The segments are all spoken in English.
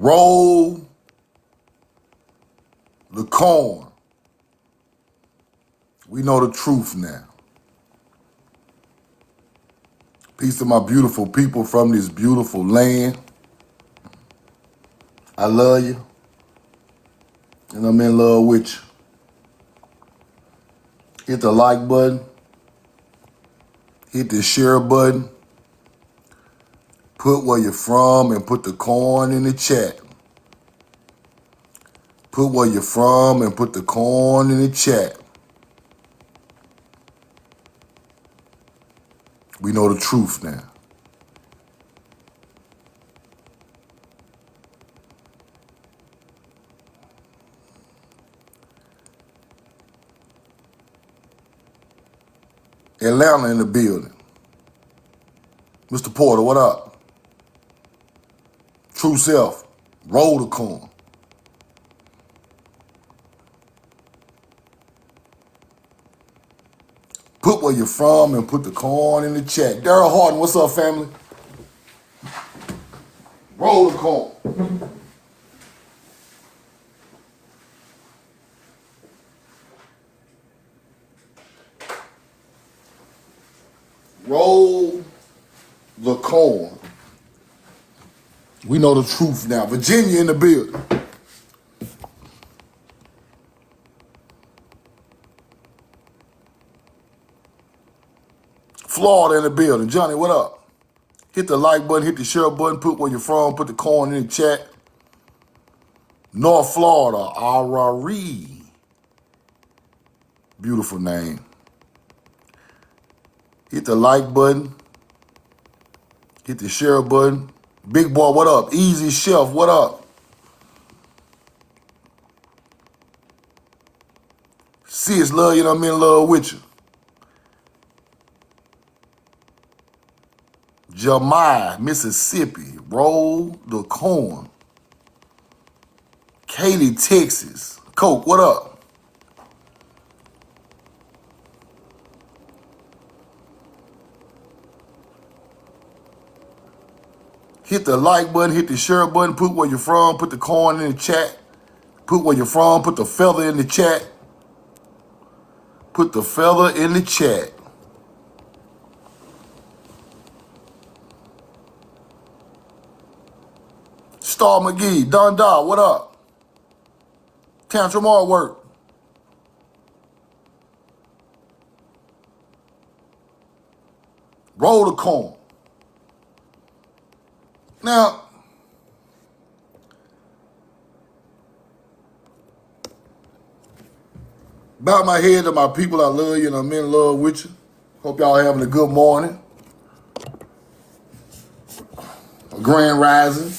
Roll the corn. We know the truth now. Peace to my beautiful people from this beautiful land. I love you. And I'm in love with you. Hit the like button. Hit the share button. Put where you're from and put the corn in the chat. Put where you're from and put the corn in the chat. We know the truth now. Atlanta in the building. Mr. Porter, what up? True self. Roll the corn. Put where you're from and put the corn in the chat. Daryl Harden, what's up, family? Roll the corn. Roll the corn. We know the truth now. Virginia in the building. Florida in the building. Johnny, what up? Hit the like button, hit the share button, put where you're from, put the corn in the chat. North Florida, Arari. Beautiful name. Hit the like button. Hit the share button. Big boy, what up? Easy Chef, what up? Sis, love you, I'm in love with you. Jeremiah, Mississippi, roll the corn. Katy, Texas. Coke, what up? Hit the like button, hit the share button, put where you're from, put the corn in the chat. Put where you're from, put the feather in the chat. Put the feather in the chat. Star McGee, Don Da, what up? Tantrum Artwork. Roll the corn. Now, bow my head to my people, I love you and I'm in love with you. Hope y'all having a good morning. A grand rising.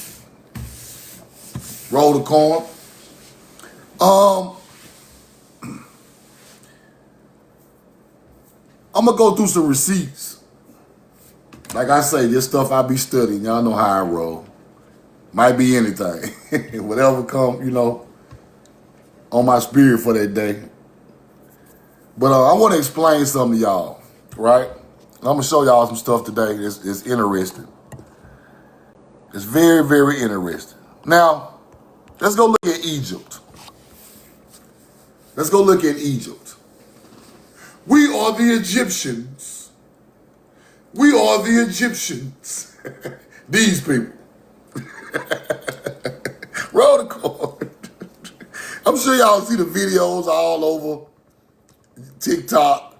Roll the corn. I'm gonna go through some receipts. Like I say, this stuff I be studying. Y'all know how I roll. Might be anything. Whatever come, on my spirit for that day. But I want to explain something to y'all, right? And I'm going to show y'all some stuff today that's interesting. It's very, very interesting. Now, let's go look at Egypt. Let's go look at Egypt. We are the Egyptians. We are the Egyptians. These people. Roll the corn. I'm sure y'all see the videos all over TikTok.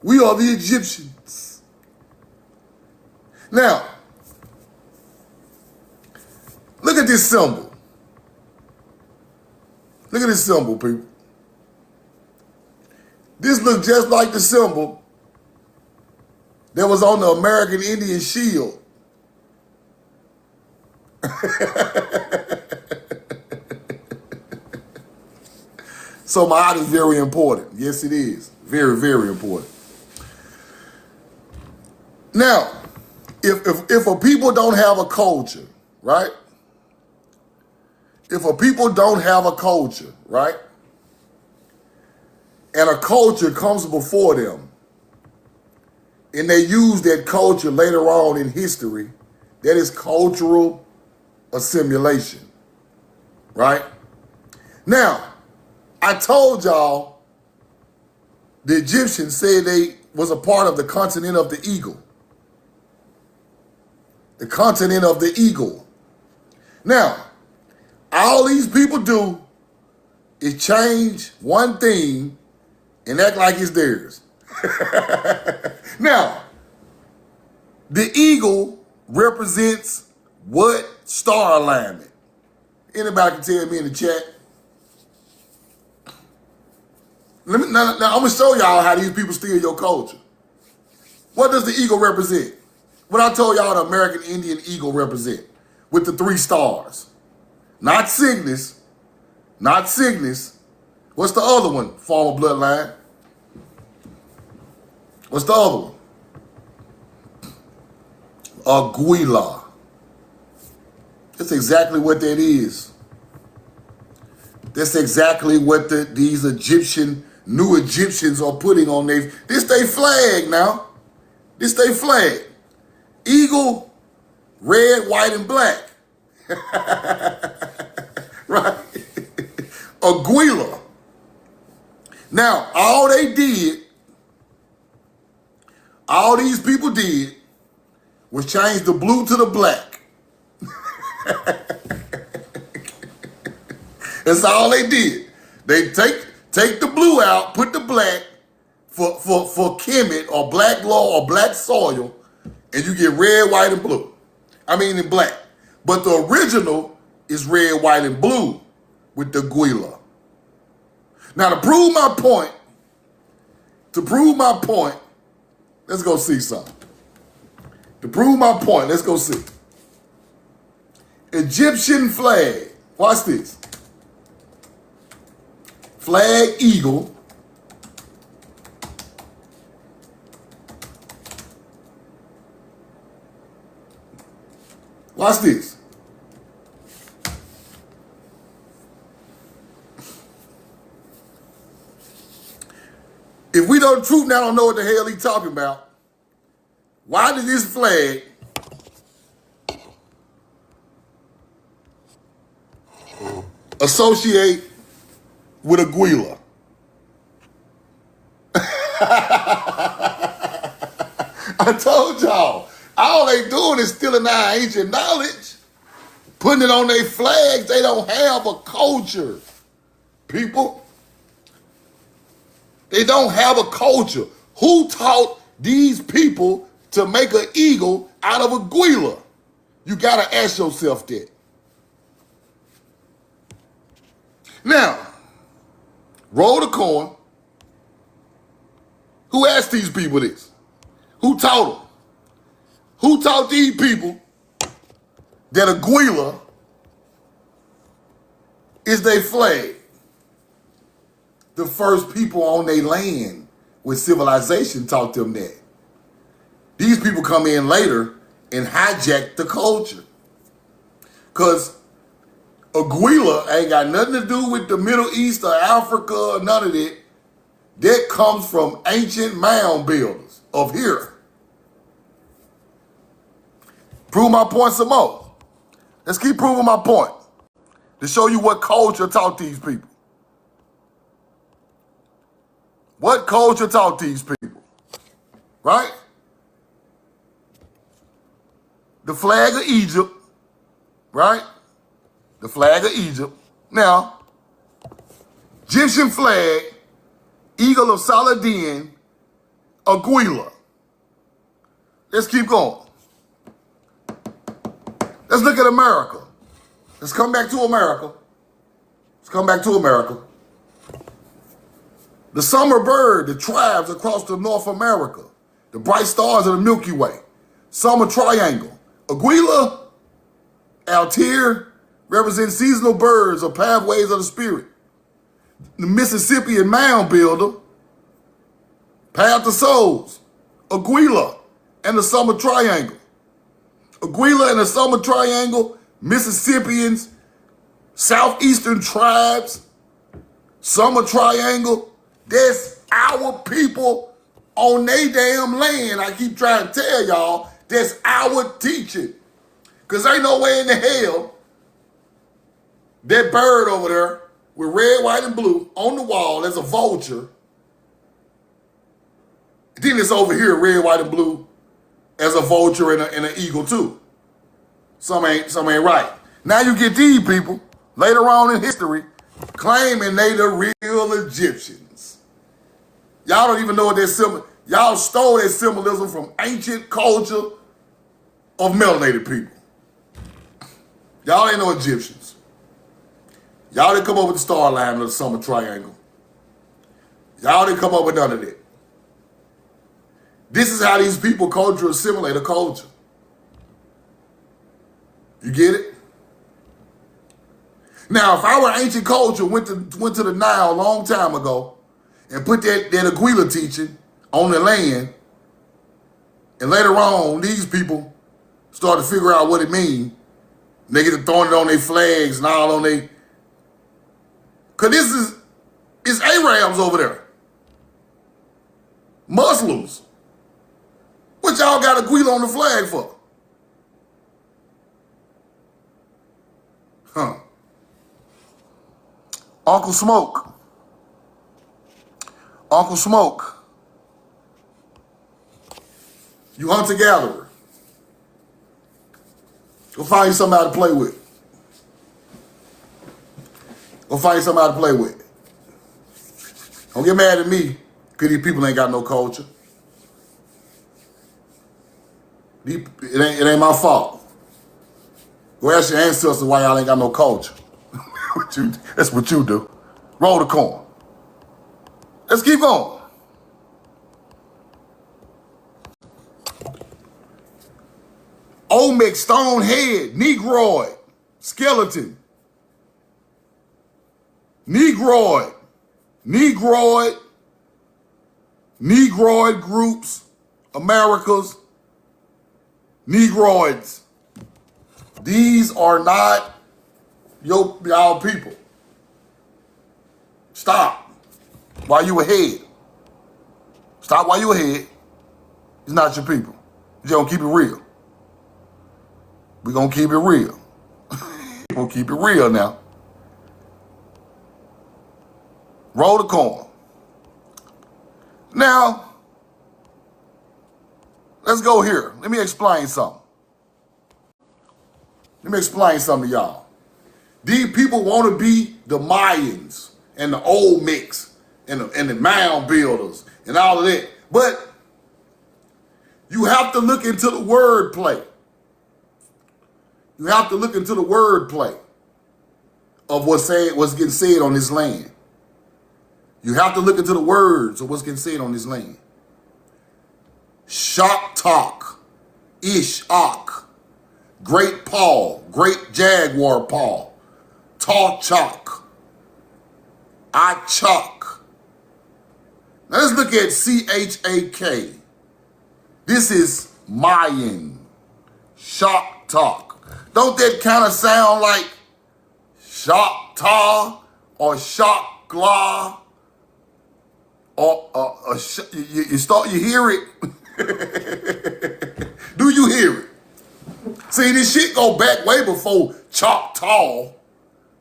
We are the Egyptians. Now, look at this symbol. Look at this symbol, people. This looks just like the symbol that was on the American Indian Shield. So my art is very important. Yes, it is. Very, very important. Now, if a people don't have a culture, right? If a people don't have a culture, right? And a culture comes before them, and they use that culture later on in history, that is cultural assimilation. right? Now, I told y'all the Egyptians said they was a part of the continent of the eagle. The continent of the eagle. Now, all these people do is change one thing and act like it's theirs. Now, the eagle represents what star alignment? Anybody can tell me in the chat. Now I'm going to show y'all how these people steal your culture. What does the eagle represent? What I told y'all the American Indian eagle represent with the 3 stars. Not Cygnus. Not Cygnus. What's the other one? Former bloodline. What's the other one? Aguila. That's exactly what that is. That's exactly what these new Egyptians are putting on their, this they flag now. This they flag. Eagle, red, white, and black. Right? Aguila. Now, all these people did was change the blue to the black. That's all they did. They take the blue out, put the black for Kemet or black law or black soil, and you get red, white, and blue. I mean in black. But the original is red, white, and blue with the Aguila. Now to prove my point, let's go see something. To prove my point, let's go see. Egyptian flag. Watch this. Flag eagle. Watch this. If we don't truth now don't know what the hell he talking about, why did this flag associate with Aguila? I told y'all, all they doing is stealing our ancient knowledge, putting it on their flags. They don't have a culture, people. They don't have a culture. Who taught these people to make an eagle out of Aguila? You gotta ask yourself that. Now, roll the coin. Who asked these people this? Who taught them? Who taught these people that Aguila is their flag? The first people on their land with civilization taught them that. These people come in later and hijack the culture. Because Aguila ain't got nothing to do with the Middle East or Africa or none of that. That comes from ancient mound builders of here. Prove my point some more. Let's keep proving my point to show you what culture taught these people. What culture taught these people? Right? The flag of Egypt. Right? The flag of Egypt. Now, Egyptian flag, Eagle of Saladin, Aguila. Let's keep going. Let's look at America. Let's come back to America. Let's come back to America. The summer bird, the tribes across the North America, the bright stars of the Milky Way, summer triangle. Aguila, Altair, represent seasonal birds or pathways of the spirit. The Mississippian mound builder, path of souls, Aguila, and the summer triangle. Aguila and the summer triangle, Mississippians, southeastern tribes, summer triangle. That's our people on their damn land. I keep trying to tell y'all, that's our teaching. Because ain't no way in the hell That bird over there with red, white, and blue on the wall as a vulture. Then it's over here, red, white, and blue as a vulture and an eagle too. Some ain't right. Now you get these people later on in history claiming they the real Egyptians. Y'all don't even know what that symbol. Y'all stole that symbolism from ancient culture of melanated people. Y'all ain't no Egyptians. Y'all didn't come up with the star line or the summer triangle. Y'all didn't come up with none of that. This is how these people culture assimilate a culture. You get it? Now, if our ancient culture went to the Nile a long time ago and put that Aquila teaching on the land, and later on, these people start to figure out what it means, and they get to throwing it on their flags and all on their... Because it's Arabs over there. Muslims. What y'all got Aquila on the flag for? Huh. Uncle Smoke. Uncle Smoke. You hunter-gatherer. Go find you somebody to play with. Go find you somebody to play with. Don't get mad at me because these people ain't got no culture. It ain't my fault. Go ask your ancestors why y'all ain't got no culture. That's what you do. Roll the corn. Let's keep going. Olmec, stone head, negroid, skeleton. Negroid groups, Americas, negroids. These are not y'all people. Stop while you ahead. Stop while you ahead. It's not your people. We're gonna keep it real. We're gonna keep it real. We're gonna keep it real now. Roll the corn. Now, let's go here. Let me explain something. Let me explain something to y'all. These people want to be the Mayans and the Olmecs and the mound builders and all of that. But you have to look into the wordplay. You have to look into the wordplay of what's getting said on this land. You have to look into the words of what's getting said on this land. Chahta, Ishak, Great Paul, Great Jaguar Paul, Tachak, Achak. Now let's look at Chak. This is Mayan, Chahta. Don't that kind of sound like Chahta or Chakla'i? Or you hear it? Do you hear it? See, this shit go back way before Choctaw.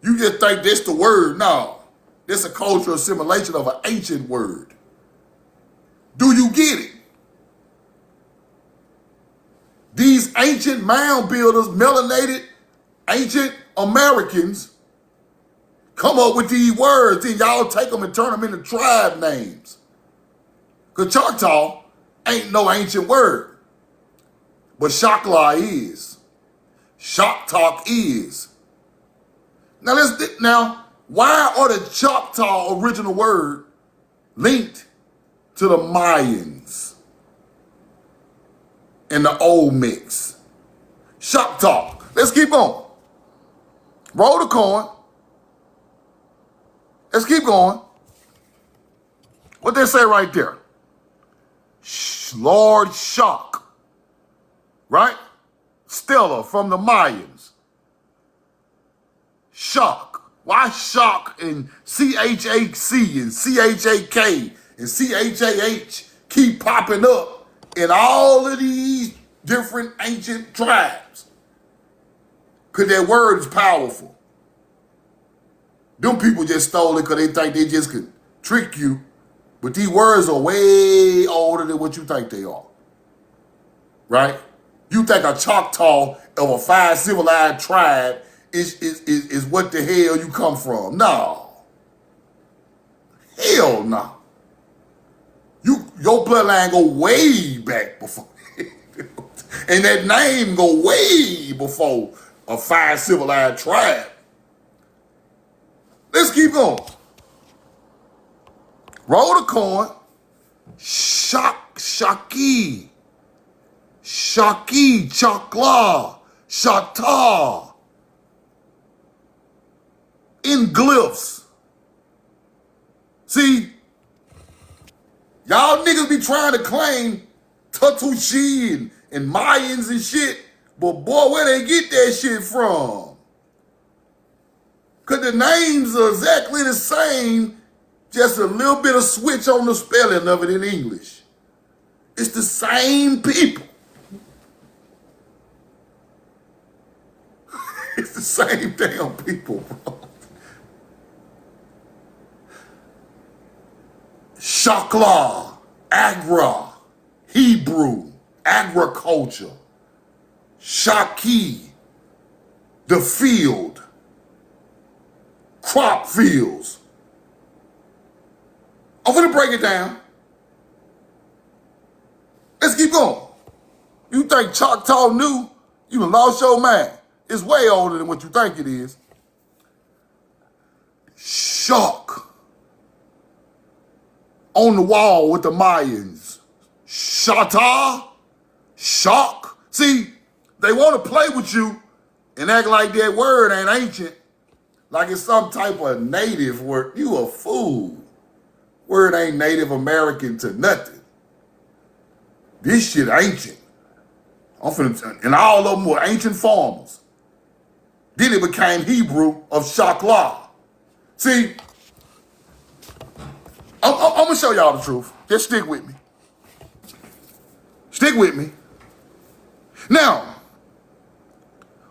You just think that's the word. No, this is a cultural assimilation of an ancient word. Do you get it? These ancient mound builders, melanated ancient Americans, come up with these words, then y'all take them and turn them into tribe names. Because Choctaw ain't no ancient word. But Chakla'i is. Choctaw is. Now, why are the Choctaw original word linked to the Mayans and the Olmecs? Choctaw. Let's keep on. Roll the coin. Let's keep going. What they say right there? Lord Shock. Right? Stella from the Mayans. Shock. Why Shock and C-H-A-C and C-H-A-K and C-H-A-H keep popping up in all of these different ancient tribes? Because their word is powerful. Them people just stole it because they think they just could trick you. But these words are way older than what you think they are. Right? You think a Choctaw of a 5 civilized tribe is what the hell you come from. No. Hell no. Your bloodline go way back before. And that name go way before a 5 civilized tribe. Let's keep going. Roll the coin. Chakla'i, Chakla'i, Chahta. In glyphs. See, y'all niggas be trying to claim Tutushi and Mayans and shit, but boy, where they get that shit from? Because the names are exactly the same, just a little bit of switch on the spelling of it in English. It's the same people. It's the same damn people, bro. Chakla'i, Hebrew, agriculture. Chakla'i, the field, crop fields. I'm gonna break it down. Let's keep going. You think Choctaw new? You done lost your mind. It's way older than what you think it is. Shock. On the wall with the Mayans. Chahta. Shock. See, they want to play with you and act like that word ain't ancient. Like it's some type of native word. You a fool. Word ain't Native American to nothing. This shit ancient. And all of them were ancient farmers. Then it became Hebrew of Chakla'i. See, I'm going to show y'all the truth. Just stick with me. Stick with me. Now,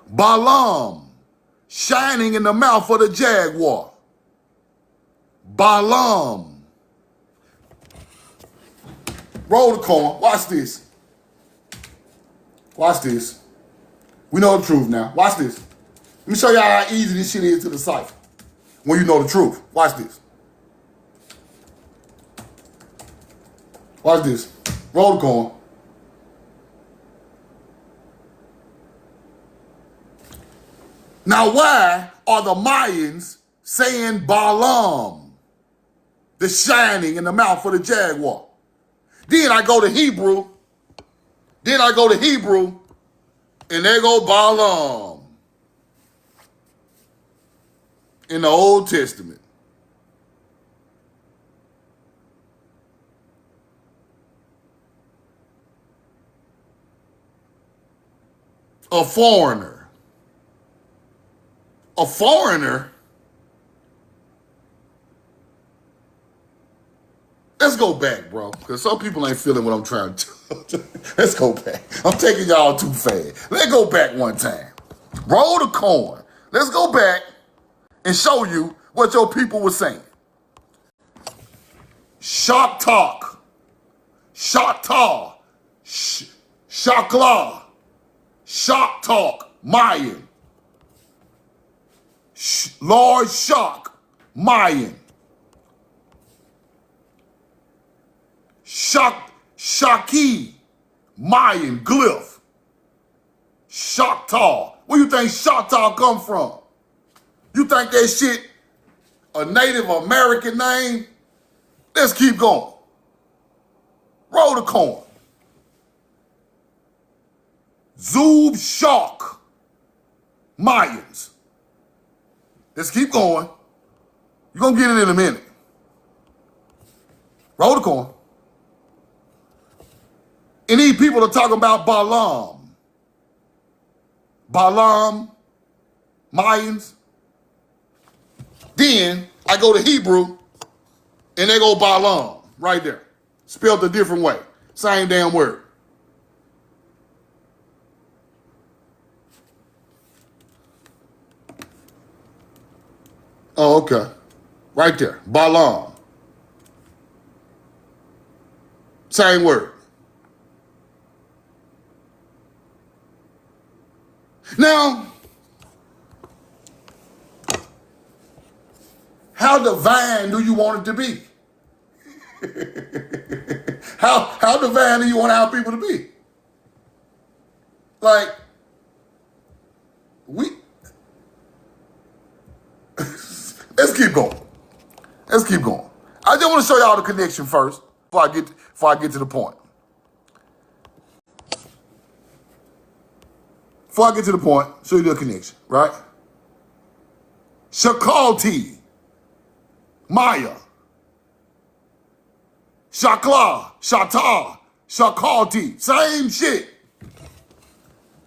Balaam, shining in the mouth of the jaguar. Balaam. Roll the coin. Watch this. Watch this. We know the truth now. Watch this. Let me show y'all how easy this shit is to decipher when you know the truth. Watch this. Watch this. Roll the coin. Now, why are the Mayans saying Balaam, the shining in the mouth of the jaguar? Then I go to Hebrew. And there go Balaam in the Old Testament. A foreigner. A foreigner? Let's go back, bro, because some people ain't feeling what I'm trying to do. Let's go back. I'm taking y'all too fast. Let's go back one time. Roll the coin. Let's go back and show you what your people were saying. Shock talk. Chahta. Chakla'i. Shock talk. Mayan. Large shock. Mayan. Chakla'i, Mayan, glyph. Choctaw. Where you think Choctaw come from? You think that shit a Native American name? Let's keep going. Roll the coin. Zub Shock, Mayans. Let's keep going. You're going to get it in a minute. Roll the coin. And these people are talking about Balaam. Balaam, Mayans. Then I go to Hebrew, and they go Balaam, right there. Spelled a different way. Same damn word. Oh, okay. Right there. Balam. Same word. Now, how divine do you want it to be? How divine do you want our people to be? Like, let's keep going. Let's keep going. I just want to show y'all the connection first before I get to the point. Before I get to the point, show you the connection, right? Chakla'i, Maya, Chakla'i, Chahta, Chakla'i, same shit.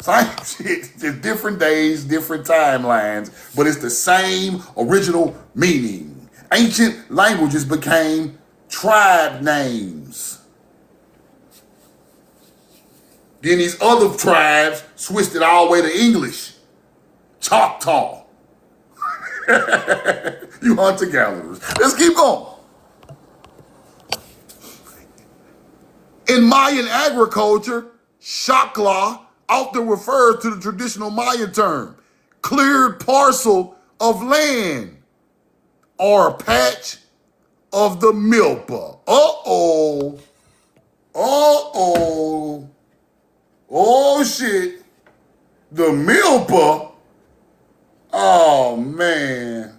Same shit, just different days, different timelines, but it's the same original meaning. Ancient languages became tribe names. Then these other tribes switched it all the way to English. Choctaw. You hunter-gatherers. Let's keep going. In Mayan agriculture, Chakla'i often refers to the traditional Mayan term, cleared parcel of land or a patch of the milpa. Uh-oh. Uh-oh. Oh, shit. The milpa? Oh, man.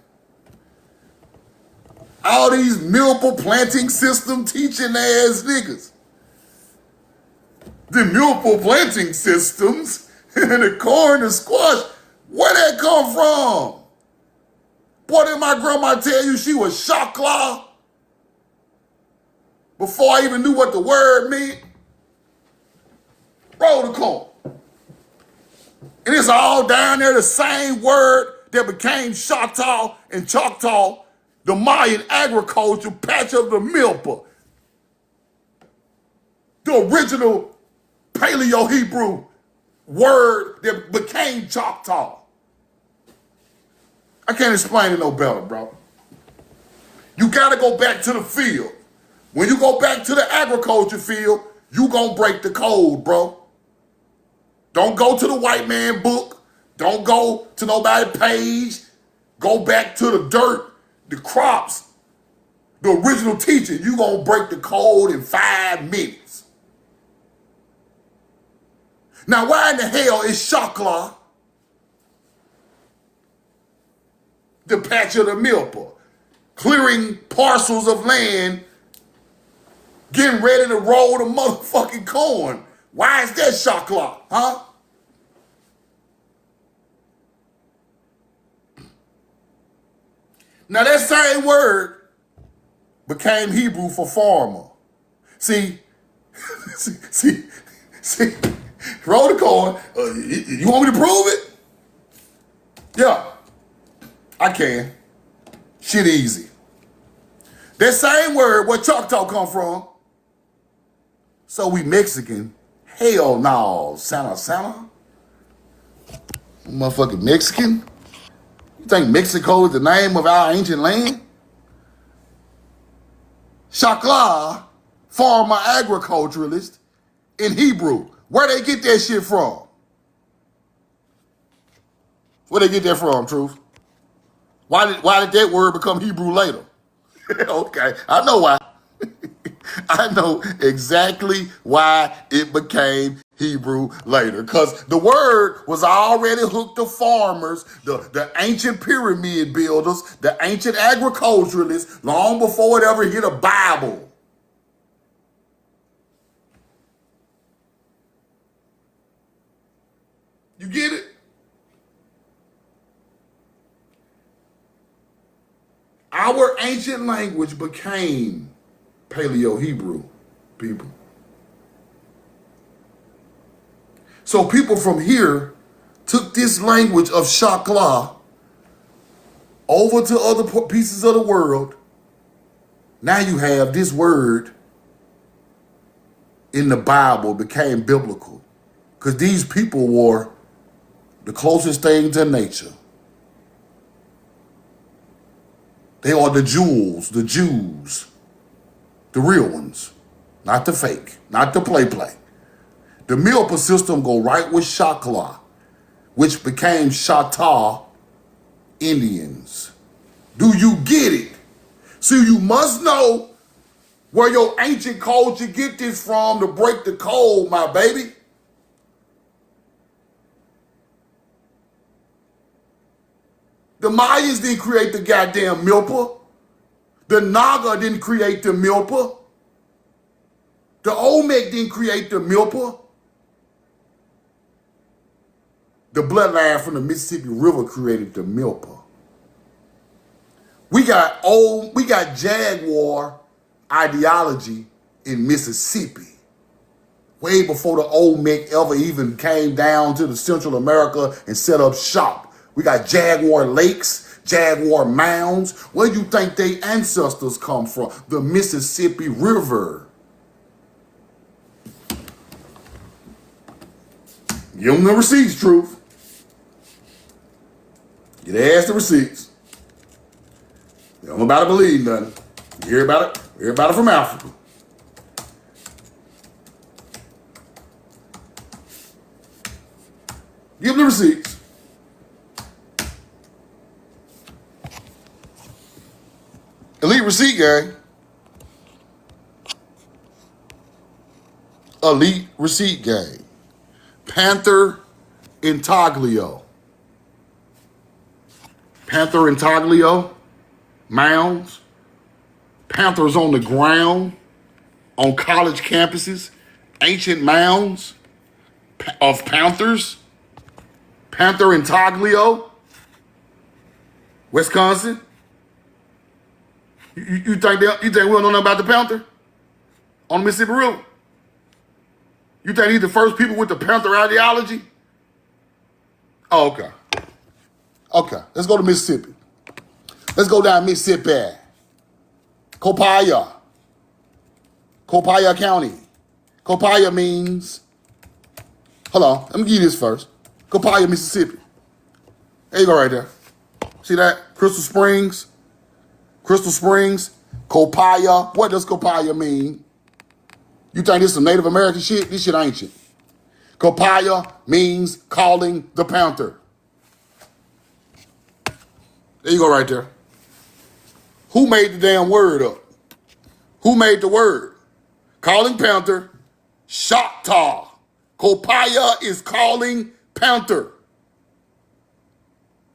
All these milpa planting system teaching ass niggas. The milpa planting systems, the corn, the squash, where that come from? Boy, did my grandma tell you she was Chakla'i before I even knew what the word meant? Roll the corn. And it's all down there, the same word that became Chahta and Choctaw, the Mayan agriculture patch of the milpa. The original Paleo-Hebrew word that became Choctaw. I can't explain it no better, bro. You gotta go back to the field. When you go back to the agriculture field, you gonna break the code, bro. Don't go to the white man book. Don't go to nobody's page. Go back to the dirt, the crops, the original teaching. You gonna break the code in 5 minutes. Now, why in the hell is Chakla'i the patch of the milpa? Clearing parcels of land, getting ready to roll the motherfucking corn. Why is that Chakla'i, huh? Now, that same word became Hebrew for farmer. See, roll the corn. You want me to prove it? Yeah, I can. Shit easy. That same word, where Choctaw come from. So we Mexican. Hell no, Santa. Motherfucking Mexican? You think Mexico is the name of our ancient land? Chakla'i, farmer agriculturalist, in Hebrew. Where they get that shit from? Where they get that from, Truth? Why did that word become Hebrew later? Okay, I know why. I know exactly why it became Hebrew later. Because the word was already hooked to farmers, the ancient pyramid builders, the ancient agriculturalists, long before it ever hit a Bible. You get it? Our ancient language became Paleo-Hebrew people. So people from here took this language of Chakla'i over to other pieces of the world. Now you have this word in the Bible became biblical because these people were the closest thing to nature. They are the jewels, the Jews, the real ones, not the fake, not the play. The Milpa system go right with Chakla'i, which became Chahta Indians. Do you get it? See, you must know where your ancient culture get this from to break the code, my baby. The Mayans didn't create the goddamn Milpa. The Naga didn't create the Milpa. The Olmec didn't create the Milpa. The bloodline from the Mississippi River created the Milpa. We got Jaguar ideology in Mississippi way before the Olmec ever even came down to the Central America and set up shop. We got Jaguar lakes, Jaguar mounds. Where do you think their ancestors come from? The Mississippi River. Give them the receipts, truth. Get ass the receipts. You don't about to believe nothing. You hear about it? Hear about it from Africa. Give them the receipts. Elite receipt gang. Elite receipt gang. Panther intaglio. Panther intaglio. Mounds. Panthers on the ground. On college campuses. Ancient mounds of panthers. Panther intaglio. Wisconsin. You think we don't know nothing about the Panther? On the Mississippi River? You think he's the first people with the Panther ideology? Oh, okay. Okay, let's go to Mississippi. Let's go down Mississippi. Copaya County. Copaya means, hold on, let me give you this first. Copaya, Mississippi. There you go right there. See that? Crystal Springs. Copaya. What does Copaya mean? You think this is some Native American shit? This shit ancient. Copaya means calling the panther. There you go right there. Who made the damn word up? Who made the word? Calling panther. Chahta. Copaya is calling panther.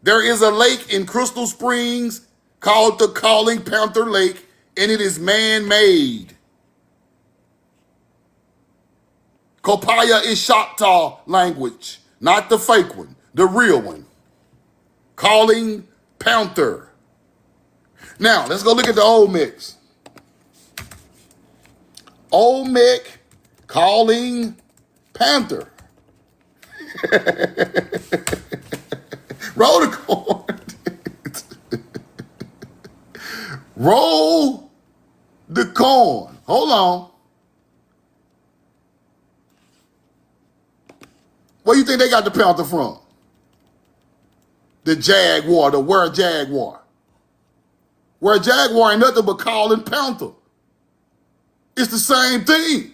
There is a lake in Crystal Springs called the Calling Panther Lake, and it is man-made. Copaya is Chahta language, not the fake one, the real one. Calling panther. Now, let's go look at the Olmecs. Olmec calling panther. Roll the corn. Roll the corn. Hold on. Where you think they got the panther from? The jaguar, the were jaguar. Where jaguar ain't nothing but calling panther. It's the same thing.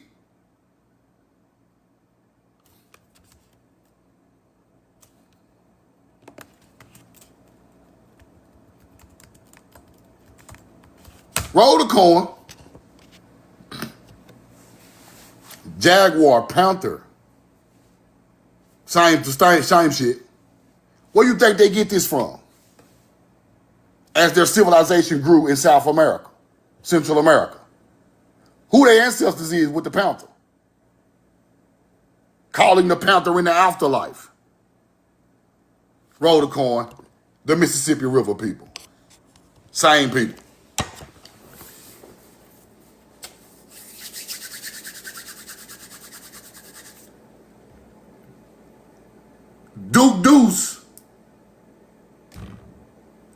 Roll the corn. Jaguar, panther. Same shit. Where you think they get this from? As their civilization grew in South America, Central America. Who their ancestors is with the panther? Calling the panther in the afterlife. Roll the corn. The Mississippi River people. Same people. Duke Deuce.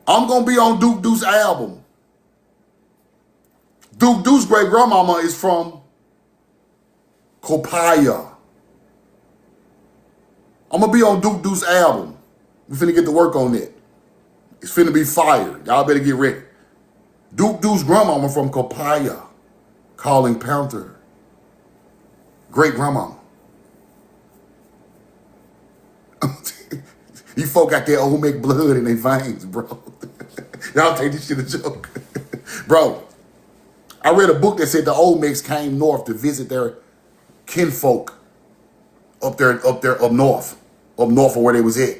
I'm going to be on Duke Deuce's album. Duke Deuce's great grandmama is from Copaya. I'm going to be on Duke Deuce's album. We finna get to work on it. It's finna be fire. Y'all better get ready. Duke's grandmama from Copaya, calling Panther. Great grandmama. These folk got their Olmec blood in their veins, bro. Y'all take this shit a joke. Bro, I read a book that said the Olmecs came north to visit their kinfolk up north of where they was at.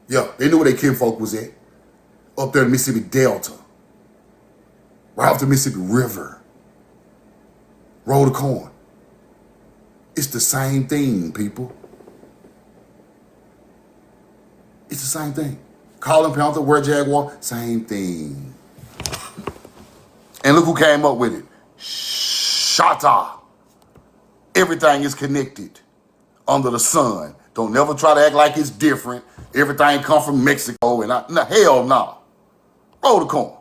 Yeah, they knew where their kinfolk was at. Up there in Mississippi Delta. Right off the Mississippi River. Roll the corn. It's the same thing, people. It's the same thing. Calling Panther, wear Jaguar, same thing. And look who came up with it. Chahta. Everything is connected under the sun. Don't never try to act like it's different. Everything come from Mexico and hell no. Roll the corn.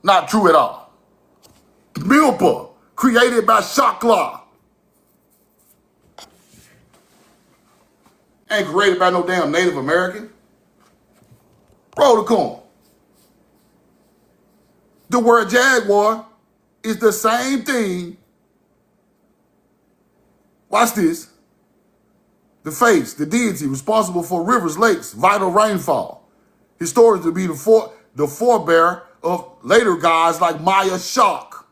Not true at all. Milpa, created by Chakla'i. Ain't created by no damn Native American. Roll the corn. The word Jaguar is the same thing. Watch this. The face, the deity responsible for rivers, lakes, vital rainfall. Historians to be the forebear of later gods like Maya Shock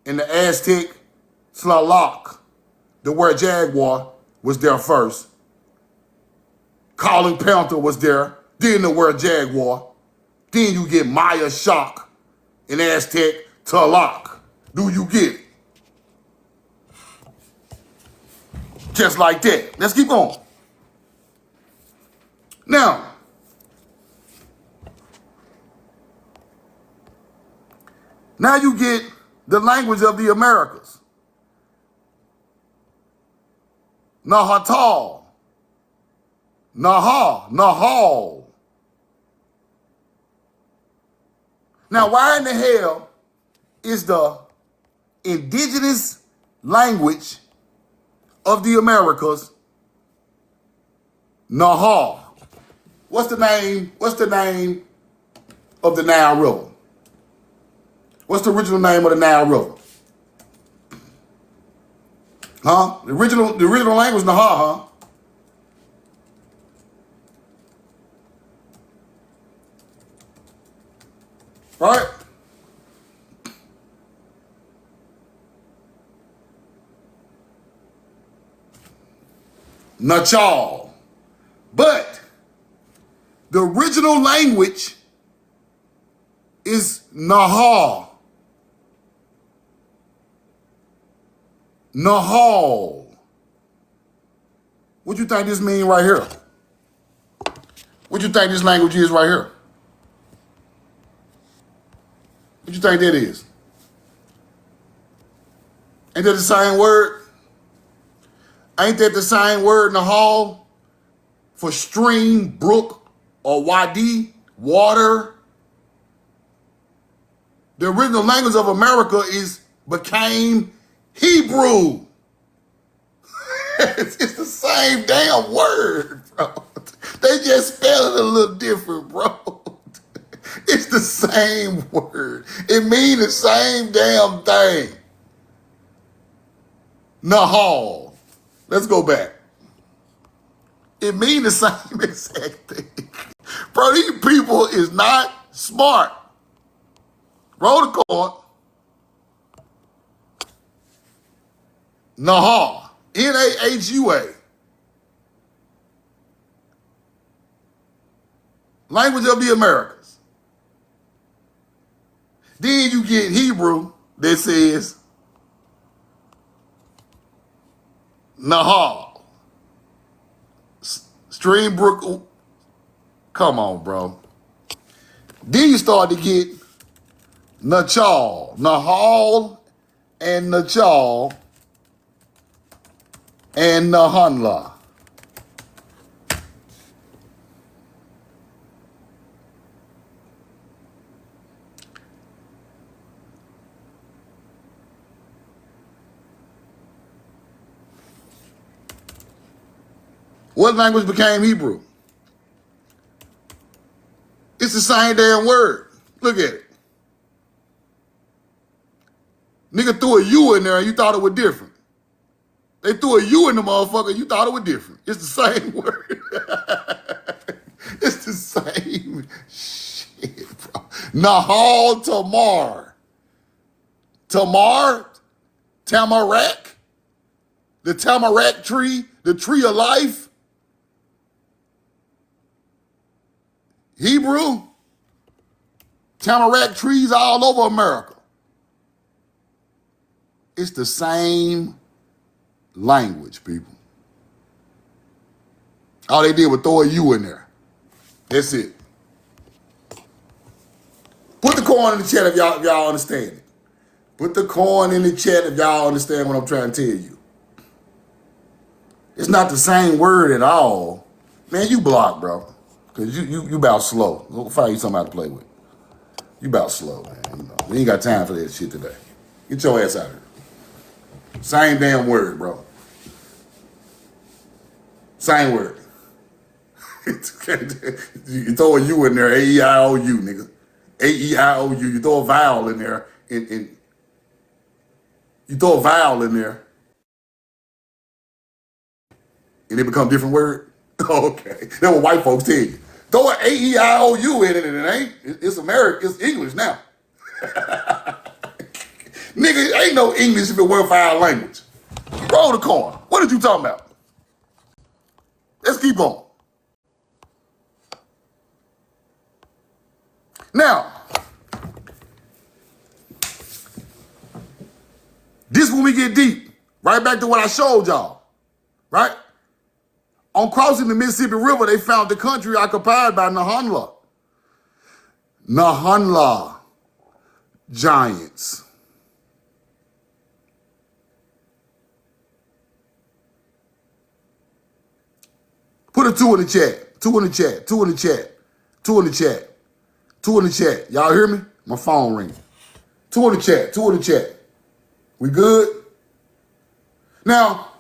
and the Aztec Tlaloc. The word Jaguar was there first. Calling Panther was there. Then the word Jaguar. Then you get Maya Shock and Aztec Tlaloc. Do you get it? Just like that. Let's keep going. Now you get the language of the Americas. Nahatal. Nahal. Now, why in the hell is the indigenous language of the Americas Nahal? What's the name of the Nile River? What's the original name of the Nile River? Huh? The original language was Nahal, huh? Right? Nachal. But the original language is Nahal. Nahal. What you think this mean right here? What you think this language is right here? What you think that is? Ain't that the same word? Ain't that the same word, Nahal, for stream, brook, or wadi, water? The original language of America became Hebrew. It's the same damn word, bro. They just spell it a little different, bro. It's the same word. It means the same damn thing. Nahal. Let's go back. It means the same exact thing. Bro, these people is not smart. Roll the corn. Nahal. Nahua. Language of the Americas. Then you get Hebrew that says Nahal. Stream, brook. Come on, bro. Then you start to get Nachal. Nahal and Nachal and Nahanla. What language became Hebrew? It's the same damn word. Look at it. Nigga threw a U in there and you thought it was different. They threw a U in the motherfucker, you thought it was different. It's the same word. It's the same shit, bro. Nahal Tamar. Tamar? Tamarack? The tamarack tree? The tree of life? Hebrew? Tamarack trees all over America. It's the same language, people. All they did was throw a U in there. That's it. Put the coin in the chat if y'all understand it. Put the coin in the chat if y'all understand what I'm trying to tell you. It's not the same word at all. Man, you block, bro. Because you about slow. Go find you somebody to play with. You about slow, man. You know, we ain't got time for that shit today. Get your ass out of here. Same damn word, bro. Same word. You throw a U in there, A-E-I-O-U, nigga. A-E-I-O-U. You throw a vowel in there, and you throw a vowel in there, and it become a different word? Okay. That's what white folks tell you. Throw an A-E-I-O-U in it, and it ain't. It's American. It's English now. Nigga, ain't no English if it weren't for our language. Roll the coin. What did you talking about? Let's keep on. Now, this when we get deep. Right back to what I showed y'all. Right? On crossing the Mississippi River, they found the country occupied by Nahanla. Nahanla giants. Put a 2 in the chat. 2 in the chat. 2 in the chat. 2 in the chat. 2 in the chat. Y'all hear me? My phone ringing. 2 in the chat. 2 in the chat. We good? Now,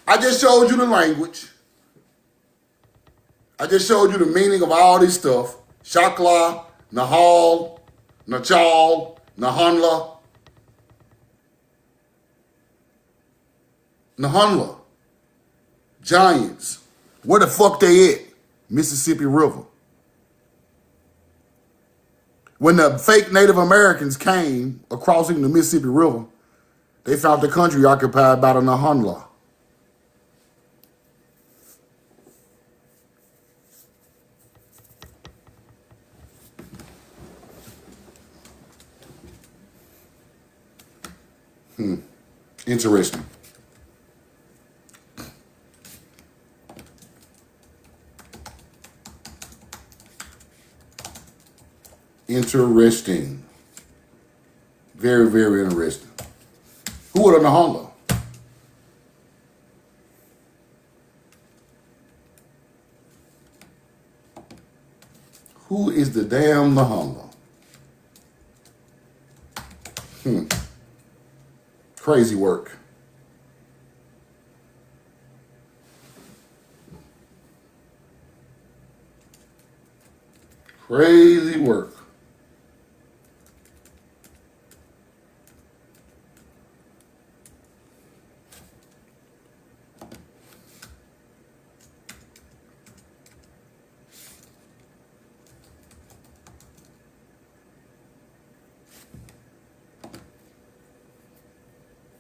I just showed you the language. I just showed you the meaning of all this stuff. Chakla'i, Nahal, Nachal, Nahanla. Nahanla. Giants. Where the fuck they at? Mississippi River. When the fake Native Americans came crossing the Mississippi River, they found the country occupied by the Nahanla. Interesting. Interesting. Very, very interesting. Who are the Nahanla? Who is the damn Nahanla? Crazy work. Crazy work.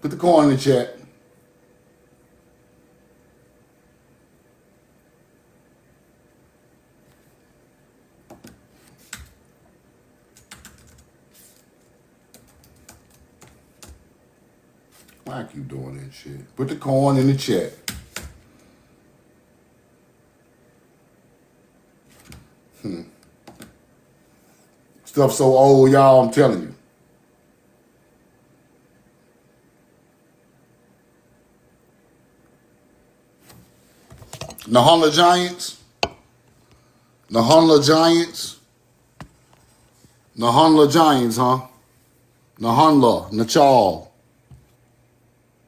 Put the coin in the chat. Why I keep doing that shit? Put the coin in the chat. Stuff so old, y'all, I'm telling you. Nahanla Giants. Nahanla Giants. Nahanla Giants, huh? Nahanla, Nachal.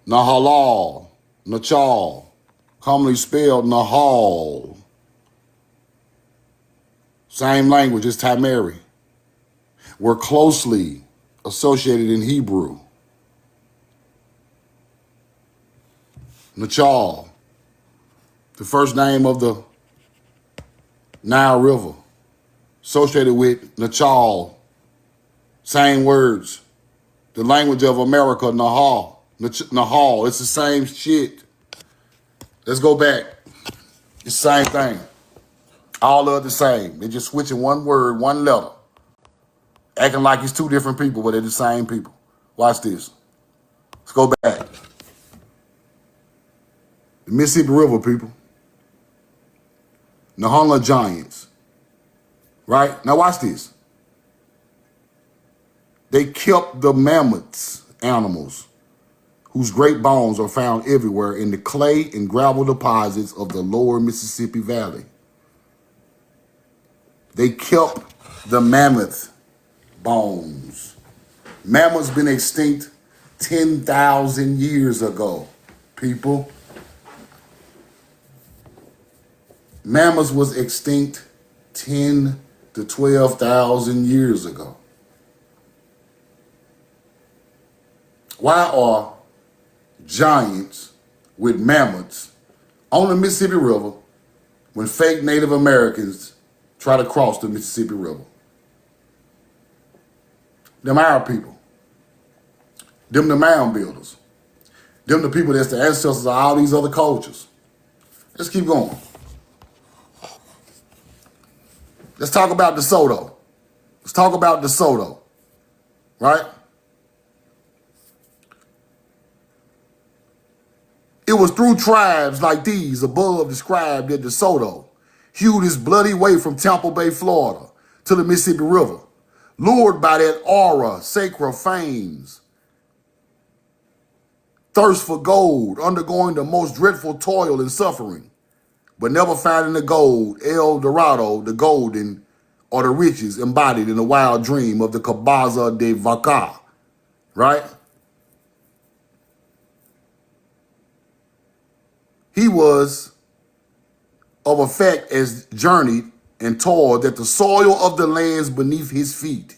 Nahalal, Nachal. Commonly spelled Nahal. Same language as Tamari. were closely associated in Hebrew. Nachal, the first name of the Nile River, associated with Nachal, same words. The language of America, Nahal. Nahal, it's the same shit. Let's go back. It's the same thing. All of the same. They're just switching one word, one letter. Acting like it's two different people, but they're the same people. Watch this. Let's go back. The Mississippi River, people. Nahunla giants. Right? Now watch this. They kept the mammoths, animals, whose great bones are found everywhere in the clay and gravel deposits of the lower Mississippi Valley. They kept the mammoth bones. Mammoths been extinct 10,000 years ago, people. Mammoths was extinct 10 to 12,000 years ago. Why are giants with mammoths on the Mississippi River when fake Native Americans try to cross the Mississippi River? Them our people. Them the mound builders. Them the people that's the ancestors of all these other cultures. Let's keep going. Let's talk about DeSoto. Let's talk about DeSoto, right? It was through tribes like these above described that DeSoto hewed his bloody way from Tampa Bay, Florida to the Mississippi River, lured by that aura, sacred fames, thirst for gold, undergoing the most dreadful toil and suffering, but never finding the gold, El Dorado, the golden, or the riches embodied in the wild dream of the Cabaza de Vaca, right? He was of effect as journeyed and toiled that the soil of the lands beneath his feet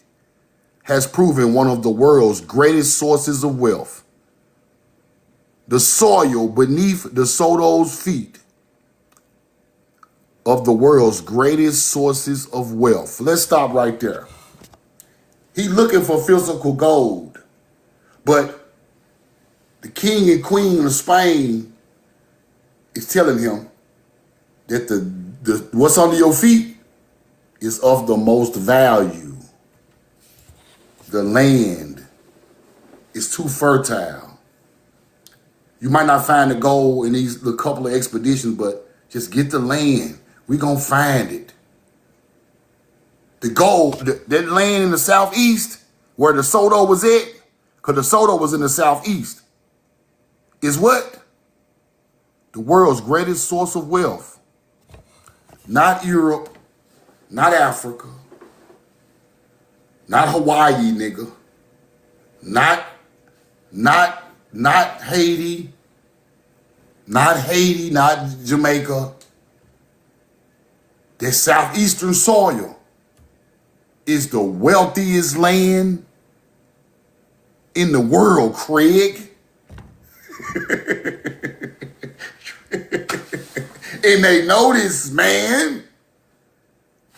has proven one of the world's greatest sources of wealth. The soil beneath DeSoto's feet of the world's greatest sources of wealth. Let's stop right there. He looking for physical gold, but the king and queen of Spain is telling him that the what's under your feet is of the most value. The land is too fertile. You might not find the gold in these the couple of expeditions, but just get the land. We gonna find it. The gold, that land in the southeast where DeSoto was at, because DeSoto was in the southeast, is what? The world's greatest source of wealth. Not Europe, not Africa, not Hawaii, nigga. Not Haiti, not Jamaica. That southeastern soil is the wealthiest land in the world, Craig. And they know this, man.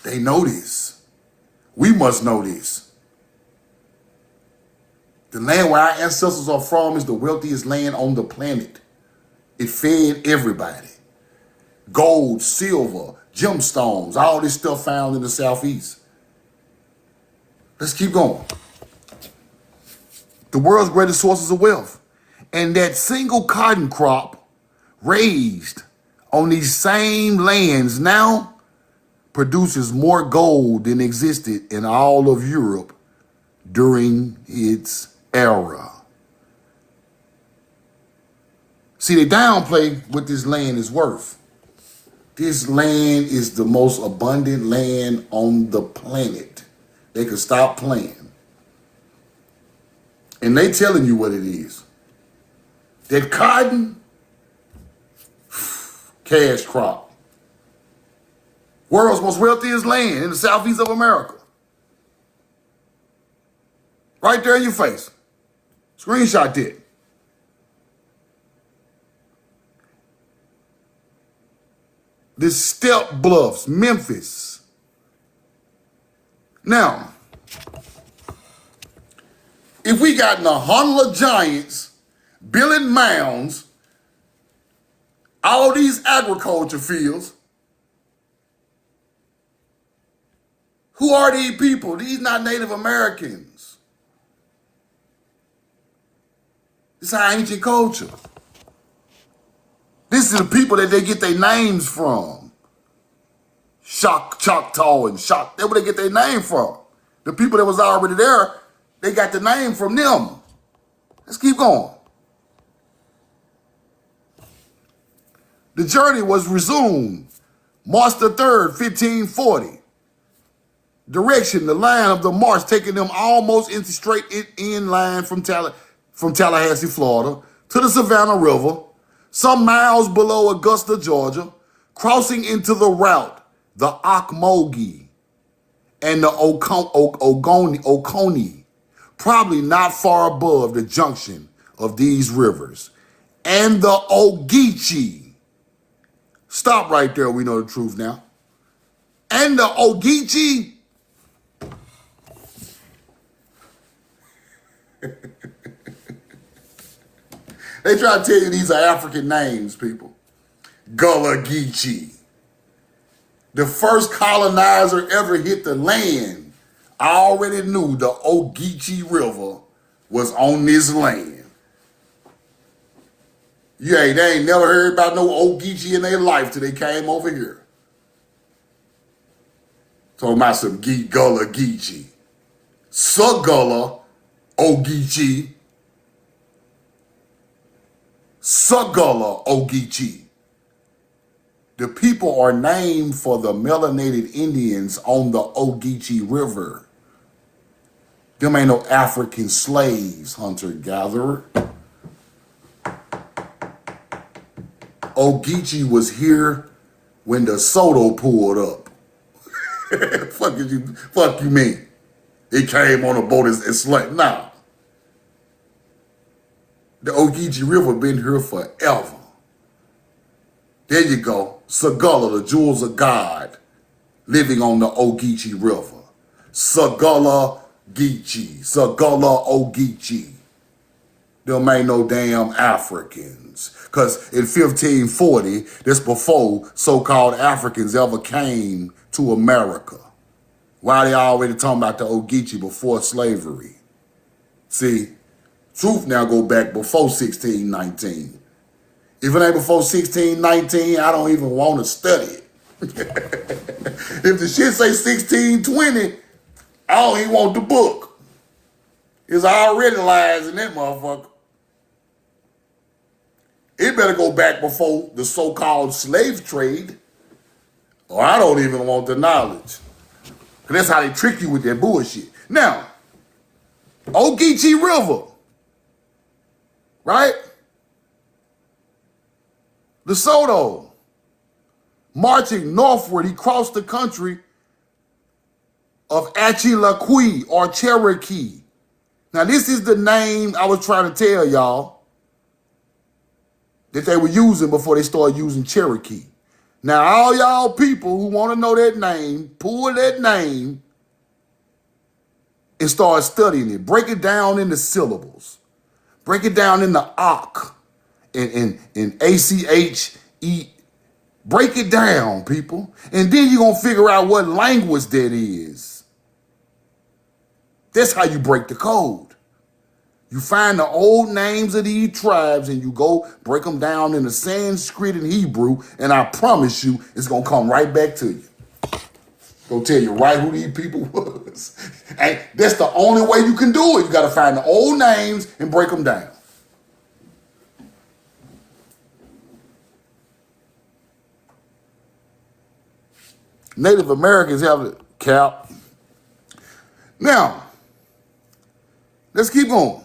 They know this. We must know this. The land where our ancestors are from is the wealthiest land on the planet. It fed everybody. Gold, silver, gemstones, all this stuff found in the southeast. Let's keep going. The world's greatest sources of wealth. And that single cotton crop raised on these same lands now produces more gold than existed in all of Europe during its era. See, they downplay what this land is worth. This land is the most abundant land on the planet. They could stop playing. And they telling you what it is. That cotton, cash crop. World's most wealthiest land in the southeast of America. Right there in your face. Screenshot that. The Step Bluffs, Memphis. Now, if we got in the Honolulu Giants, building mounds, all these agriculture fields, who are these people? These not Native Americans. This is our ancient culture. This is the people that they get their names from. Choctaw and Choctaw. That's where they get their name from. The people that was already there, they got the name from them. Let's keep going. The journey was resumed March the 3rd, 1540. Direction, the line of the march taking them almost into straight in line from Tallahassee, Florida, to the Savannah River, some miles below Augusta, Georgia, crossing into the route, the Ocmulgee and the Oconee, probably not far above the junction of these rivers, and the Ogeechee. Stop right there, we know the truth now. And the Ogeechee. They try to tell you these are African names, people. Gullah Geechee. The first colonizer ever hit the land. I already knew the Ogeechee River was on this land. Yeah, they ain't never heard about no Ogeechee in their life till they came over here. Talking about some Gullah Geechee. Sugullah Ogeechee. Sugullah Ogeechee. The people are named for the melanated Indians on the Ogeechee River. Them ain't no African slaves, hunter-gatherer. Ogeechee was here when the Soto pulled up. Fuck you mean? It came on a boat as slave. Nah. The Ogeechee River been here forever. There you go. Sagullah, the jewels of God, living on the Ogeechee River. Sagullah Geechee. Sagullah Ogeechee. Them ain't no damn Africans. Because in 1540, that's before so-called Africans ever came to America. Why they already talking about the Ogeechee before slavery? See, truth now go back before 1619. If it ain't before 1619, I don't even want to study it. If the shit say 1620, I don't even want the book. It's already lies in that motherfucker. It better go back before the so-called slave trade, or I don't even want the knowledge. Because that's how they trick you with that bullshit. Now, Ogeechee River, right? DeSoto, marching northward, he crossed the country of Chakla'i or Cherokee. Now, this is the name I was trying to tell y'all that they were using before they started using Cherokee. Now, all y'all people who want to know that name, pull that name and start studying it. Break it down into syllables. Break it down into ACH and ACHE. Break it down, people. And then you're going to figure out what language that is. That's how you break the code. You find the old names of these tribes and you go break them down into Sanskrit and Hebrew, and I promise you, it's going to come right back to you. Gonna tell you right who these people was. And that's the only way you can do it. You got to find the old names and break them down. Native Americans have a cap. Now, let's keep going.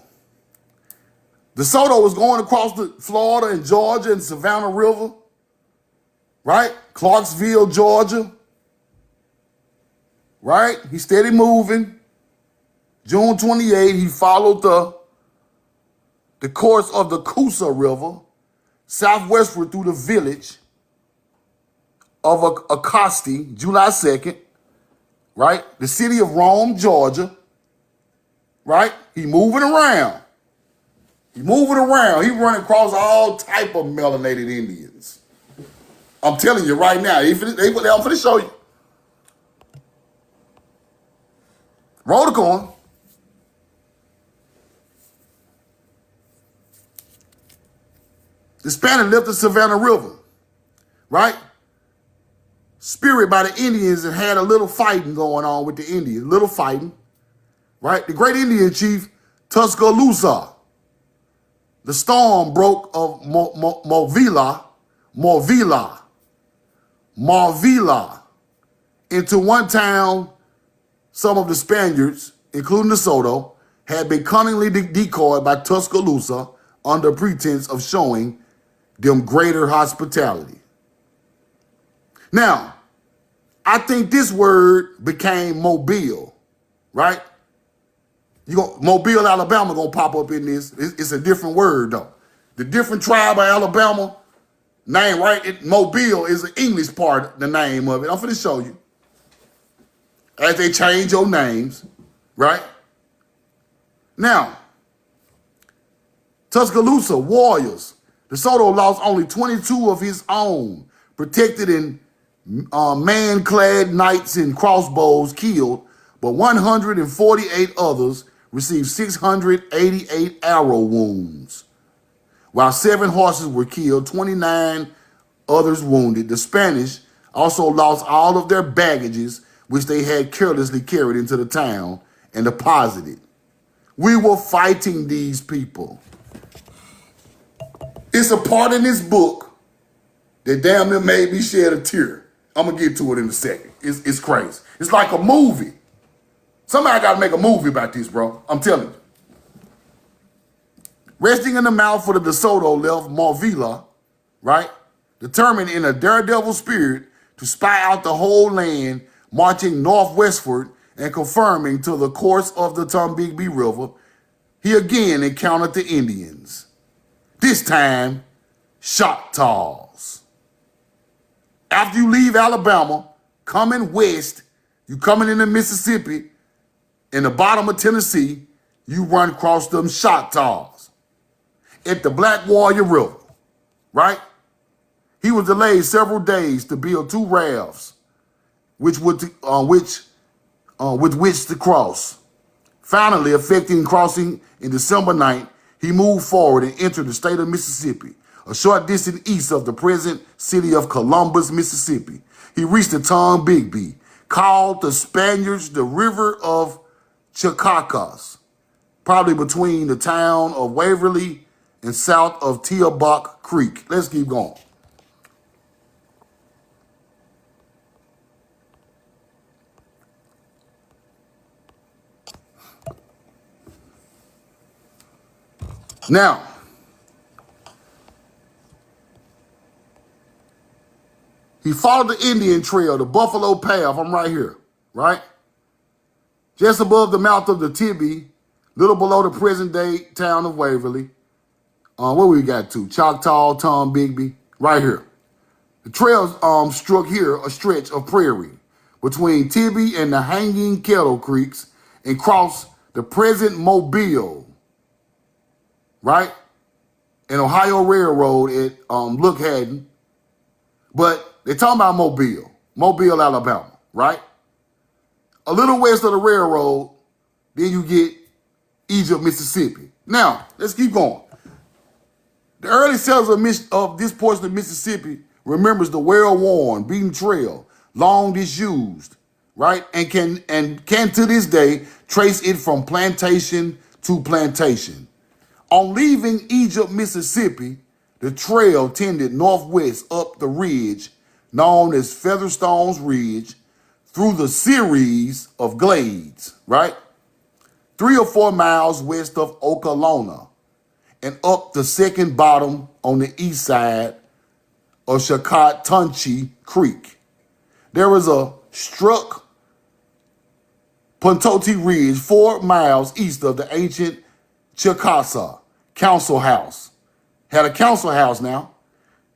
DeSoto was going across the Florida and Georgia and Savannah River, right? Clarksville, Georgia, right? He's steady moving. June 28, he followed the course of the Coosa River southwestward through the village of Accosti, July 2nd, right? The city of Rome, Georgia, right? He moving around. He moving around. He running across all type of melanated Indians. I'm telling you right now. I'm finna show you. Roll the coin. The Spanish left the Savannah River, right? Spirit by the Indians and had a little fighting going on with the Indians. Little fighting, right? The great Indian chief, Tuscaloosa. The storm broke of Marvila into one town. Some of the Spaniards, including De Soto, had been cunningly decoyed by Tuscaloosa under pretense of showing them greater hospitality. Now, I think this word became Mobile, right? Mobile, Alabama gonna pop up in this. It's a different word though. The different tribe of Alabama name, right? Mobile is the English part, the name of it. I'm finna show you. As they change your names, right? Now, Tuscaloosa warriors. De Soto lost only 22 of his own, protected in man-clad knights and crossbows killed, but 148 others received 688 arrow wounds. While 7 horses were killed, 29 others wounded. The Spanish also lost all of their baggages, which they had carelessly carried into the town and deposited. We were fighting these people. It's a part in this book that damn near made me shed a tear. I'm going to get to it in a second. It's crazy. It's like a movie. Somebody got to make a movie about this, bro. I'm telling you. Resting in the mouth of the De Soto left Marvila, right? Determined in a daredevil spirit to spy out the whole land, marching northwestward and confirming to the course of the Tombigbee River, he again encountered the Indians. This time, Choctaws. After you leave Alabama, coming west, you coming into Mississippi, in the bottom of Tennessee, you run across them Choctaws at the Black Warrior River, right? He was delayed several days to build 2 rafts, with which to cross. Finally, effecting crossing in December 9th, he moved forward and entered the state of Mississippi, a short distance east of the present city of Columbus, Mississippi. He reached the Tombigbee, called the Spaniards the River of Chakla'i, probably between the town of Waverly and south of Tiabuck Creek. Let's keep going. Now, he followed the Indian Trail, the Buffalo Path. I'm right here, right? Just above the mouth of the Tibby, little below the present-day town of Waverly. Where we got to? Choctaw, Tombigbee, right here. The trail struck here a stretch of prairie between Tibby and the Hanging Kettle Creeks and crossed the present Mobile, right? And Ohio Railroad at Look Haddon. But they're talking about Mobile, Alabama, right? A little west of the railroad, then you get Egypt, Mississippi. Now, let's keep going. The early settlers of this portion of Mississippi remembers the well-worn, beaten trail, long disused, right? And can to this day trace it from plantation to plantation. On leaving Egypt, Mississippi, the trail tended northwest up the ridge known as Featherstone's Ridge through the series of glades, right? 3 or 4 miles west of Okolona and up the second bottom on the east side of Shakatunchi Creek. There was a struck Puntoti Ridge, 4 miles east of the ancient Chakla'i council house. Had a council house now.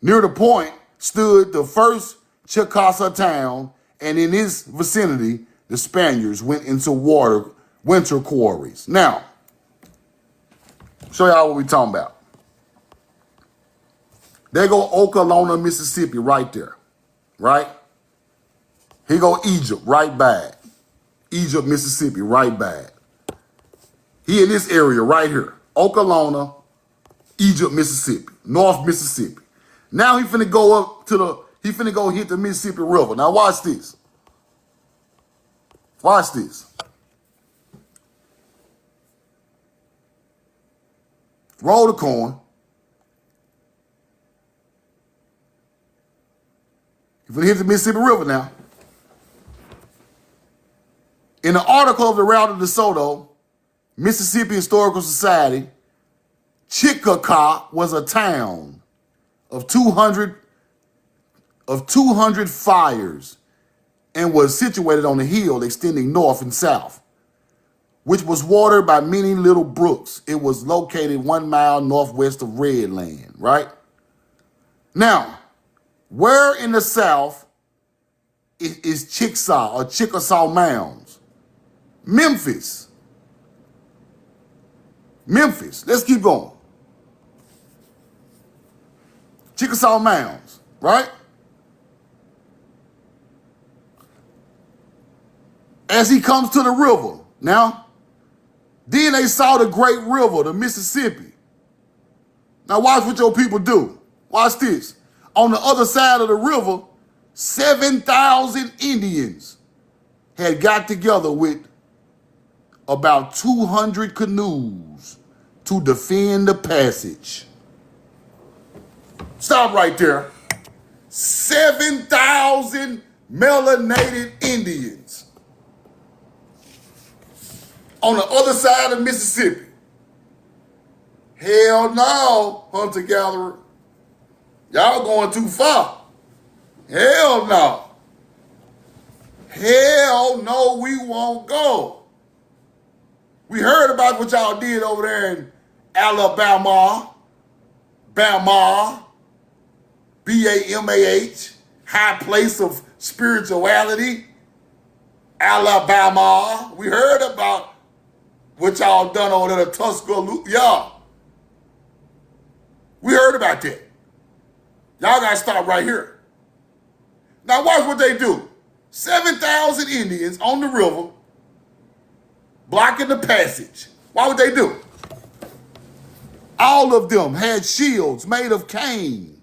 Near the point stood the first Chakla'i town, and in its vicinity, the Spaniards went into winter quarries. Now, show y'all what we talking about. There go Oklahoma, Mississippi, right there, right? Here go Egypt, right back. Egypt, Mississippi, right back. He in this area right here, Oklahoma, Egypt, Mississippi, North Mississippi. Now he finna go up to he finna go hit the Mississippi River. Now watch this. Watch this. Roll the coin. He's finna hit the Mississippi River now. In the article of the Route of DeSoto, Mississippi Historical Society, Chakla'i was a town of 200 fires and was situated on a hill extending north and south, which was watered by many little brooks. It was located 1 mile northwest of Redland, right? Now, where in the south is Chickasaw or Chickasaw Mounds? Memphis. Memphis. Let's keep going. Chickasaw Mounds, right? As he comes to the river, now, then they saw the great river, the Mississippi. Now watch what your people do. Watch this. On the other side of the river, 7,000 Indians had got together with about 200 canoes to defend the passage. Stop right there. 7,000 melanated Indians on the other side of Mississippi. Hell no, hunter-gatherer. Y'all going too far. Hell no. Hell no, we won't go. We heard about what y'all did over there in Alabama, Bama, B-A-M-A-H, high place of spirituality, Alabama. We heard about what y'all done over there at Tuscaloosa. Y'all. We heard about that. Y'all got to stop right here. Now watch what they do. 7,000 Indians on the river blocking the passage. Why would they do? All of them had shields made of cane,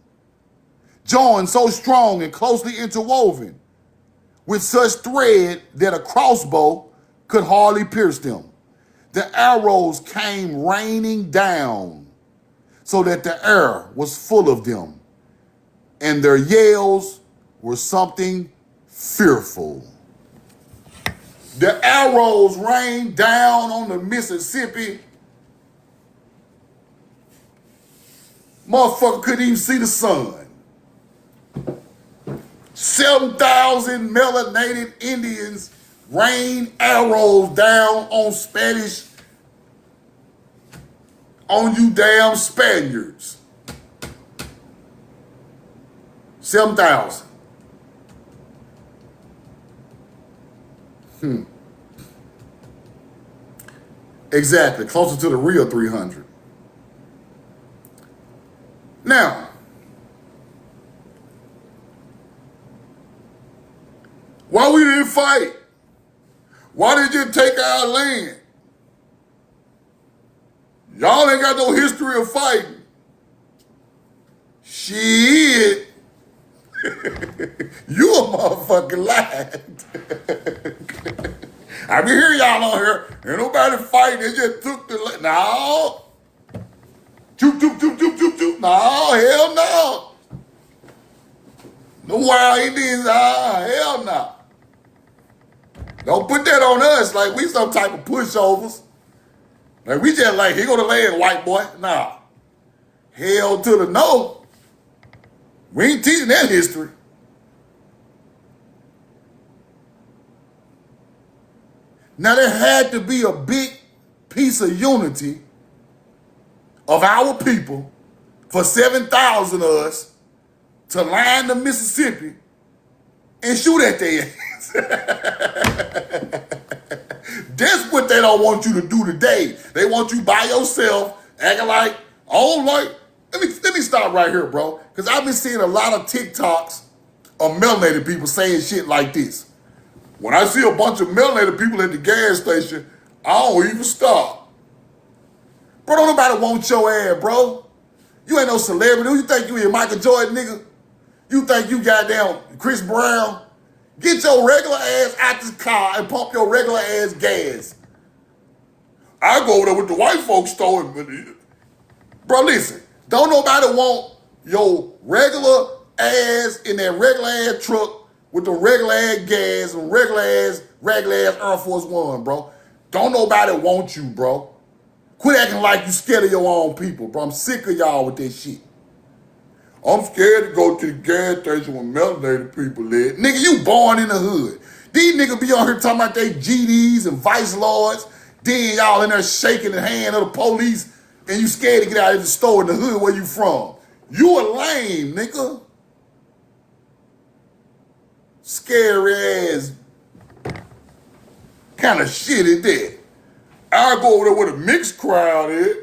joined so strong and closely interwoven with such thread that a crossbow could hardly pierce them. The arrows came raining down so that the air was full of them, and their yells were something fearful. The arrows rained down on the Mississippi. Motherfucker couldn't even see the sun. 7,000 melanated Indians rained arrows down on on you damn Spaniards. 7,000. Exactly, closer to the real 300. Now, why we didn't fight? Why did you take our land? Y'all ain't got no history of fighting. Shit. You a motherfucking liar. I be hearing y'all on here. Ain't nobody fighting. They just took the land. No. Choop, choop, choop, choop, choop, choop. No, hell no. No wild Indians. Hell no. Don't put that on us like we some type of pushovers. Like we just like, here go the land, white boy. Nah. Hell to the no. We ain't teaching that history. Now there had to be a big piece of unity of our people for 7,000 of us to line the Mississippi and shoot at their ass. That's what they don't want you to do today. They want you by yourself, acting like, oh, like, let me stop right here, bro. Because I've been seeing a lot of TikToks of melanated people saying shit like this. When I see a bunch of melanated people at the gas station, I don't even stop. Bro, don't nobody want your ass, bro. You ain't no celebrity. Who you think you is, Michael Jordan, nigga? You think you goddamn Chris Brown? Get your regular ass out this car and pump your regular ass gas. I go over there with the white folks store. Bro, listen. Don't nobody want your regular ass in that regular ass truck with the regular ass gas and regular ass Air Force One, bro. Don't nobody want you, bro. Quit acting like you scared of your own people, bro. I'm sick of y'all with that shit. I'm scared to go to the gas station with melanated people live. Nigga, you born in the hood. These niggas be on here talking about they GDs and vice lords. Then y'all in there shaking the hand of the police and you scared to get out of the store in the hood where you from. You a lame, nigga. Scary ass kind of shit is that. I go over there where the mixed crowd is,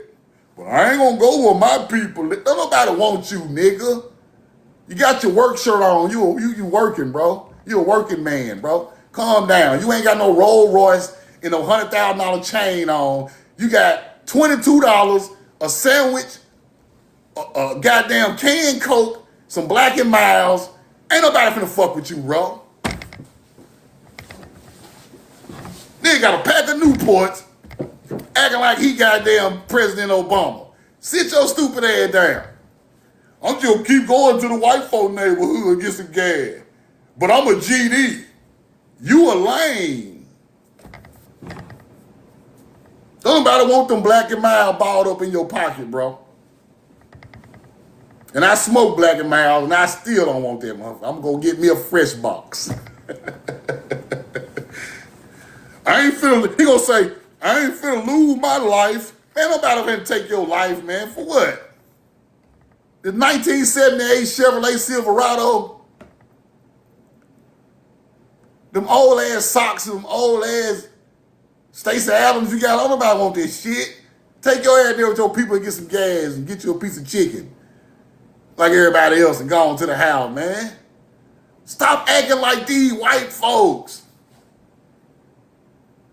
but I ain't gonna go where my people live. Don't nobody want you, nigga. You got your work shirt on. You working, bro. You a working man, bro. Calm down. You ain't got no Rolls Royce and no $100,000 chain on. You got $22, a sandwich, a goddamn canned Coke, some Black and Miles. Ain't nobody finna fuck with you, bro. Nigga got a pack of Newports, acting like he goddamn President Obama. Sit your stupid ass down. I'm just gonna keep going to the white folk neighborhood and get some gas. But I'm a GD. You a lame. Don't nobody want them Black and Mild balled up in your pocket, bro. And I smoke Black and Mild, and I still don't want that motherfucker. I'm gonna get me a fresh box. I ain't finna, he gonna say, I ain't finna lose my life. Man, nobody finna take your life, man. For what? The 1978 Chevrolet Silverado, them old ass socks, them old ass Stacey Adams you got, nobody want this shit. Take your ass there with your people and get some gas and get you a piece of chicken. Like everybody else and go on to the house, man. Stop acting like these white folks.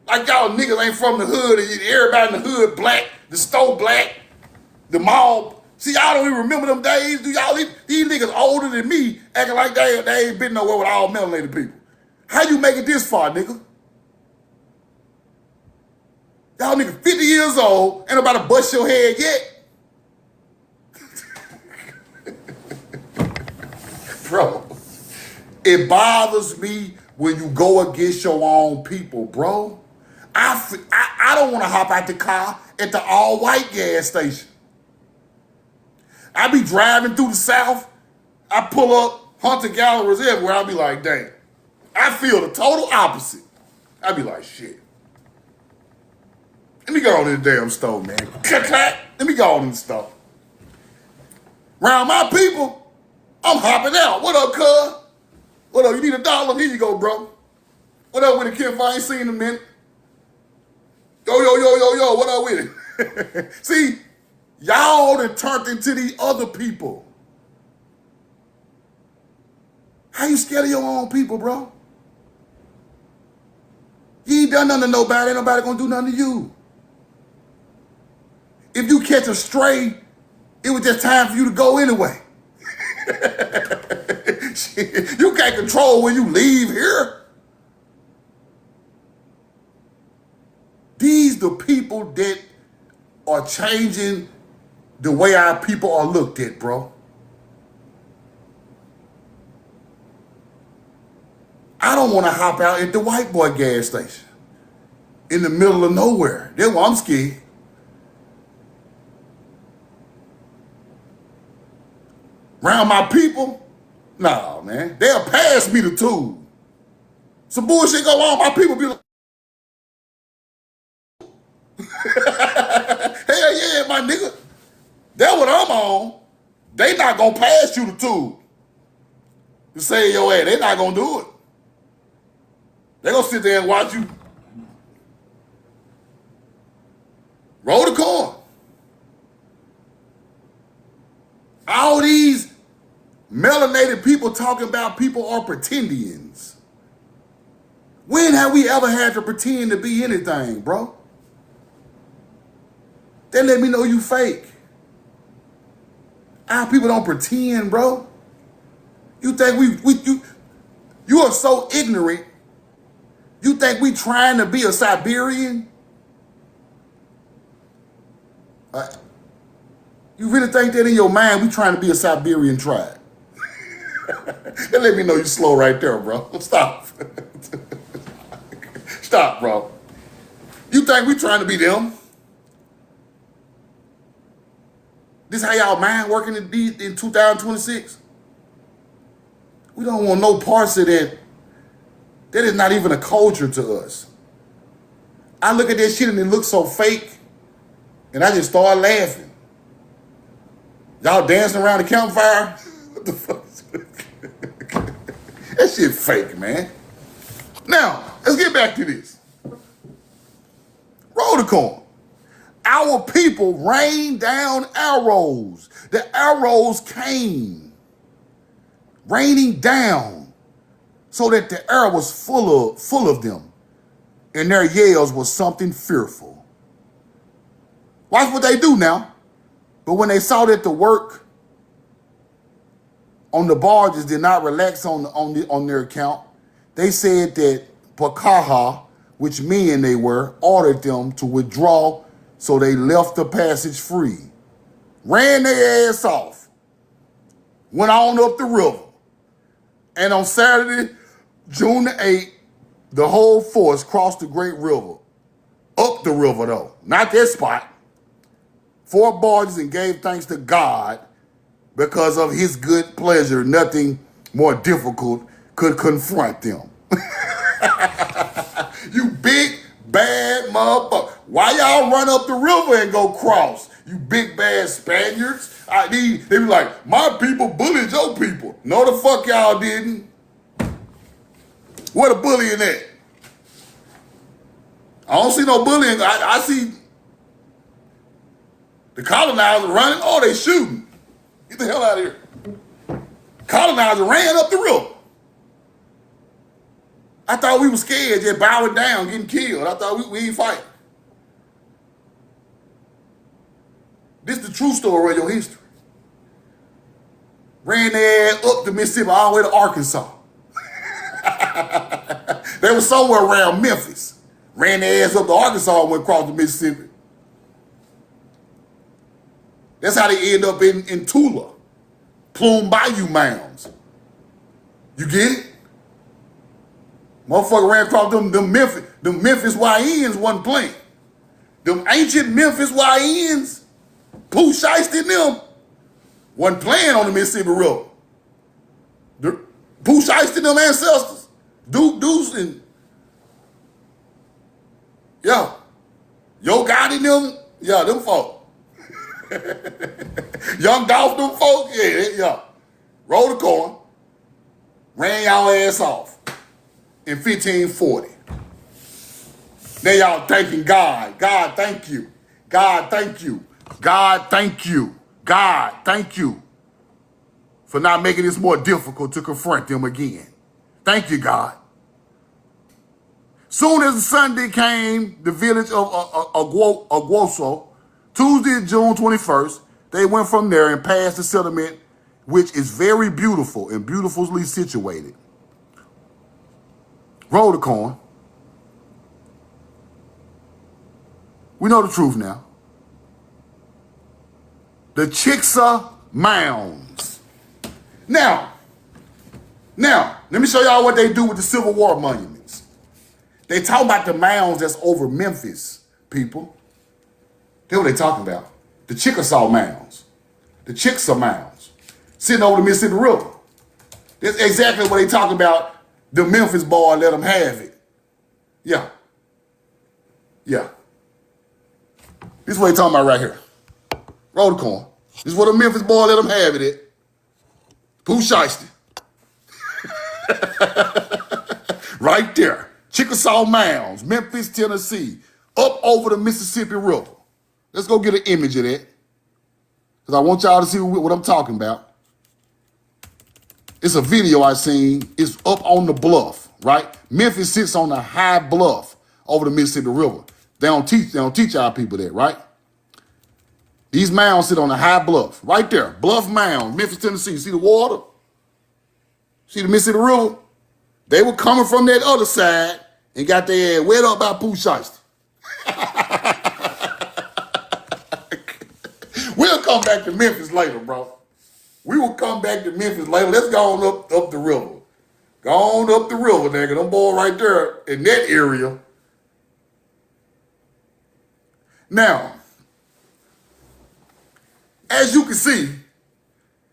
Like y'all niggas ain't from the hood and everybody in the hood black, the store black, the mall. See, y'all don't even remember them days. Do y'all, these niggas older than me acting like they ain't been nowhere with all melanated people. How you make it this far, nigga? Y'all niggas 50 years old, ain't about to bust your head yet. Bro, it bothers me when you go against your own people, bro. I don't want to hop out the car at the all-white gas station. I be driving through the South. I pull up Hunter Galleries everywhere. I be like, dang. I feel the total opposite. I be like, shit. Let me go on this damn stove, man. Let me go on this stove. Around my people, I'm hopping out. What up, cuz? What up? You need $1? Here you go, bro. What up with it, Kim? I ain't seen him in a minute. Yo, what up with it? See, y'all done turned into the other people. How you scared of your own people, bro? You ain't done nothing to nobody. Ain't nobody gonna do nothing to you. If you catch a stray, it was just time for you to go anyway. You can't control when you leave here. These the people that are changing the way our people are looked at, bro. I don't want to hop out at the white boy gas station in the middle of nowhere. That's why I'm scared. Around my people, nah, man. They'll pass me the tool. Some bullshit go on, my people be like, nigga. That's what I'm on. They not gonna pass you the tool to save your ass. They not gonna do it. They gonna sit there and watch you roll the coin. All these melanated people talking about people are pretendians. When have we ever had to pretend to be anything, bro? They let me know you fake. Our people don't pretend, bro. You think you are so ignorant. You think we trying to be a Siberian? You really think that in your mind we trying to be a Siberian tribe? They let me know you slow right there, bro. Stop. Stop, bro. You think we trying to be them? This how y'all mind working in 2026? We don't want no parts of that. That is not even a culture to us. I look at that shit and it looks so fake, and I just start laughing. Y'all dancing around the campfire? What the fuck? That shit fake, man. Now, let's get back to this. Roll the coin. Our people rained down arrows. The arrows came raining down so that the air was full of them, and their yells was something fearful. Watch what they do now. But when they saw that the work on the barges did not relax on their account, they said that Pakaha, which men they were, ordered them to withdraw, so they left the passage free, ran their ass off, went on up the river. And on Saturday, June the 8th, the whole force crossed the great river. Up the river, though, not that spot. 4 barges and gave thanks to God because of his good pleasure. Nothing more difficult could confront them. You big, bad motherfucker. Why y'all run up the river and go cross? You big, bad Spaniards. They be like, my people bullied your people. No, the fuck y'all didn't. Where the bullying at? I don't see no bullying. I see the colonizers running. Oh, they shooting. Get the hell out of here. Colonizer ran up the river. I thought we were scared, just bowing down, getting killed. I thought we ain't fighting. This is the true story of your history. Ran their ass up the Mississippi all the way to Arkansas. They were somewhere around Memphis. Ran their ass up to Arkansas and went across the Mississippi. That's how they end up in Tula. Plume Bayou mounds. You get it? Motherfucker ran across them Memphis YNs wasn't playing. Them ancient Memphis YNs, Pooh Shiesty and them, wasn't playing on the Mississippi River. The Pooh Shiesty and them ancestors, Duke Deuce and Yo Gotti and them, them folk. Young Dolph, them folk, yeah. Roll the coin, ran y'all ass off in 1540. Now y'all thanking God. God, thank you. God, thank you. God, thank you. God, thank you for not making this more difficult to confront them again. Thank you, God. Soon as the Sunday came, the village of Oguoso, Tuesday, June 21st, they went from there and passed the settlement, which is very beautiful and beautifully situated. Roll the coin. We know the truth now. The Chickasaw Mounds. Now, let me show y'all what they do with the Civil War monuments. They talk about the mounds that's over Memphis, people. That's what they talking about. The Chickasaw Mounds. The Chickasaw Mounds. Sitting over the Mississippi River. That's exactly what they talking about. The Memphis boy let them have it. Yeah. This is what they talking about right here. Roll the corn. This is where the Memphis boy let them have it at. Pooh Shiesty. Right there. Chickasaw Mounds, Memphis, Tennessee. Up over the Mississippi River. Let's go get an image of that. Because I want y'all to see what I'm talking about. It's a video I seen. It's up on the bluff, right? Memphis sits on a high bluff over the Mississippi River. They don't teach our people that, right? These mounds sit on a high bluff, right there. Bluff Mound, Memphis, Tennessee. See the water? See the Mississippi River? They were coming from that other side and got their ass wet up by Pooh Shiesty. We'll come back to Memphis later, bro. We will come back to Memphis later. Let's go on up the river. Go on up the river, nigga. Them boys right there in that area. Now, as you can see,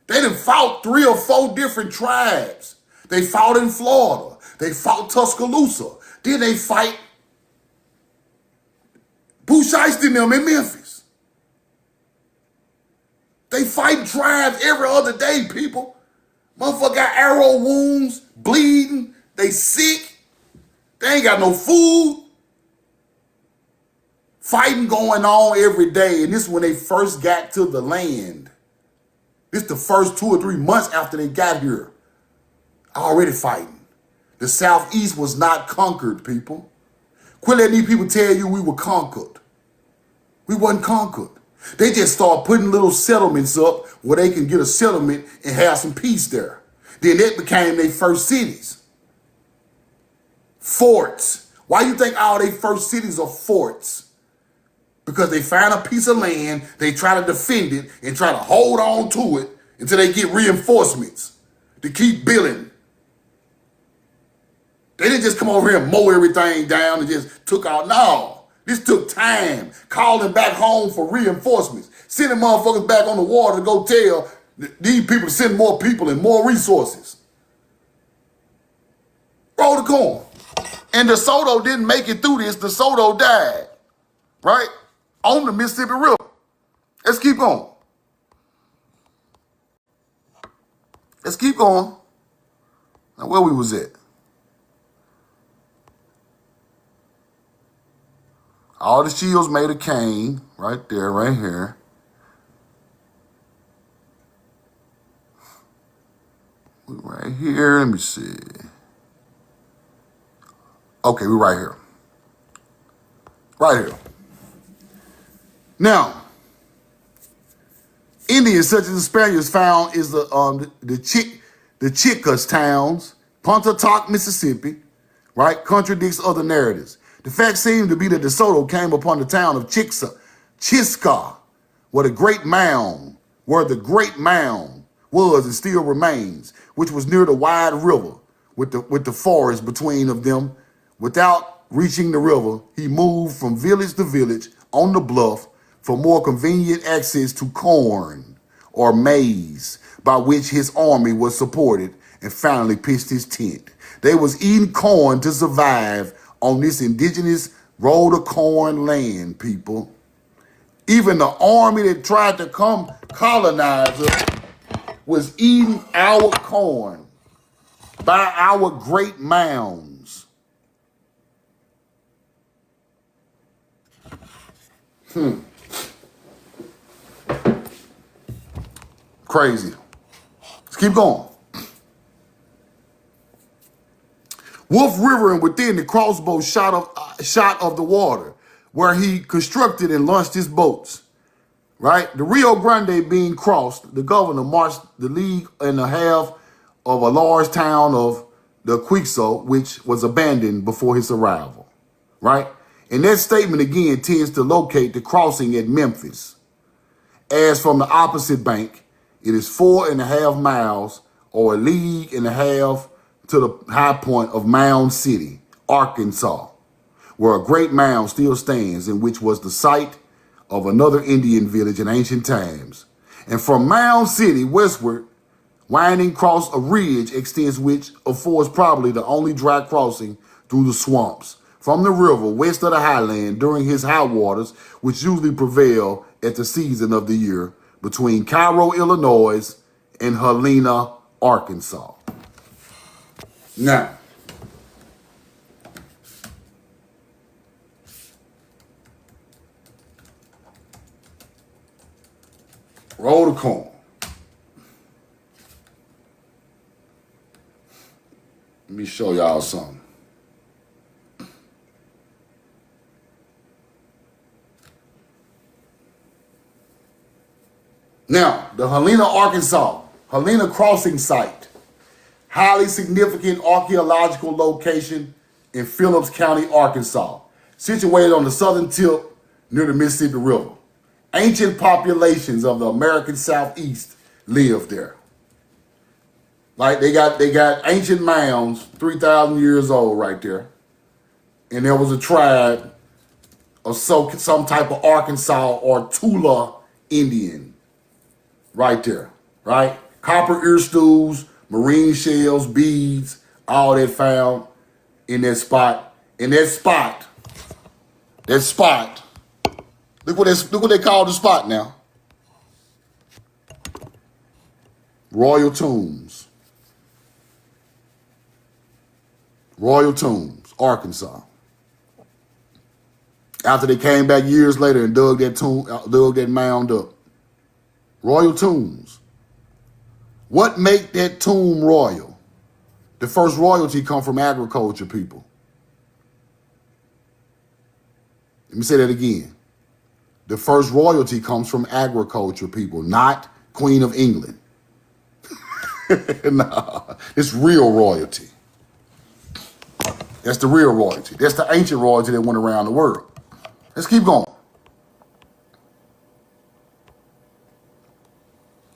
they done fought 3 or 4 different tribes. They fought in Florida. They fought Tuscaloosa. Then they fight Pooh Shiesty and them in Memphis. They fight tribes every other day, people. Motherfucker got arrow wounds, bleeding, they sick. They ain't got no food. Fighting going on every day, and this is when they first got to the land. This the first 2 or 3 months after they got here. Already fighting. The Southeast was not conquered, people. Quit letting these people tell you we were conquered. We wasn't conquered. They just start putting little settlements up where they can get a settlement and have some peace there. Then that became their first cities. Forts. Why you think all their first cities are forts? Because they find a piece of land, they try to defend it and try to hold on to it until they get reinforcements to keep building. They didn't just come over here and mow everything down and just took out. No. This took time, calling back home for reinforcements, sending motherfuckers back on the water to go tell these people to send more people and more resources. Roll the corn. And DeSoto didn't make it through this. DeSoto died, right? On the Mississippi River. Let's keep going. Let's keep going. Now, where we was at? All the shields made of cane, right there, right here. Right here, let me see. Okay, we're right here. Right here. Now, Indians such as the Spaniards found is the Chickasaw towns, Pontotoc, Mississippi, right? Contradicts other narratives. The fact seemed to be that DeSoto came upon the town of Chisca, where the great mound was and still remains, which was near the wide river with the forest between of them. Without reaching the river, he moved from village to village on the bluff for more convenient access to corn or maize, by which his army was supported, and finally pitched his tent. They was eating corn to survive on this indigenous roll of corn land, people. Even the army that tried to come colonize us was eating our corn by our great mounds. Crazy. Let's keep going. Wolf River and within the crossbow shot of the water, where he constructed and launched his boats. Right? The Rio Grande being crossed, the governor marched the league and a half of a large town of the Quixo, which was abandoned before his arrival. Right? And that statement again tends to locate the crossing at Memphis. As from the opposite bank, it is 4.5 miles or a league and a half to the high point of Mound City, Arkansas, where a great mound still stands, and which was the site of another Indian village in ancient times. And from Mound City westward, winding across a ridge extends, which affords probably the only dry crossing through the swamps from the river west of the highland during his high waters, which usually prevail at the season of the year between Cairo, Illinois, and Helena, Arkansas. Now, roll the corn. Let me show y'all something. Now, the Helena, Arkansas, Helena Crossing Site, highly significant archaeological location in Phillips County, Arkansas, situated on the southern tip near the Mississippi River. Ancient populations of the American Southeast live there. Like they got ancient mounds, 3,000 years old right there. And there was a tribe of some type of Arkansas or Tula Indian right there, right? Copper ear stools, marine shells, beads, all that found in that spot. And that spot, look what they call the spot now. Royal Tombs. Royal Tombs, Arkansas. After they came back years later and dug that mound up. Royal Tombs. What make that tomb royal? The first royalty come from agriculture people. Let me say that again. The first royalty comes from agriculture people, not Queen of England. Nah, it's real royalty. That's the real royalty. That's the ancient royalty that went around the world. Let's keep going.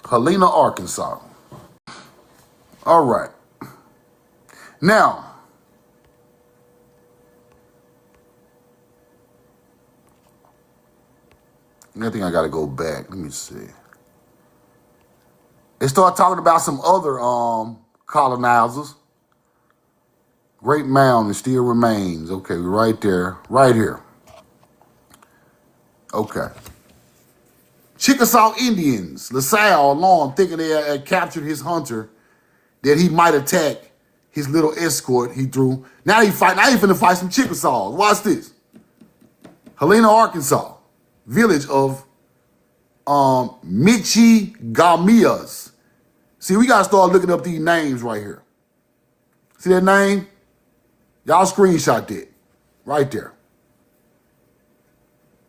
Helena, Arkansas. All right. Now, I think I got to go back. Let me see. They start talking about some other colonizers. Great mountain still remains. Okay, right there, right here. Okay. Chickasaw Indians, LaSalle alone, thinking they had captured his hunter, that he might attack his little escort he threw. Now he finna fight some Chickasaws. Watch this. Helena, Arkansas, village of Michigamias. See, we gotta start looking up these names right here. See that name? Y'all screenshot that right there.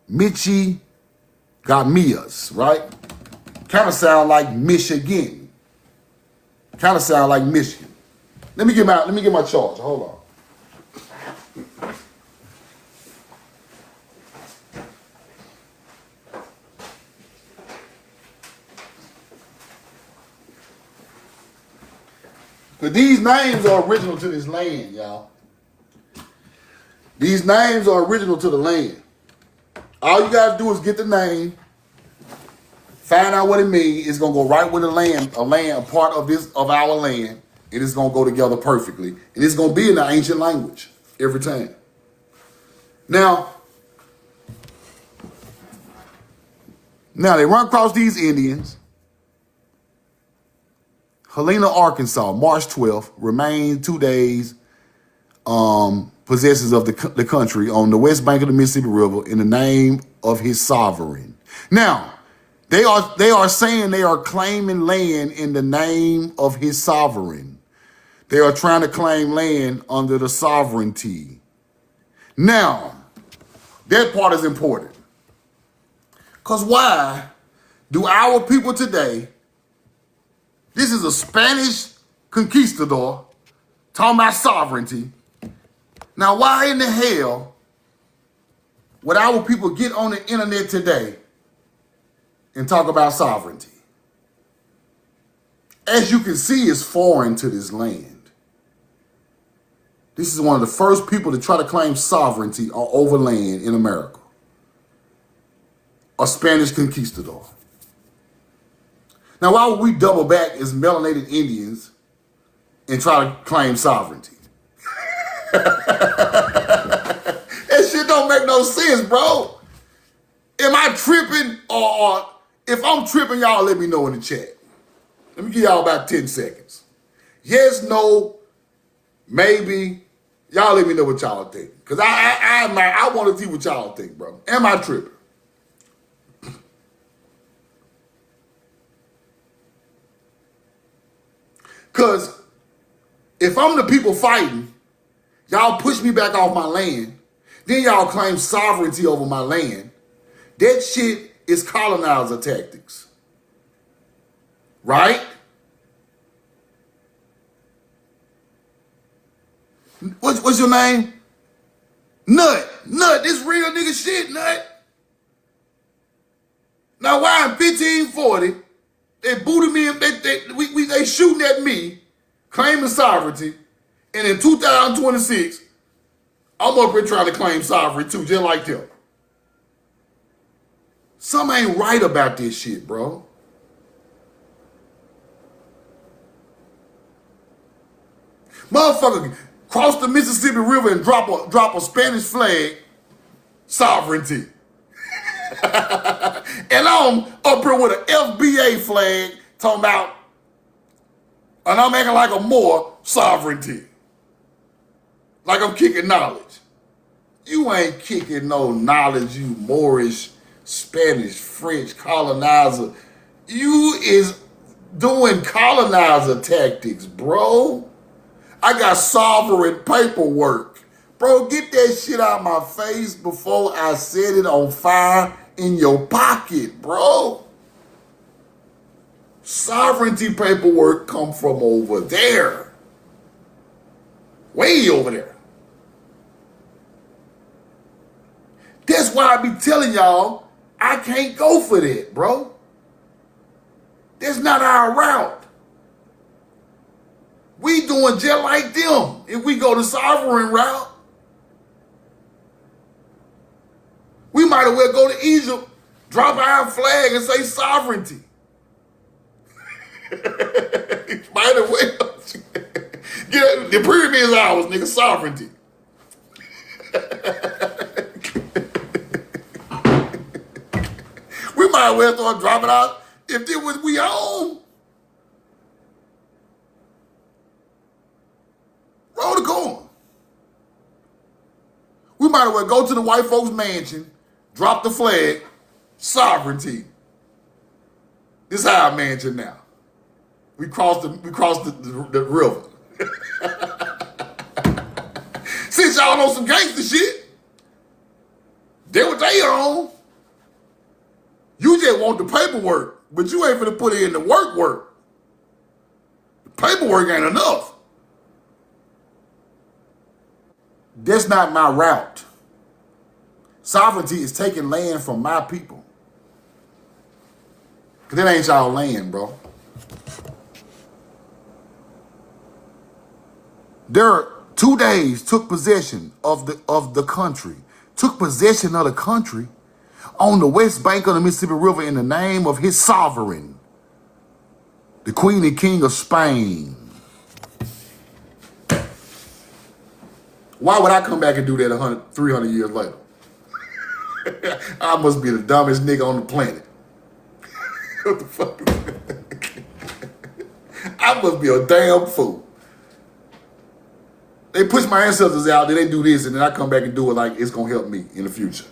Michigamias, right? Kind of sound like Michigan. Kind of sound like Michigan. Let me get my charge. Hold on. But these names are original to this land, y'all. These names are original to the land. All you gotta do is get the name, find out what it means. It's gonna go right with a part of our land, and it's gonna go together perfectly. And it's gonna be in the ancient language every time. Now they run across these Indians. Helena, Arkansas, March 12th, remained 2 days possessors of the country on the west bank of the Mississippi River in the name of his sovereign. Now, they are saying they are claiming land in the name of his sovereign. They are trying to claim land under the sovereignty. Now, that part is important. Because why do our people today, this is a Spanish conquistador talking about sovereignty. Now, why in the hell would our people get on the internet today and talk about sovereignty? As you can see, it's foreign to this land. This is one of the first people to try to claim sovereignty over land in America. A Spanish conquistador. Now, why would we double back as melanated Indians and try to claim sovereignty? That shit don't make no sense, bro. Am I tripping or if I'm tripping, y'all let me know in the chat. Let me give y'all about 10 seconds. Yes, no, maybe. Y'all let me know what y'all think. Because I want to see what y'all think, bro. Am I tripping? Because if I'm the people fighting, y'all push me back off my land, then y'all claim sovereignty over my land. That shit is colonizer tactics. Right? What's your name? Nut. Nut. This real nigga shit, Nut. Now why in 1540, they booted me, they shooting at me, claiming sovereignty, and in 2026, I'm up here trying to claim sovereignty too, just like them. Something ain't right about this shit, bro. Motherfucker cross the Mississippi River and drop a Spanish flag, sovereignty. And I'm up here with an FBA flag talking about, and I'm acting like a Moor, sovereignty. Like I'm kicking knowledge. You ain't kicking no knowledge, you Moorish, Spanish, French colonizer. You is doing colonizer tactics, bro. I got sovereign paperwork. Bro, get that shit out of my face before I set it on fire in your pocket, bro. Sovereignty paperwork come from over there. Way over there. That's why I be telling y'all, I can't go for that, bro. That's not our route. We doing just like them if we go the sovereign route. We might as well go to Egypt, drop our flag and say sovereignty. Might as well. Get the pyramids ours, nigga, sovereignty. We might as well start dropping out if it was we own. Roll the corn. We might as well go to the white folks' mansion, drop the flag, sovereignty. This is our mansion now. We crossed the river. Since y'all know some gangster shit, they what they own. You just want the paperwork, but you ain't finna put it in the work. The paperwork ain't enough. That's not my route. Sovereignty is taking land from my people. Because that ain't y'all land, bro. There are 2 days took possession of the country. Took possession of the country on the west bank of the Mississippi River in the name of his sovereign, the Queen and King of Spain. Why would I come back and do that 300 years later? I must be the dumbest nigga on the planet. What the fuck is that? I must be a damn fool. They push my ancestors out, then they do this, and then I come back and do it like it's gonna help me in the future.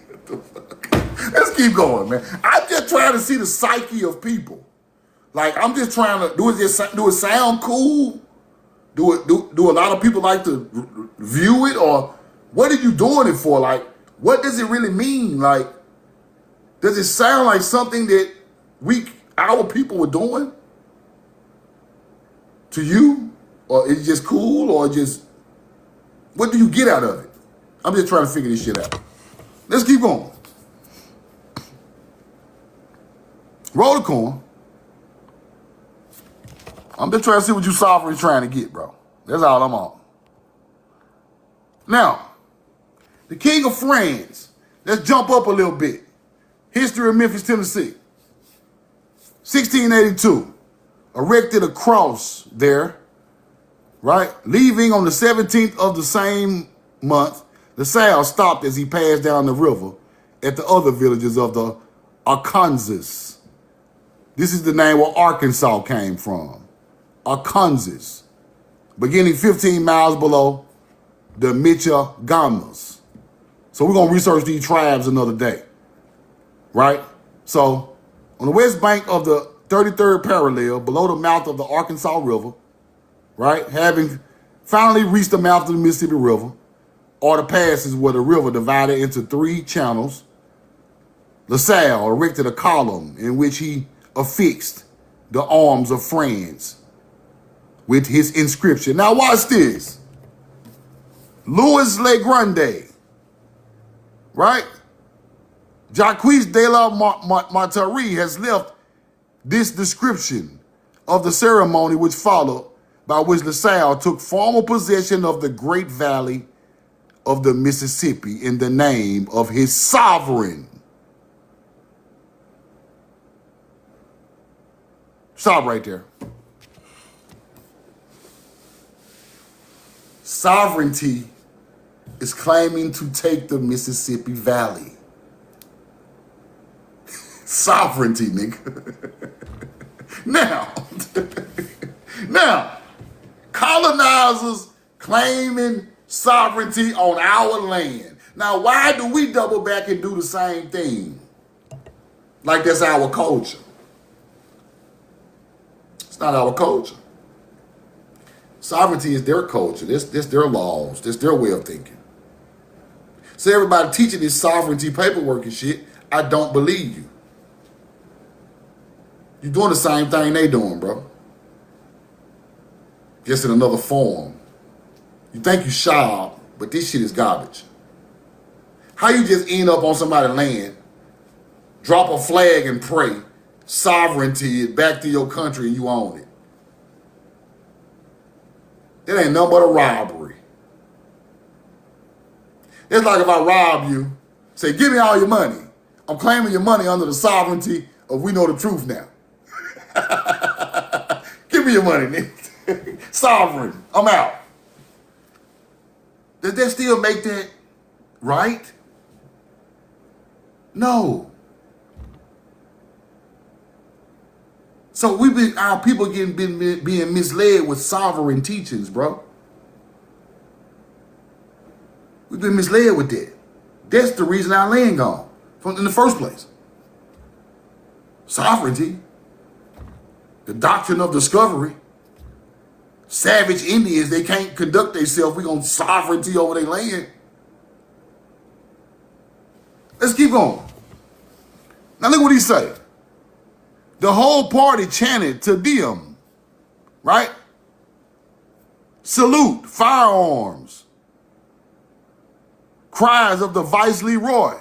What the fuck? Let's keep going, man. I'm just trying to see the psyche of people. Like, I'm just trying to, do it sound cool? Do a lot of people like to view it, or what are you doing it for? Like, what does it really mean? Like, does it sound like something that our people were doing to you? Or it's just cool, or just, what do you get out of it? I'm just trying to figure this shit out. Let's keep going. Roll the corn. I'm just trying to see what you sovereign trying to get, bro. That's all I'm on. Now, the King of France. Let's jump up a little bit. History of Memphis, Tennessee. 1682. Erected a cross there. Right? Leaving on the 17th of the same month, the sail stopped as he passed down the river at the other villages of the Arkansas. This is the name where Arkansas came from. Arkansas. Beginning 15 miles below the Michigamas. So we're going to research these tribes another day. Right? So on the west bank of the 33rd parallel, below the mouth of the Arkansas River, right, having finally reached the mouth of the Mississippi River, or the passes where the river divided into 3 channels, LaSalle erected a column in which he affixed the arms of France with his inscription. Now watch this. Louis Le Grande, right? Jacques de la Montarie has left this description of the ceremony which followed, by which LaSalle took formal possession of the great valley of the Mississippi in the name of his sovereign. Stop right there. Sovereignty is claiming to take the Mississippi Valley. Sovereignty, nigga. Now, colonizers claiming sovereignty on our land. Now, why do we double back and do the same thing? Like that's our culture. It's not our culture. Sovereignty is their culture. This their laws. This their way of thinking. So everybody teaching this sovereignty paperwork and shit, I don't believe you. You're doing the same thing they doing, bro. Just in another form. You think you sharp, but this shit is garbage. How you just end up on somebody's land, drop a flag and pray, sovereignty back to your country and you own it. It ain't nothing but a robbery. It's like if I rob you, say, give me all your money. I'm claiming your money under the sovereignty of we know the truth now. Give me your money, nigga. Sovereign. I'm out. Does that still make that right? No. So our people being misled with sovereign teachings, bro. We've been misled with that. That's the reason our land gone in the first place. Sovereignty. The doctrine of discovery. Savage Indians, they can't conduct themselves. We're going to sovereignty over their land. Let's keep going. Now look what he said. The whole party chanted Te Deum, right? Salute, firearms. Cries of the Vice Leroy.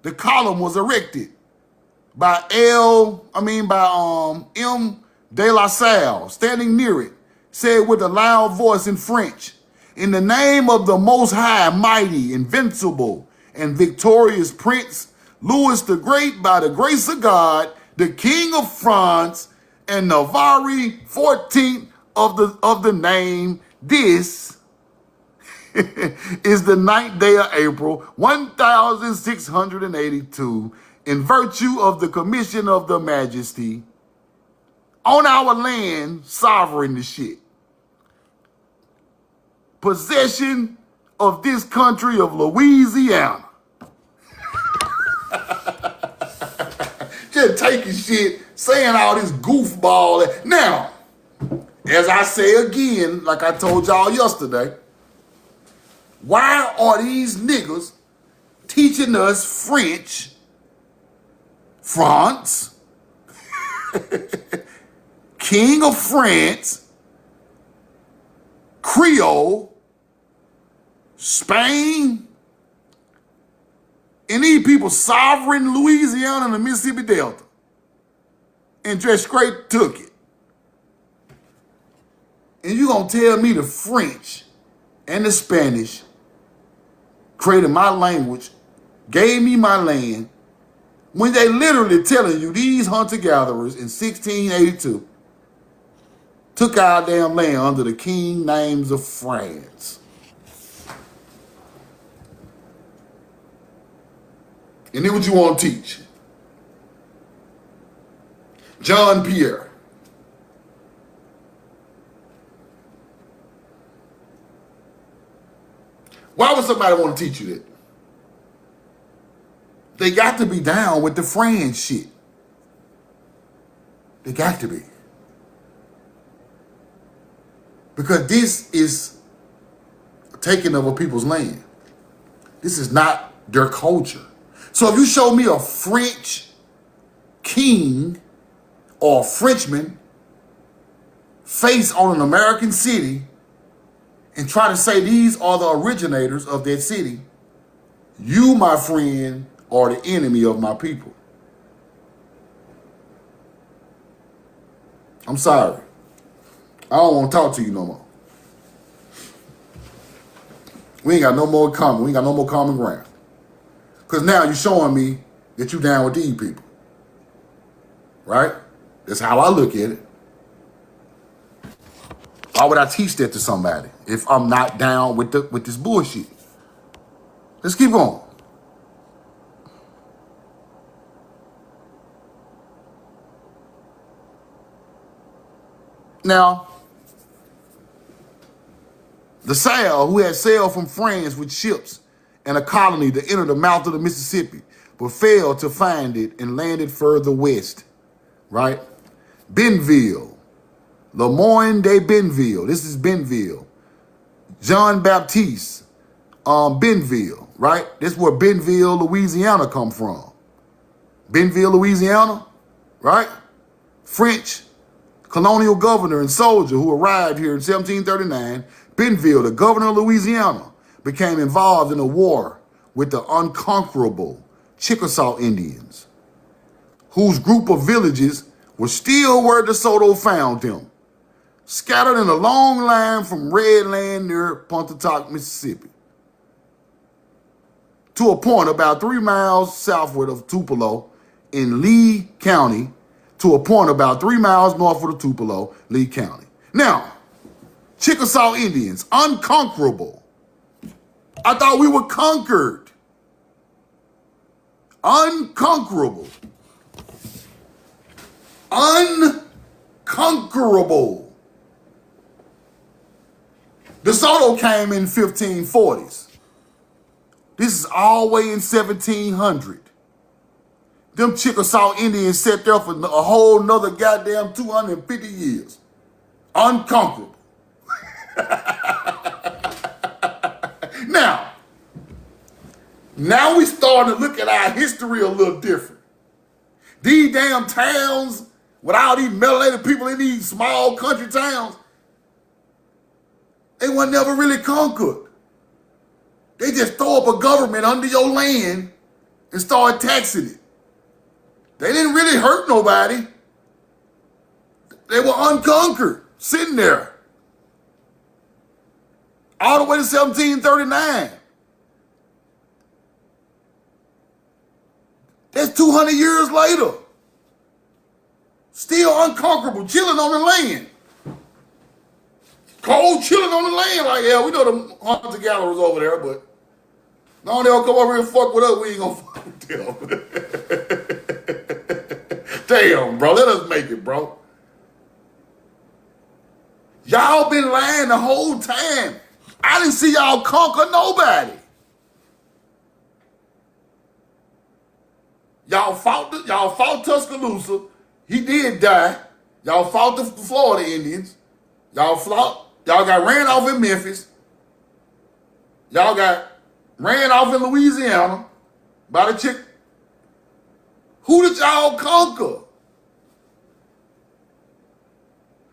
The column was erected by M. De La Salle, standing near it, said with a loud voice in French, in the name of the Most High, mighty, invincible, and victorious Prince Louis the Great, by the grace of God, the King of France, and Navarre 14th of the name, this is the 9th day of April, 1682, in virtue of the commission of the Majesty, on our land, sovereign the shit. Possession of this country of Louisiana. Just taking shit, saying all this goofball. Now, as I say again, like I told y'all yesterday, why are these niggas teaching us French, France, King of France, Creole, Spain, and these people sovereign Louisiana and the Mississippi Delta, and just straight took it. And you gonna tell me the French and the Spanish created my language, gave me my land, when they literally telling you these hunter-gatherers in 1682 took our damn land under the king names of France. And then what you want to teach? John Pierre. Why would somebody want to teach you that? They got to be down with the friend shit. They got to be. Because this is taking over people's land. This is not their culture. So if you show me a French king or a Frenchman face on an American city and try to say these are the originators of that city, you, my friend, are the enemy of my people. I'm sorry. I don't want to talk to you no more. We ain't got no more common. We ain't got no more common ground. Because now you're showing me that you down with these people. Right? That's how I look at it. Why would I teach that to somebody if I'm not down with this bullshit? Let's keep going. Now, the Sal, who had sailed from France with ships and a colony to enter the mouth of the Mississippi, but failed to find it and landed further west, right? Benville, Lemoyne de Benville. This is Benville. John Baptiste, Benville, right? This is where Benville, Louisiana come from. Benville, Louisiana, right? French colonial governor and soldier who arrived here in 1739, Benville, the governor of Louisiana, became involved in a war with the unconquerable Chickasaw Indians, whose group of villages were still where DeSoto found them, scattered in a long line from Red Land near Pontotoc, Mississippi, to a point about 3 miles southward of Tupelo in Lee County, to a point about 3 miles northward of Tupelo, Lee County. Now, Chickasaw Indians, unconquerable. I thought we were conquered. Unconquerable. Unconquerable. DeSoto came in 1540s. This is all the way in 1700. Them Chickasaw Indians sat there for a whole nother goddamn 250 years. Unconquerable. Now we starting to look at our history a little different. These damn towns with all these melanated people in these small country towns, they were never really conquered. They just throw up a government under your land and start taxing it. They didn't really hurt nobody. They were unconquered, sitting there. All the way to 1739. That's 200 years later. Still unconquerable, chilling on the land. Cold chilling on the land. Like, yeah, we know the hunter gatherers over there, but no, they don't come over here and fuck with us. We ain't gonna fuck with them. Damn, bro. Let us make it, bro. Y'all been lying the whole time. I didn't see y'all conquer nobody. Y'all fought Tuscaloosa. He did die. Y'all fought the Florida Indians. Y'all got ran off in Memphis. Y'all got ran off in Louisiana by the chick. Who did y'all conquer?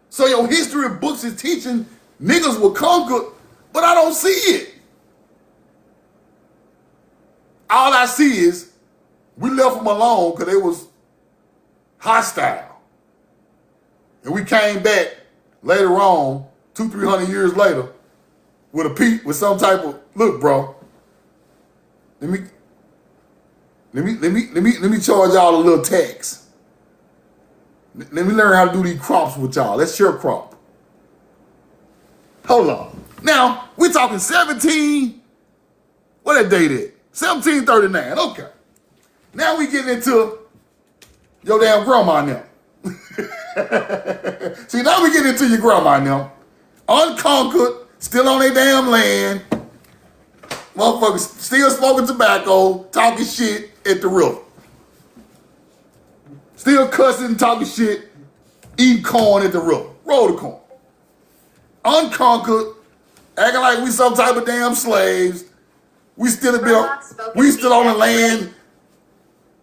So your history books is teaching niggas were conquered, but I don't see it. All I see is we left them alone because they was hostile. And we came back later on, 200-300 years later, with some type of, look, bro, let me charge y'all a little tax. Let me learn how to do these crops with y'all. Let's share crop. Hold on. Now, we're talking what that date is? 1739, okay. Now we getting into your damn grandma now. See, now we get into your grandma now. Unconquered, still on their damn land. Motherfuckers still smoking tobacco, talking shit at the river. Still cussing, talking shit, eating corn at the river. Roll the corn. Unconquered, acting like we some type of damn slaves. We still on the land,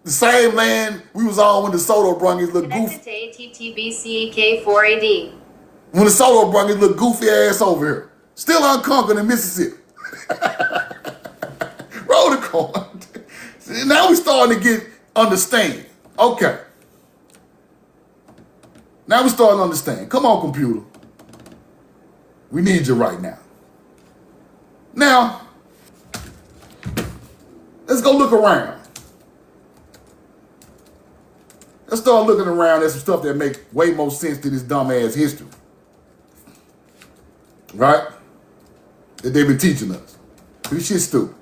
the same land we was on when the Soto brung his little goofy. ATTBCK4AD. When the Soto brung his little goofy ass over here. Still unconquered in Mississippi. Roll the corn. Now we starting to understand. Okay. Now we starting to understand. Come on, computer. We need you right now. Now, let's go look around. Let's start looking around at some stuff that make way more sense to this dumbass history. Right? That they've been teaching us. This shit's stupid.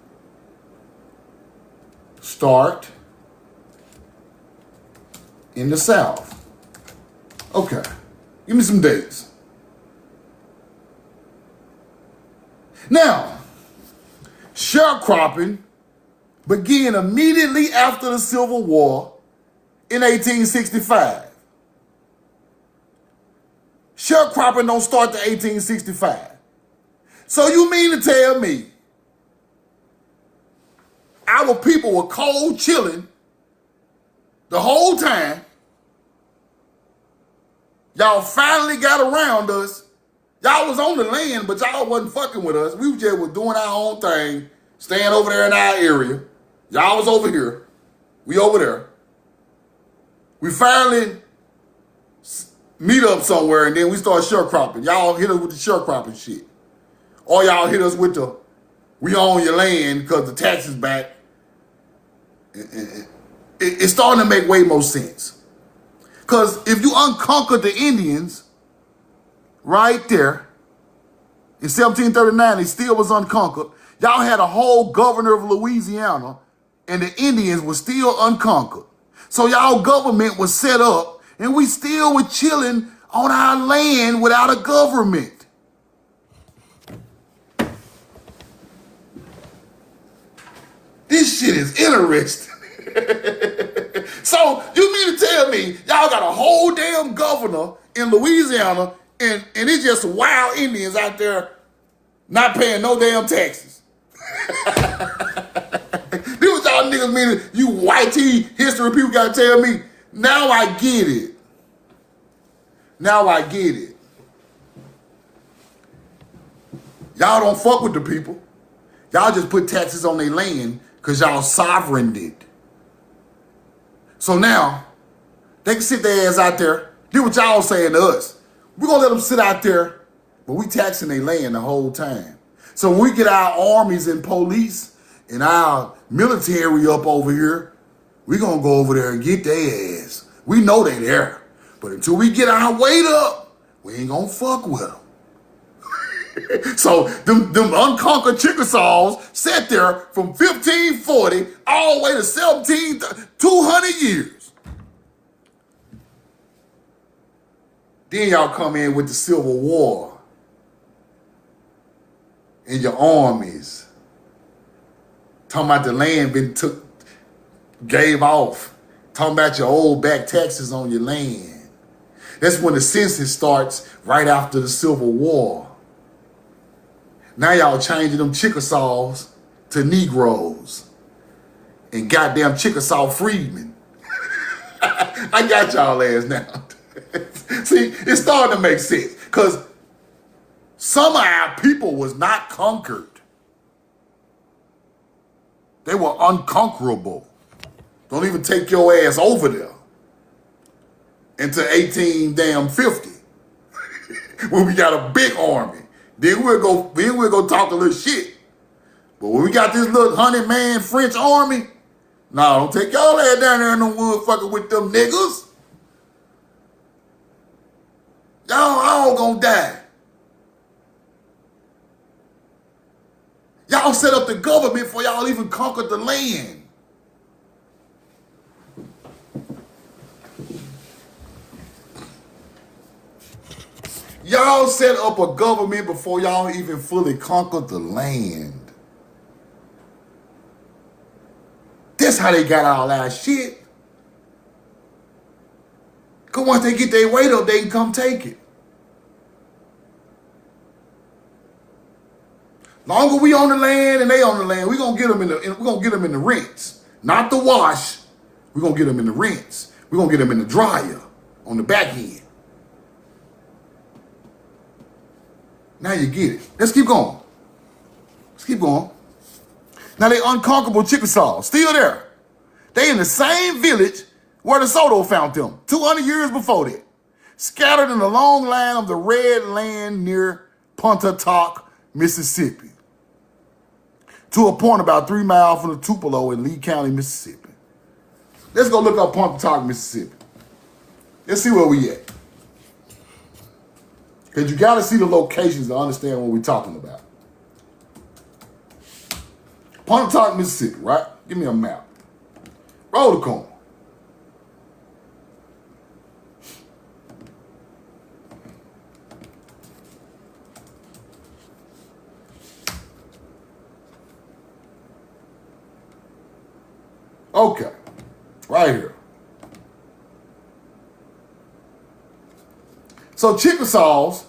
Start in the South. Okay. Give me some dates. Now, sharecropping began immediately after the Civil War in 1865. Sharecropping don't start to 1865. So you mean to tell me our people were cold chilling the whole time? Y'all finally got around us. Y'all was on the land, but y'all wasn't fucking with us. We just was doing our own thing, staying over there in our area. Y'all was over here. We over there. We finally meet up somewhere, and then we start sharecropping. Y'all hit us with the sharecropping shit. Or y'all hit us with the, we own your land because the taxes back. It's starting to make way more sense. Because if you unconquered the Indians, right there, in 1739, they still was unconquered. Y'all had a whole governor of Louisiana, and the Indians were still unconquered. So y'all government was set up, and we still were chilling on our land without a government. This shit is interesting. So you mean to tell me y'all got a whole damn governor in Louisiana and it's just wild Indians out there not paying no damn taxes? This what y'all niggas mean, you white history people gotta tell me. Now I get it. Now I get it. Y'all don't fuck with the people. Y'all just put taxes on their land because y'all sovereign did. So now, they can sit their ass out there, do what y'all saying to us. We're going to let them sit out there, but we taxing their land the whole time. So when we get our armies and police and our military up over here, we're going to go over there and get their ass. We know they there. But until we get our weight up, we ain't going to fuck with them. So them unconquered Chickasaws sat there from 1540 all the way to 200 years. Then y'all come in with the Civil War and your armies. Talking about the land gave off. Talking about your old back taxes on your land. That's when the census starts right after the Civil War. Now y'all changing them Chickasaws to Negroes and goddamn Chickasaw freedmen. I got y'all ass now. See, it's starting to make sense because some of our people was not conquered. They were unconquerable. Don't even take your ass over there until 1850 when we got a big army. Then we'll go talk a little shit. But when we got this little 100-man French army, nah, don't take y'all ass down there in the wood fucking with them niggas. Y'all all gonna die. Y'all set up the government before y'all even conquered the land. Y'all set up a government before y'all even fully conquered the land. That's how they got all that shit. Because once they get their weight up, they can come take it. Longer we on the land and they on the land, we're gonna get them in the rinse. Not the wash. We're gonna get them in the rinse. We're gonna get them in the dryer on the back end. Now you get it. Let's keep going. Let's keep going. Now they unconquerable Chickasaws, still there. They in the same village where De Soto found them 200 years before that. Scattered in a long line of the red land near Pontotoc, Mississippi. To a point about 3 miles from the Tupelo in Lee County, Mississippi. Let's go look up Pontotoc, Mississippi. Let's see where we at. Because you got to see the locations to understand what we're talking about. Pontotoc, Mississippi, right? Give me a map. Roll the corner. Okay, right here. So Chickasaws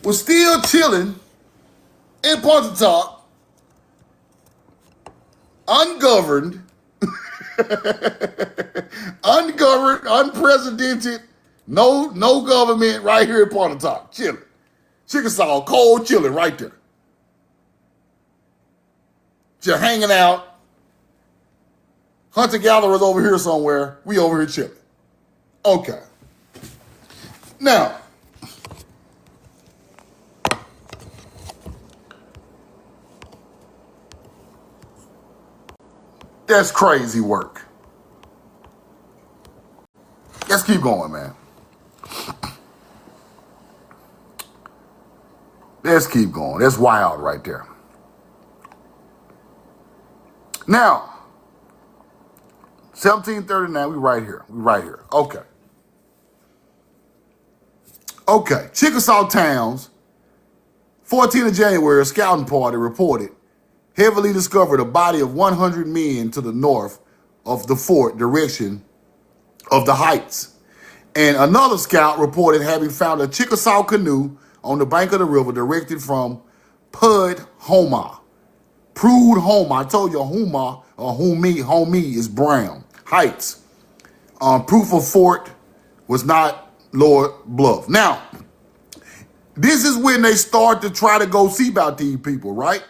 was still chilling in Pontotoc, ungoverned, unprecedented, no government right here in Pontotoc, chilling. Chickasaw, cold chilling right there. Just hanging out. Hunter-gatherers over here somewhere. We over here chilling. Okay. Now, that's crazy work. Let's keep going, man. Let's keep going. That's wild right there. Now, 1739, we right here. We right here. Okay. Okay. Chickasaw Towns, 14th of January, a scouting party reported heavily discovered a body of 100 men to the north of the fort direction of the heights. And another scout reported having found a Chickasaw canoe on the bank of the river directed from Pud Homa. Prude Homa. I told you Homa or homie is brown. Heights. Proof of fort was not Lord Bluff. Now, this is when they start to try to go see about these people, right?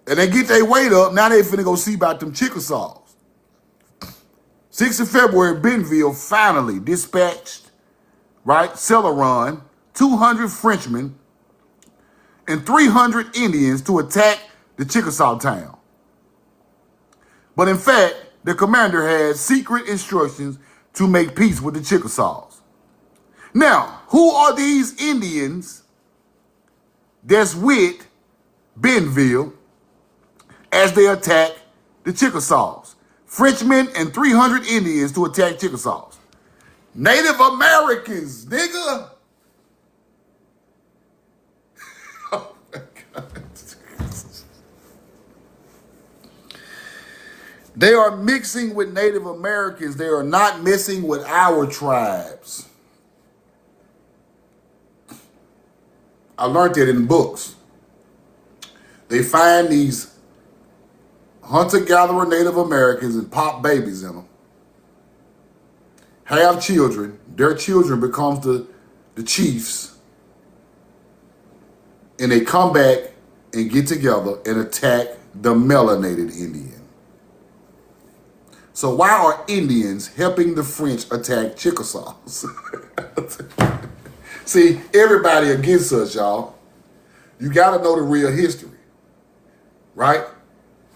And they get their weight up. Now they finna go see about them Chickasaws. 6th of February, Bentonville finally dispatched, right, Celeron, 200 Frenchmen and 300 Indians to attack the Chickasaw town. But in fact, the commander had secret instructions to make peace with the Chickasaws. Now, who are these Indians that's with Bentonville as they attack the Chickasaws? Frenchmen and 300 Indians to attack Chickasaws. Native Americans, nigga. Oh my God. They are mixing with Native Americans. They are not messing with our tribes. I learned that in books. They find these hunter-gatherer Native Americans and pop babies in them. Have children. Their children becomes the chiefs. And they come back and get together and attack the melanated Indian. So why are Indians helping the French attack Chickasaws? See, everybody against us, y'all. You got to know the real history, right?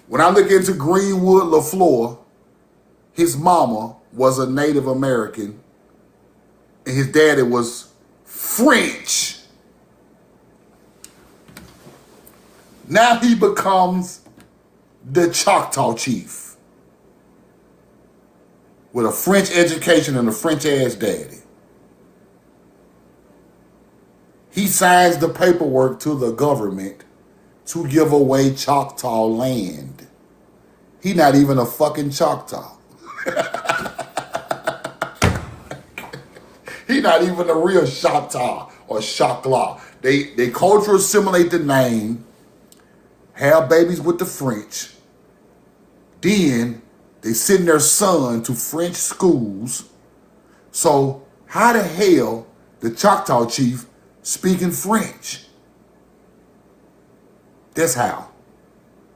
When I look into Greenwood LaFleur, his mama was a Native American and his daddy was French. Now he becomes the Choctaw chief with a French education and a French ass daddy. He signs the paperwork to the government to give away Choctaw land. He not even a fucking Choctaw. He not even a real Choctaw or Chakla'i. They culture assimilate the name, have babies with the French. Then they send their son to French schools. So how the hell the Choctaw chief speaking French? That's how.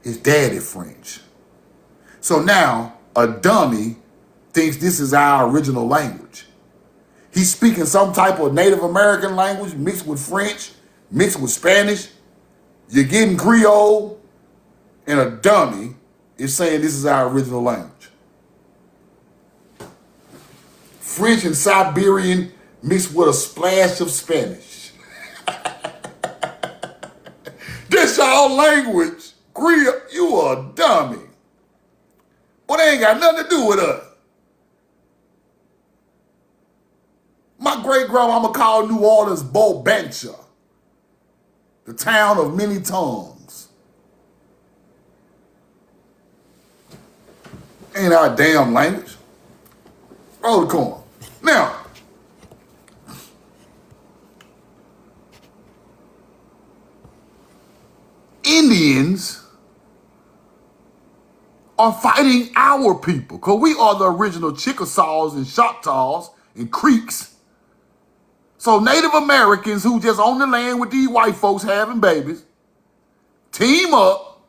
His dad is French. So now a dummy thinks this is our original language. He's speaking some type of Native American language mixed with French, mixed with Spanish. You're getting Creole, and a dummy is saying this is our original language. French and Siberian mixed with a splash of Spanish. This y'all language. Creole, you a dummy. Well, they ain't got nothing to do with us. My great-grandmama called New Orleans Bobancha, the town of many tongues. Ain't our damn language. Roll the corn. Now, Indians are fighting our people because we are the original Chickasaws and Choctaws and Creeks. So Native Americans who just own the land with these white folks having babies team up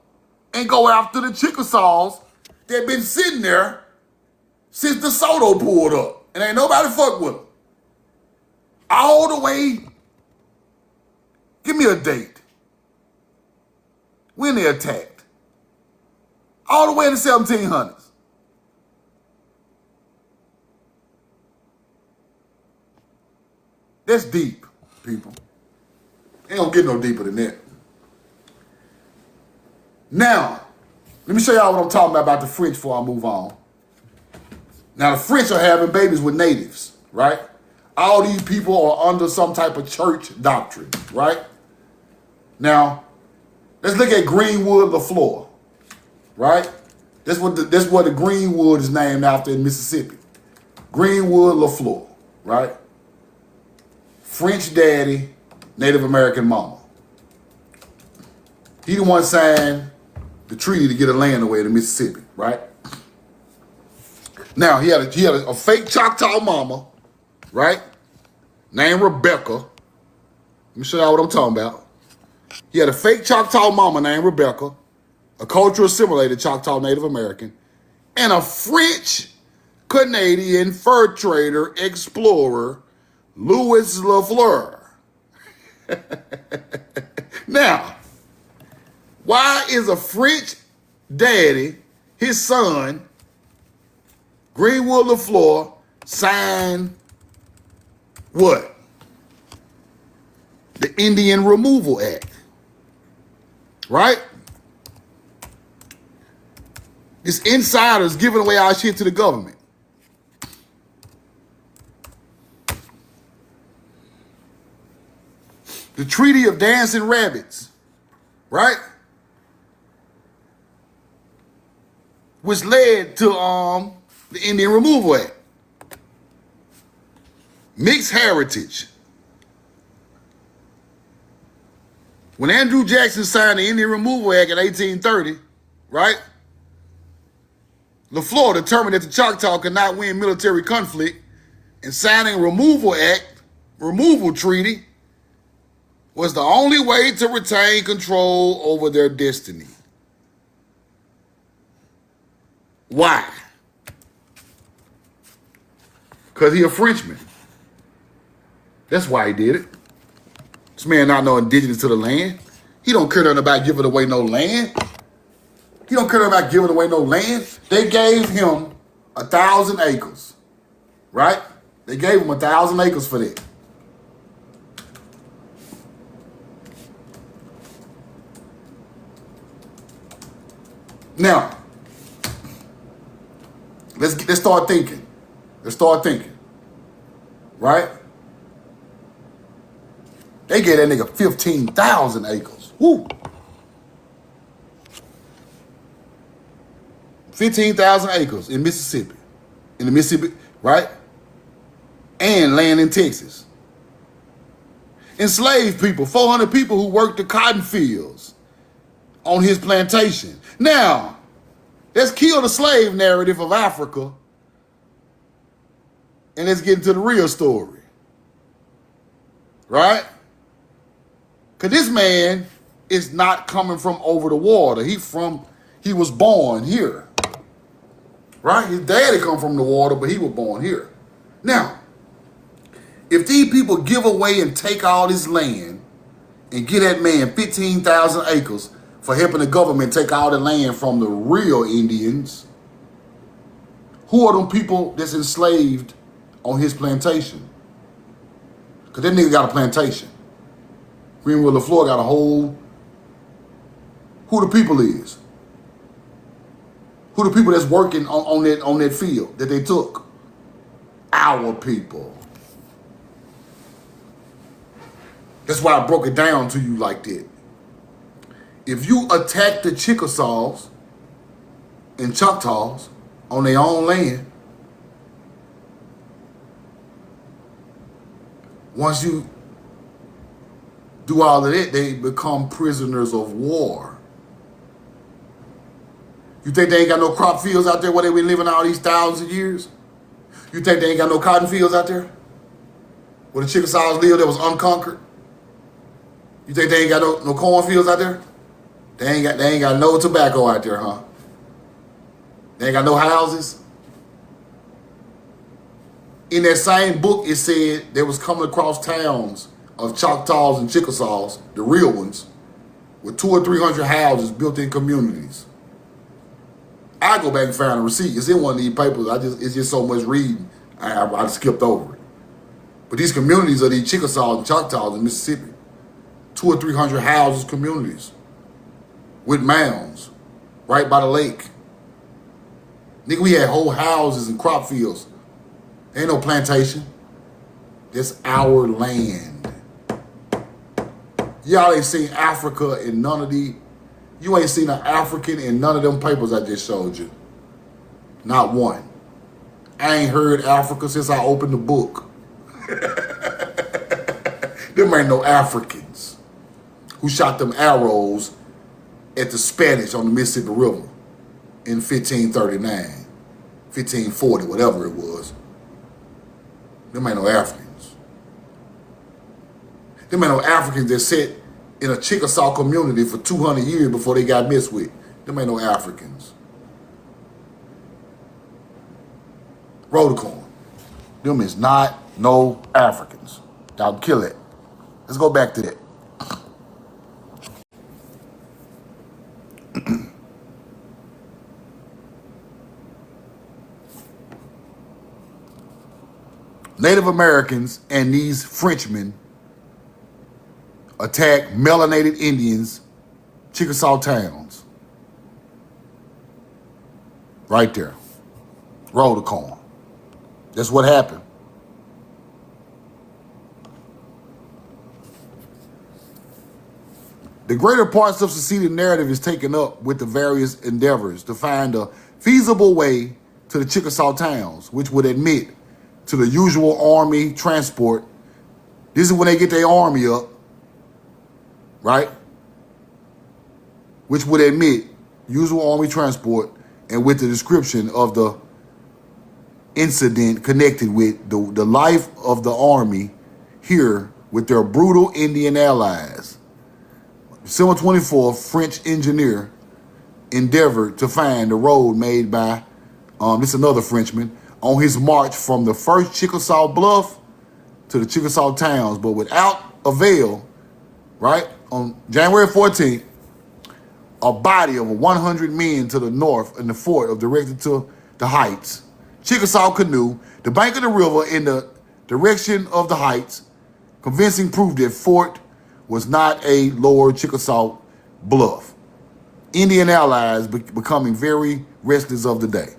and go after the Chickasaws that been sitting there since the Soto pulled up. And ain't nobody fuck with them. All the way, give me a date. When they attacked. All the way in the 1700s. That's deep, people. Ain't gonna get no deeper than that. Now, let me show y'all what I'm talking about the French before I move on. Now, the French are having babies with natives, right? All these people are under some type of church doctrine, right? Now, let's look at Greenwood, LaFleur, right? That's what the Greenwood is named after in Mississippi. Greenwood, LaFleur, right? French daddy, Native American mama. He the one signed the treaty to get a land away to Mississippi, right? Now, he had a fake Choctaw mama, right? Named Rebecca. Let me show y'all what I'm talking about. He had a fake Choctaw mama named Rebecca, a cultural assimilated Choctaw Native American, and a French Canadian fur trader explorer, Louis Lafleur. Now, why is a French daddy, his son, Greenwood LaFleur, signed what? The Indian Removal Act. Right? This insiders giving away our shit to the government. The Treaty of Dancing Rabbits, right? Which led to the Indian Removal Act. Mixed heritage. When Andrew Jackson signed the Indian Removal Act in 1830, right? LaFleur determined that the Choctaw could not win military conflict, and signing a removal treaty was the only way to retain control over their destiny. Why? Because he a Frenchman. That's why he did it. This man not no indigenous to the land. He don't care nothing about giving away no land. He don't care about giving away no land. They gave him 1,000 acres, right? They gave him 1,000 acres for that. Now, let's start thinking. Let's start thinking, right? They gave that nigga 15,000 acres. Woo. 15,000 acres in Mississippi. In the Mississippi, right? And land in Texas. Enslaved people, 400 people who worked the cotton fields on his plantation. Now, let's kill the slave narrative of Africa and let's get into the real story. Right? Because this man is not coming from over the water. He was born here. Right? His daddy come from the water, but he was born here. Now, if these people give away and take all this land and get that man 15,000 acres for helping the government take all the land from the real Indians, who are them people that's enslaved on his plantation? Because that nigga got a plantation. Greenwood LaFleur got a whole... Who the people is? Who the people that's working on that field that they took? Our people. That's why I broke it down to you like that. If you attack the Chickasaws and Choctaws on their own land, once you do all of that, they become prisoners of war. You think they ain't got no crop fields out there where they been living all these thousands of years? You think they ain't got no cotton fields out there where the Chickasaws lived that was unconquered? You think they ain't got no cornfields out there? They ain't got no tobacco out there, huh? They ain't got no houses. In that same book, it said they was coming across towns of Choctaws and Chickasaws, the real ones, with 200 or 300 houses built in communities. I go back and find a receipt. It's in one of these papers. It's just so much reading. I skipped over it. But these communities are these Chickasaws and Choctaws in Mississippi. 200 or 300 houses, communities with mounds right by the lake. Nigga, we had whole houses and crop fields. Ain't no plantation. That's our land. Y'all ain't seen Africa in none of the... You ain't seen an African in none of them papers I just showed you. Not one. I ain't heard Africa since I opened the book. Them ain't no Africans who shot them arrows at the Spanish on the Mississippi River in 1539, 1540, whatever it was. Them ain't no Africans. Them ain't no Africans that sat in a Chickasaw community for 200 years before they got messed with. Them ain't no Africans. Roll the corn. Them is not no Africans. Y'all kill it. Let's go back to that. Native Americans and these Frenchmen attacked melanated Indians, Chickasaw towns. Right there. Roll the corn. That's what happened. The greater parts of seceded narrative is taken up with the various endeavors to find a feasible way to the Chickasaw towns, which would admit to the usual army transport. This is when they get their army up, right? Which would admit usual army transport and with the description of the incident connected with the life of the army here with their brutal Indian allies. December 24th, French engineer endeavored to find the road made by, this is another Frenchman, on his march from the first Chickasaw Bluff to the Chickasaw towns, but without avail, right? On January 14th, a body of 100 men to the north in the fort of directed to the heights. Chickasaw canoe, the bank of the river in the direction of the heights, convincing proof that fort was not a lower Chickasaw bluff. Indian allies becoming very restless of the day.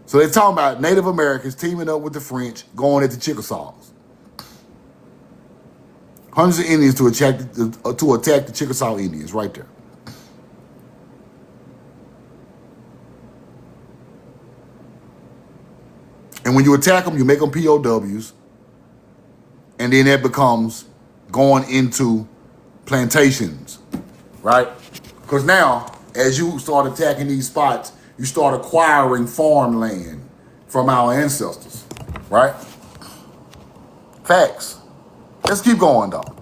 So they're talking about Native Americans teaming up with the French, going at the Chickasaws. Hundreds of Indians to attack the Chickasaw Indians right there. And when you attack them, you make them POWs. And then that becomes going into plantations, right? Because now, as you start attacking these spots, you start acquiring farmland from our ancestors, right? Facts. Let's keep going, though.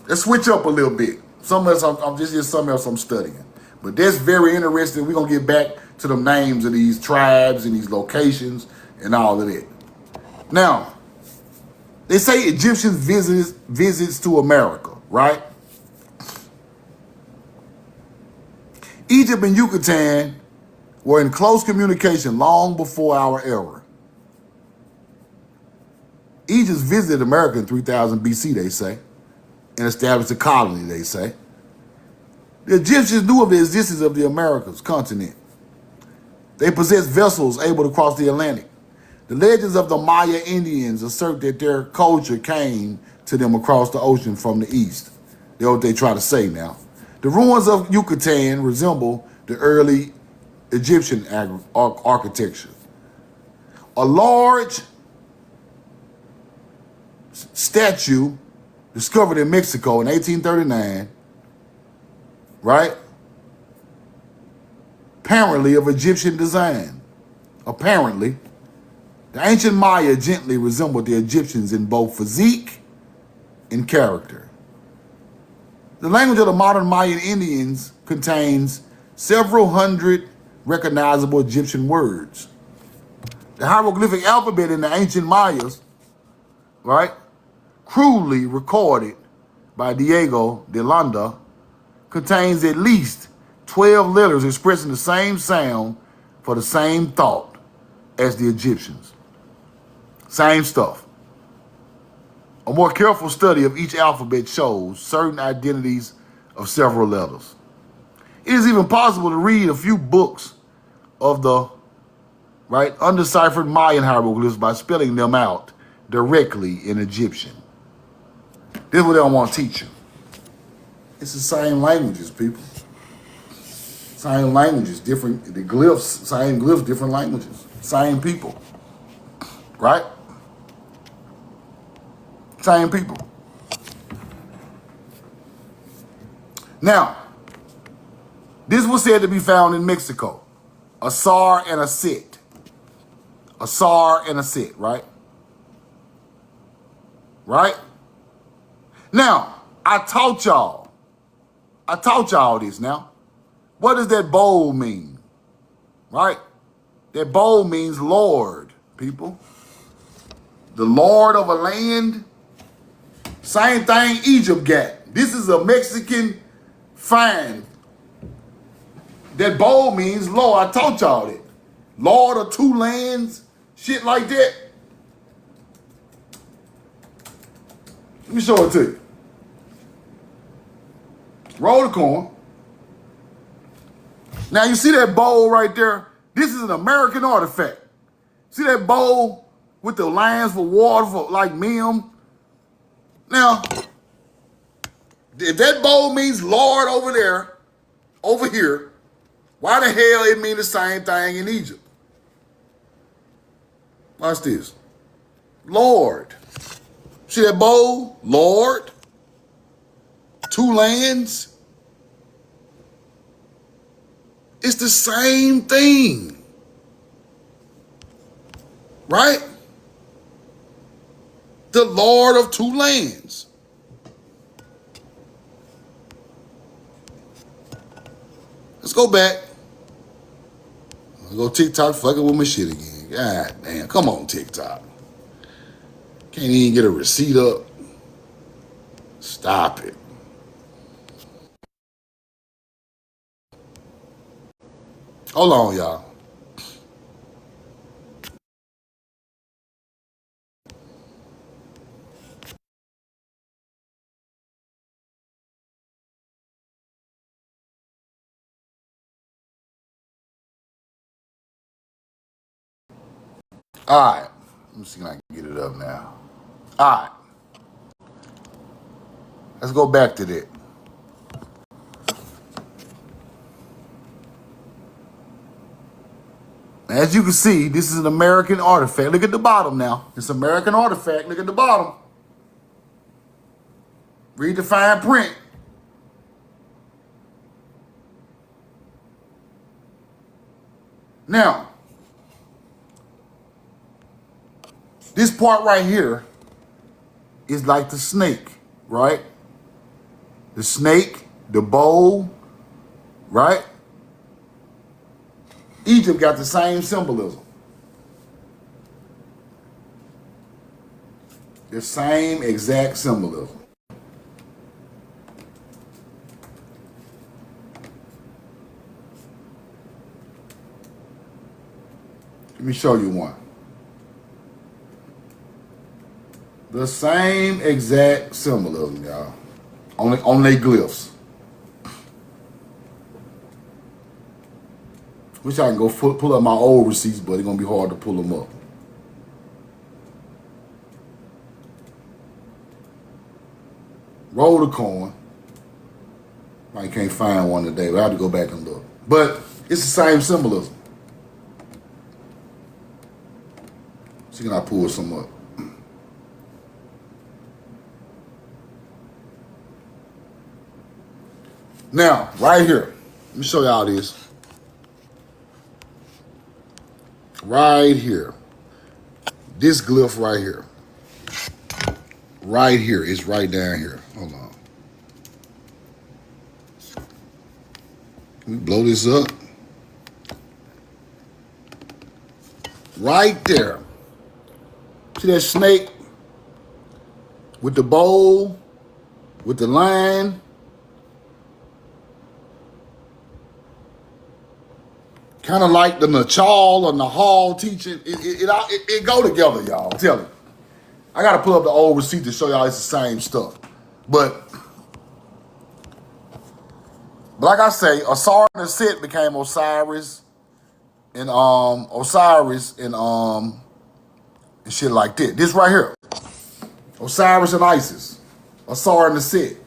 Let's switch up a little bit. Some else, I'm just something else I'm studying. But that's very interesting. We're going to get back to the names of these tribes and these locations and all of that. Now, they say Egyptians visits to America, right? Egypt and Yucatan were in close communication long before our era. Egypt visited America in 3000 BC, they say, and established a colony, they say. The Egyptians knew of the existence of the Americas continent. They possessed vessels able to cross the Atlantic. The legends of the Maya Indians assert that their culture came to them across the ocean from the east. That's what they try to say now. The ruins of Yucatan resemble the early Egyptian architecture. A large statue discovered in Mexico in 1839, right? Apparently of Egyptian design. Apparently. The ancient Maya gently resembled the Egyptians in both physique and character. The language of the modern Mayan Indians contains several hundred recognizable Egyptian words. The hieroglyphic alphabet in the ancient Mayas, right, crudely recorded by Diego de Landa, contains at least 12 letters expressing the same sound for the same thought as the Egyptians. Same stuff. A more careful study of each alphabet shows certain identities of several letters. It is even possible to read a few books of the undeciphered Mayan hieroglyphs by spelling them out directly in Egyptian. This is what they don't want to teach you. It's the same languages, people. Same languages, different, the glyphs, same glyphs, different languages. Same people. Right? Same people. Now, this was said to be found in Mexico. A Sar and a Set. A Sar and a Set, right? Right? Now, I taught y'all this now. What does that bowl mean? Right? That bowl means Lord, people. The Lord of a land. Same thing Egypt got. This is a Mexican find. That bowl means Lord. I taught y'all that. Lord of two lands. Shit like that. Let me show it to you. Roll the coin. Now you see that bowl right there? This is an American artifact. See that bowl with the lines for water for like Mim? Now, if that bowl means Lord over there, over here, why the hell it mean the same thing in Egypt? Watch this. Lord. See that bowl? Lord. Two lands. It's the same thing. Right? The Lord of two lands. Let's go back. I'll go TikTok fucking with my shit again. God damn. Come on, TikTok. Can't even get a receipt up. Stop it. Hold on, y'all. All right. Let me see if I can get it up now. All right. Let's go back to that. As you can see, this is an American artifact. Look at the bottom now. It's an American artifact. Look at the bottom. Read the fine print. Now, this part right here is like the snake, right? The snake, the bowl, right? Egypt got the same symbolism. The same exact symbolism. Let me show you one. The same exact symbolism, y'all. On their glyphs. Wish I can go pull up my old receipts, but it's going to be hard to pull them up. Roll the coin. I can't find one today, but I have to go back and look. But it's the same symbolism. See, can I pull some up? Now, right here, let me show y'all this. Right here. This glyph right here. Right here. It's right down here. Hold on. Can we blow this up? Right there. See that snake with the bowl, with the lion? Kind of like the Nachal or Nahal teaching. It go together, y'all. I'm telling you. I got to pull up the old receipt to show y'all it's the same stuff. But like I say, Osiris and Set became Osiris and shit like that. This right here. Osiris and Isis. Osiris and Set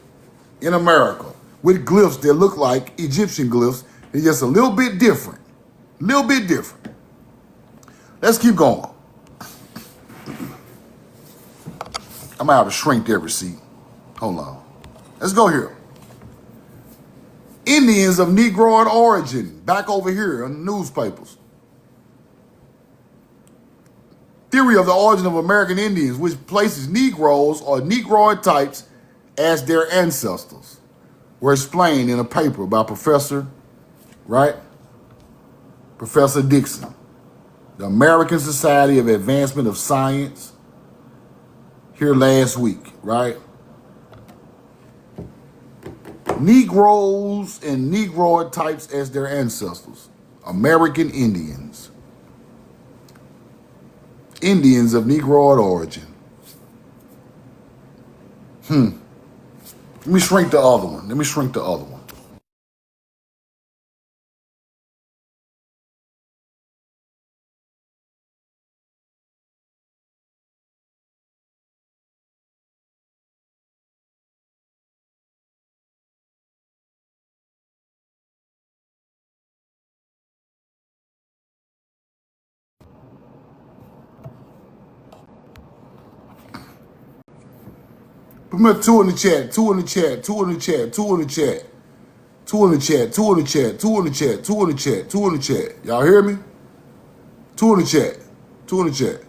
in America with glyphs that look like Egyptian glyphs. They're just a little bit different. Little bit different. Let's keep going. I'm gonna have to shrink that receipt. Hold on. Let's go here. Indians of Negroid origin, back over here in the newspapers. Theory of the origin of American Indians, which places Negroes or Negroid types as their ancestors, were explained in a paper by Professor Dixon, the American Society of Advancement of Science, here last week, right? Negroes and Negroid types as their ancestors. American Indians. Indians of Negroid origin. Let me shrink the other one. Put 2 in the chat, 2 in the chat, 2 in the chat, 2 in the chat, 2 in the chat, 2 in the chat, 2 in the chat, 2 in the chat, 2 in the chat. Y'all hear me? 2 in the chat, 2 in the chat.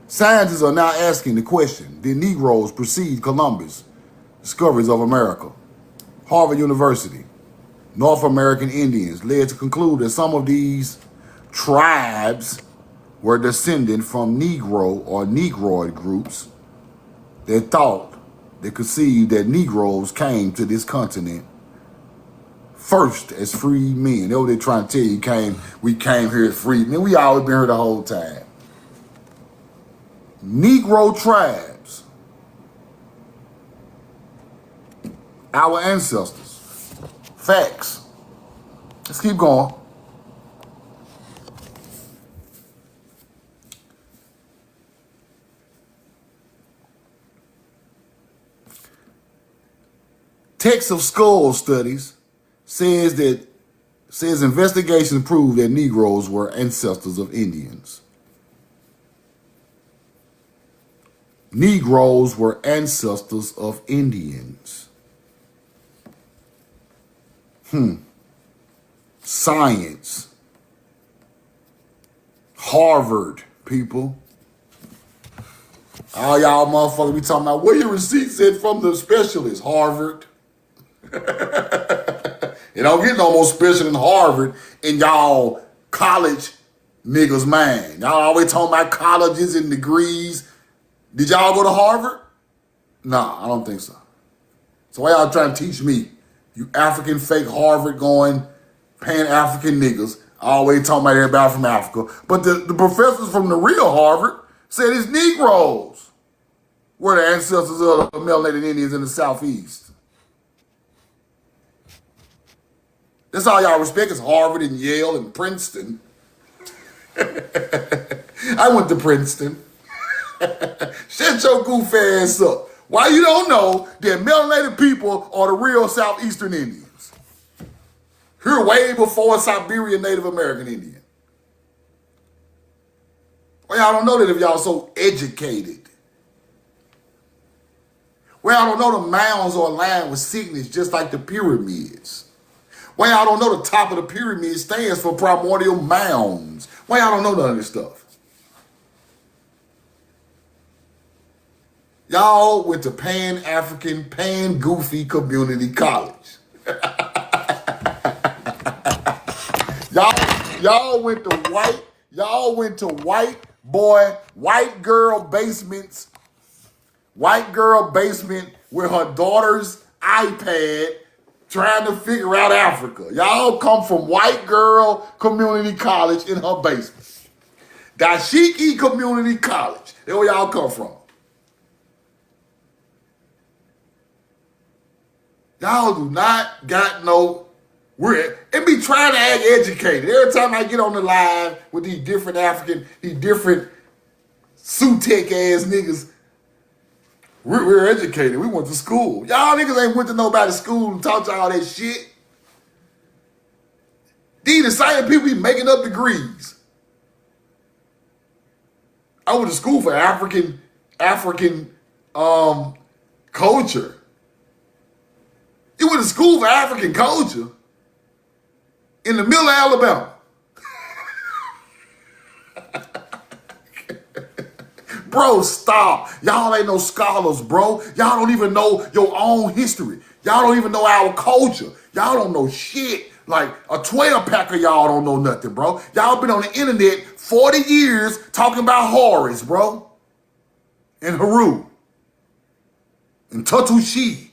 Scientists are now asking the question, did Negroes precede Columbus' discoveries of America? Harvard University, North American Indians led to conclude that some of these tribes were descended from Negro or Negroid groups that thought, they conceived that Negroes came to this continent first as free men. That's what they're trying to tell you. We came here as free men. We always been here the whole time. Negro tribes, our ancestors. Facts. Let's keep going. Text of Skull Studies says investigations prove that Negroes were ancestors of Indians. Negroes were ancestors of Indians. Science. Harvard, people. All y'all motherfuckers be talking about where your receipt said from the specialist. Harvard. It don't get no more special than Harvard in y'all college niggas' mind. Y'all always talking about colleges and degrees. Did y'all go to Harvard? Nah, I don't think so. So why y'all trying to teach me? You African fake Harvard going, Pan-African niggas, always talking about everybody from Africa. But the professors from the real Harvard said it's Negroes were the ancestors of the melanated Indians in the Southeast. That's all y'all respect is Harvard and Yale and Princeton. I went to Princeton. Shut your goof ass up. Why you don't know that melanated people are the real Southeastern Indians? Here way before Siberian Native American Indian. Well, y'all don't know that if y'all so educated. Well, y'all don't know the mounds are aligned with sickness just like the pyramids. Why y'all don't know the top of the pyramid stands for primordial mounds? Why y'all don't know none of this stuff? Y'all went to Pan-African, Pan-Goofy Community College. y'all went to white boy, white girl basements, white girl basement with her daughter's iPad trying to figure out Africa. Y'all come from white girl community college in her basement. Dashiki Community College. That's where y'all come from. Y'all do not got no, it be trying to act educated. Every time I get on the line with these different Sutek ass niggas, we're educated. We went to school. Y'all niggas ain't went to nobody's school and taught y'all that shit. These the same people be making up degrees. I went to school for African culture. You went to school for African culture in the middle of Alabama. Bro, stop. Y'all ain't no scholars, bro. Y'all don't even know your own history. Y'all don't even know our culture. Y'all don't know shit. Like a 12-pack of y'all don't know nothing, bro. Y'all been on the internet 40 years talking about Horus, bro. And Haru. And Tutushi.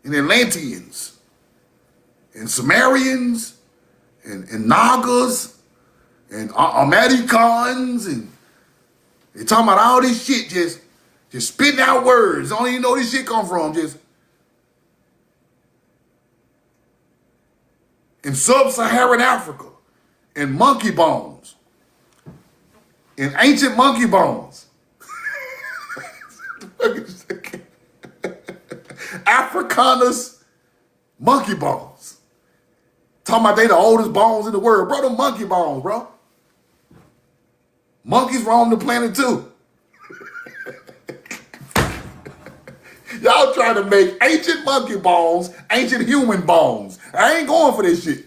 And Atlanteans. And Sumerians. And Nagas. And Americans. And they talking about all this shit, just spitting out words. Don't even know where this shit come from. Just in sub-Saharan Africa, in monkey bones, in ancient monkey bones. Africanus monkey bones. Talking about they the oldest bones in the world. Bro, them monkey bones, bro. Monkeys roam the planet too. Y'all trying to make ancient monkey bones, ancient human bones. I ain't going for this shit.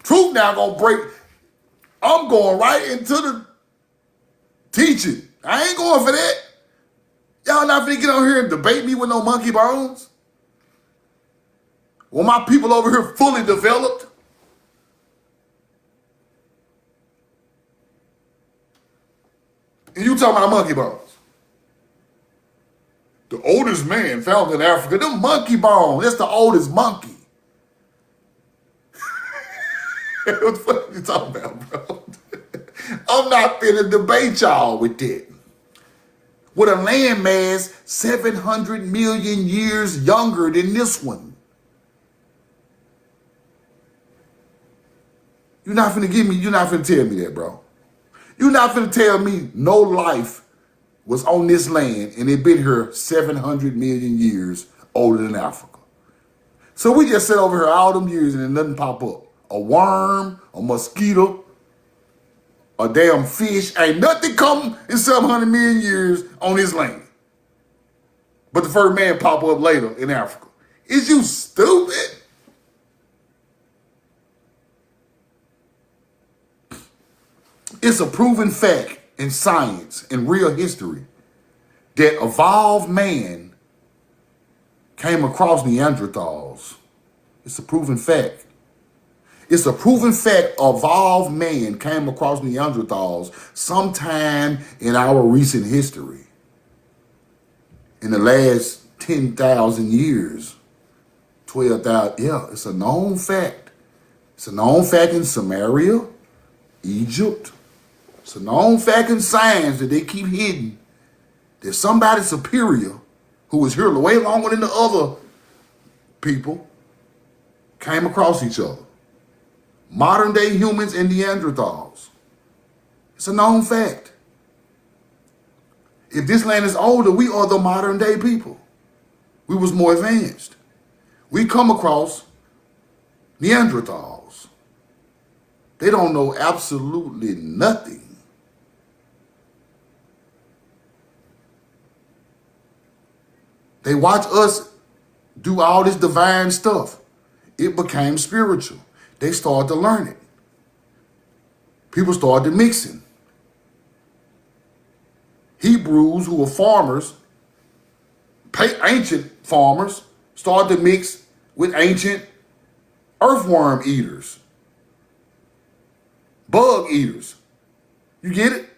Truth now gonna break. I'm going right into the teaching. I ain't going for that. Y'all not finna get on here and debate me with no monkey bones? Well, my people over here fully developed. And you talking about monkey bones. The oldest man found in Africa, the monkey bone. That's the oldest monkey. What the fuck are you talking about, bro? I'm not finna debate y'all with that. With a landmass 700 million years younger than this one. You're not finna tell me that, bro. You're not finna tell me no life was on this land and it been here 700 million years older than Africa. So we just sit over here all them years and then nothing pop up. A worm, a mosquito, a damn fish. Ain't nothing come in 700 million years on this land. But the first man pop up later in Africa. Is you stupid? It's a proven fact in science, in real history, that evolved man came across Neanderthals. It's a proven fact. It's a proven fact evolved man came across Neanderthals sometime in our recent history. In the last 10,000 years, 12,000, yeah, it's a known fact. It's a known fact in Samaria, Egypt. It's a known fact in science that they keep hidden. There's somebody superior who was here way longer than the other people came across each other. Modern day humans and Neanderthals. It's a known fact. If this land is older, we are the modern day people. We was more advanced. We come across Neanderthals. They don't know absolutely nothing. They watch us do all this divine stuff. It became spiritual. They started to learn it. People started mixing. Hebrews who were farmers, ancient farmers, started to mix with ancient earthworm eaters, bug eaters. You get it?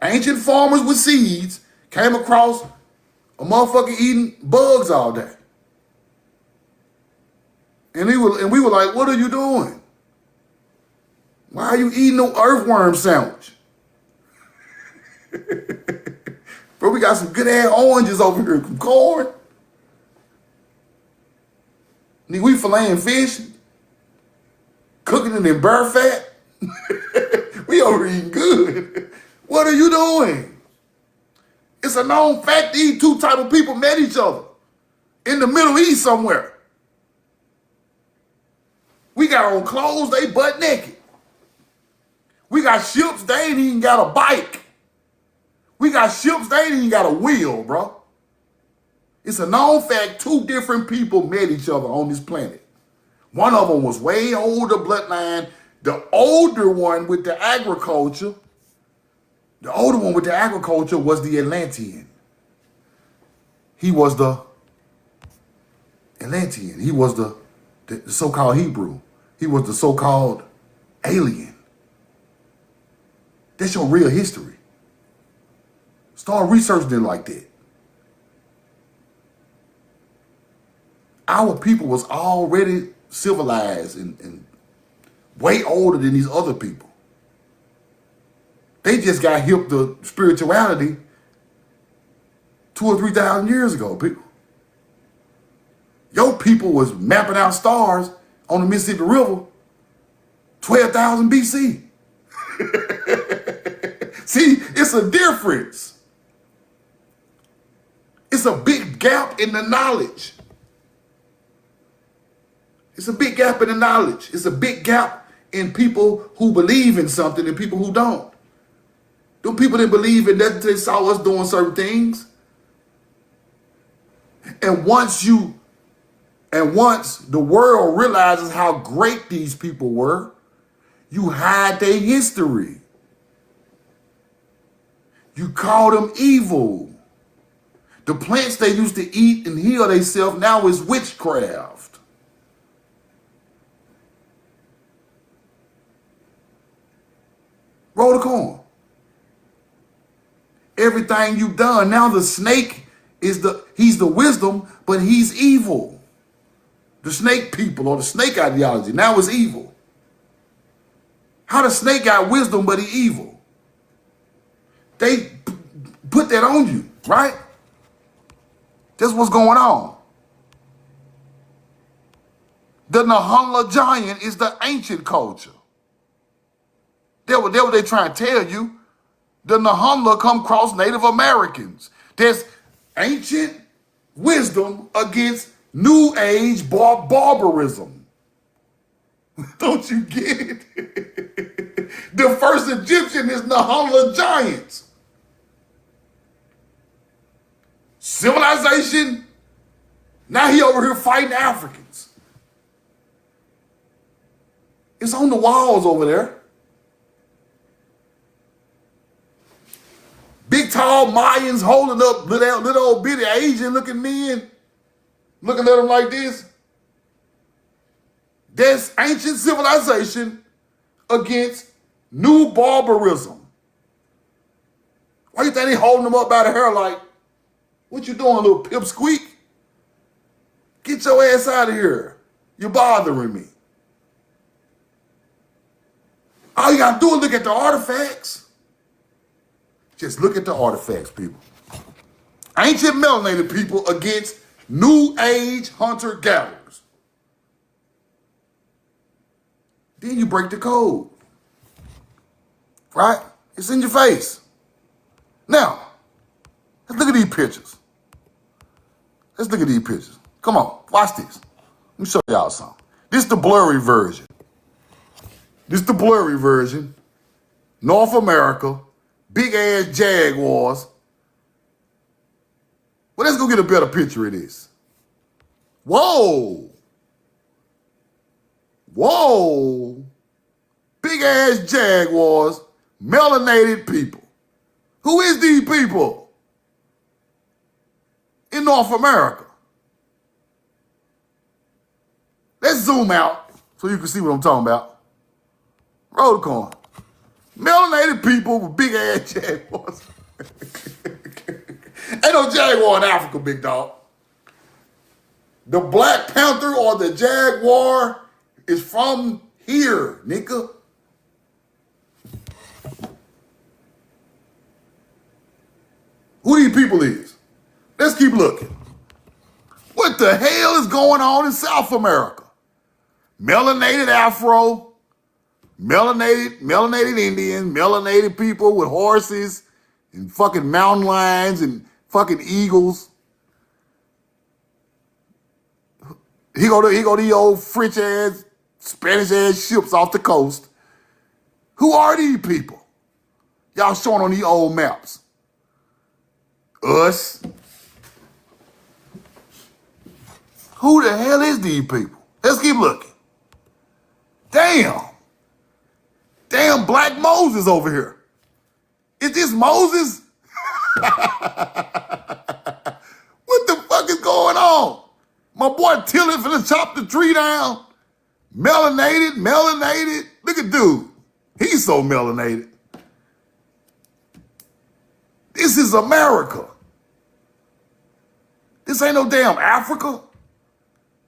Ancient farmers with seeds came across a motherfucker eating bugs all day. And we were like, what are you doing? Why are you eating no earthworm sandwich? Bro, we got some good ass oranges over here, some corn. Nigga, we filleting fish, cooking it in bear fat. We over here eating good. What are you doing? It's a known fact these two type of people met each other in the Middle East somewhere. We got on clothes, they butt naked. We got ships, they ain't even got a bike. We got ships, they ain't even got a wheel, bro. It's a known fact two different people met each other on this planet. One of them was way older bloodline. The older one with the agriculture, was the Atlantean. He was the Atlantean. He was the so-called Hebrew. He was the so-called alien. That's your real history. Start researching it like that. Our people was already civilized and way older than these other people. They just got hip to spirituality 2,000 or 3,000 years ago, people. Your people was mapping out stars on the Mississippi River 12,000 BC. See, it's a difference. It's a big gap in the knowledge. It's a big gap in the knowledge. It's a big gap in people who believe in something and people who don't. Them people that believe in that, they saw us doing certain things. And once the world realizes how great these people were, you hide their history. You call them evil. The plants they used to eat and heal themselves now is witchcraft. Roll the corn. Everything you've done, now the snake he's the wisdom, but he's evil. The snake people or the snake ideology now is evil. How the snake got wisdom, but he evil? They put that on you, right? That's what's going on. The Nahunla giant is the ancient culture. That's what they trying to tell you. The Nahunla come across Native Americans. There's ancient wisdom against New Age barbarism. Don't you get it? The first Egyptian is Nahala giants. Civilization. Now he over here fighting Africans. It's on the walls over there. Big tall Mayans holding up little old bitty Asian looking men, looking at them like this. There's ancient civilization against new barbarism. Why you think they holding them up by the hair like, what you doing, little pipsqueak? Get your ass out of here. You're bothering me. All you gotta do is look at the artifacts. Just look at the artifacts, people. Ancient melanated people against new age hunter-gatherers. Then you break the code. Right? It's in your face. Now, let's look at these pictures. Let's look at these pictures. Come on, watch this. Let me show y'all something. This is the blurry version. This is the blurry version. North America, big ass jaguars. Well, let's go get a better picture of this. Whoa. Whoa. Big ass jaguars, melanated people. Who is these people? In North America. Let's zoom out so you can see what I'm talking about. Roll the corn. Melanated people with big ass jaguars. Ain't no jaguar in Africa, big dog. The Black Panther or the jaguar is from here, nigga. Who these people is? Let's keep looking. What the hell is going on in South America? Melanated Afro, melanated Indian, melanated people with horses and fucking mountain lions and fucking eagles. He go to the old French ass, Spanish ass ships off the coast. Who are these people? Y'all showing on these old maps. Us. Who the hell is these people? Let's keep looking. Damn. Damn Black Moses over here. Is this Moses? What the fuck is going on? My boy Tilly finna chop the tree down. Melanated. Look at dude. He's so melanated. This is America. This ain't no damn Africa.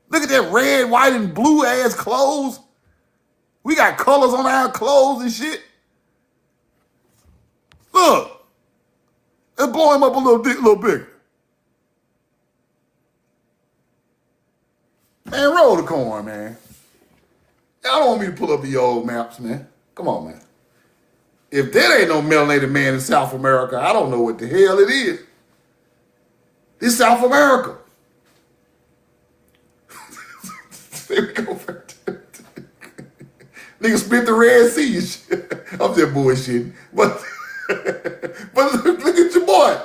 Look at that red, white, and blue ass clothes. We got colors on our clothes and shit. Look. Let's blow him up a little bigger. Man, roll the corn, man. Y'all don't want me to pull up the old maps, man. Come on, man. If that ain't no melanated man in South America, I don't know what the hell it is. It's South America. There we go. Nigga spit the Red Sea and shit. I'm just bullshitting. But look at your boy.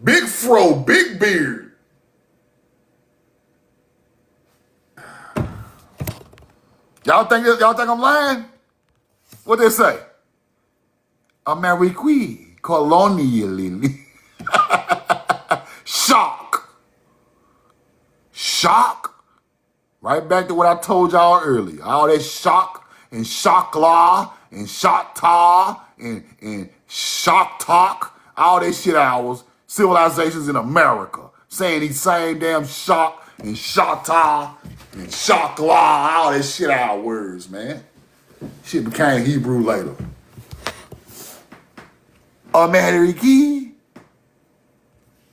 Big fro, big beard. Y'all think I'm lying? What they say? Ameriqui colonially. Shock. Right back to what I told y'all earlier. All that shock and Chakla'i and Chahta and Chahta, all that shit ours, civilizations in America. Saying these same damn shock and Chahta and Chakla'i, all that shit our words, man. Shit became Hebrew later. American,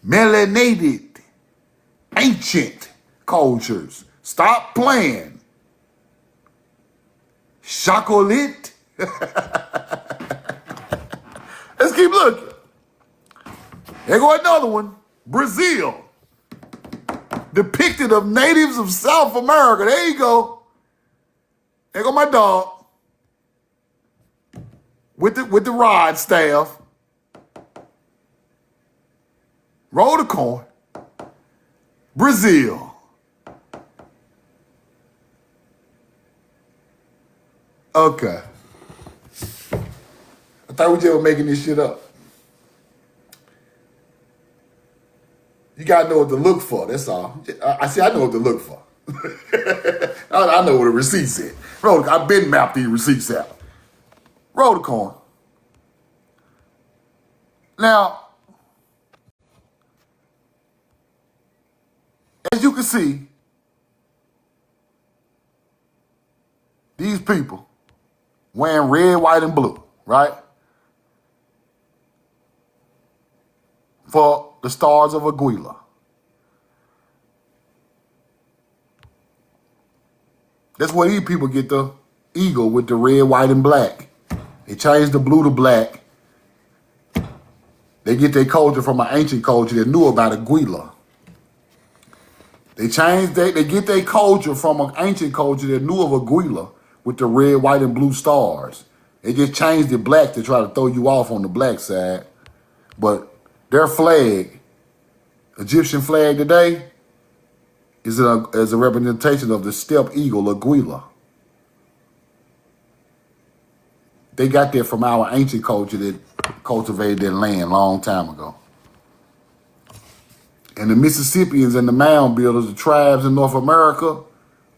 melanated, ancient cultures. Stop playing. Chocolate. Let's keep looking. There go another one. Brazil. depicted of natives of South America. There you go. There go my dog with the rod staff. Roll the coin. Brazil. Okay. I thought we just were making this shit up. You gotta know what to look for. That's all. I know what to look for. I know what a receipt said. I've been mapped these receipts out. Roll the coin. Now, as you can see, these people wearing red, white, and blue, right? For the stars of Aguila. That's where these people get the eagle with the red, white, and black. They changed the blue to black. They get their culture from an ancient culture that knew about Aguila. They get their culture from an ancient culture that knew of Aguila with the red, white, and blue stars. They just changed it black to try to throw you off on the black side. But their flag, Egyptian flag today, is a representation of the steppe eagle, Aguila. They got that from our ancient culture that cultivated their land a long time ago. And the Mississippians and the mound builders, the tribes in North America,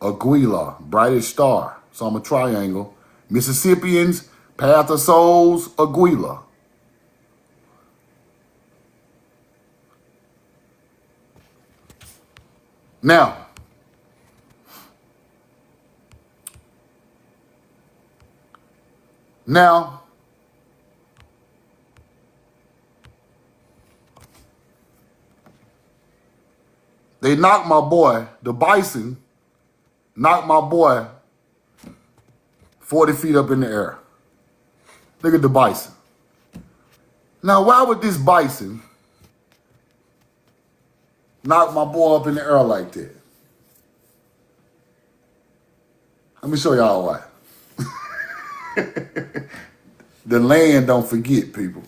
Aguila, brightest star. So I'm a triangle. Mississippians, path of souls, Aguila. Now, they knocked my boy, the bison, knocked my boy 40 feet up in the air. Look at the bison. Now, why would this bison knock my boy up in the air like that? Let me show y'all why. The land don't forget, people.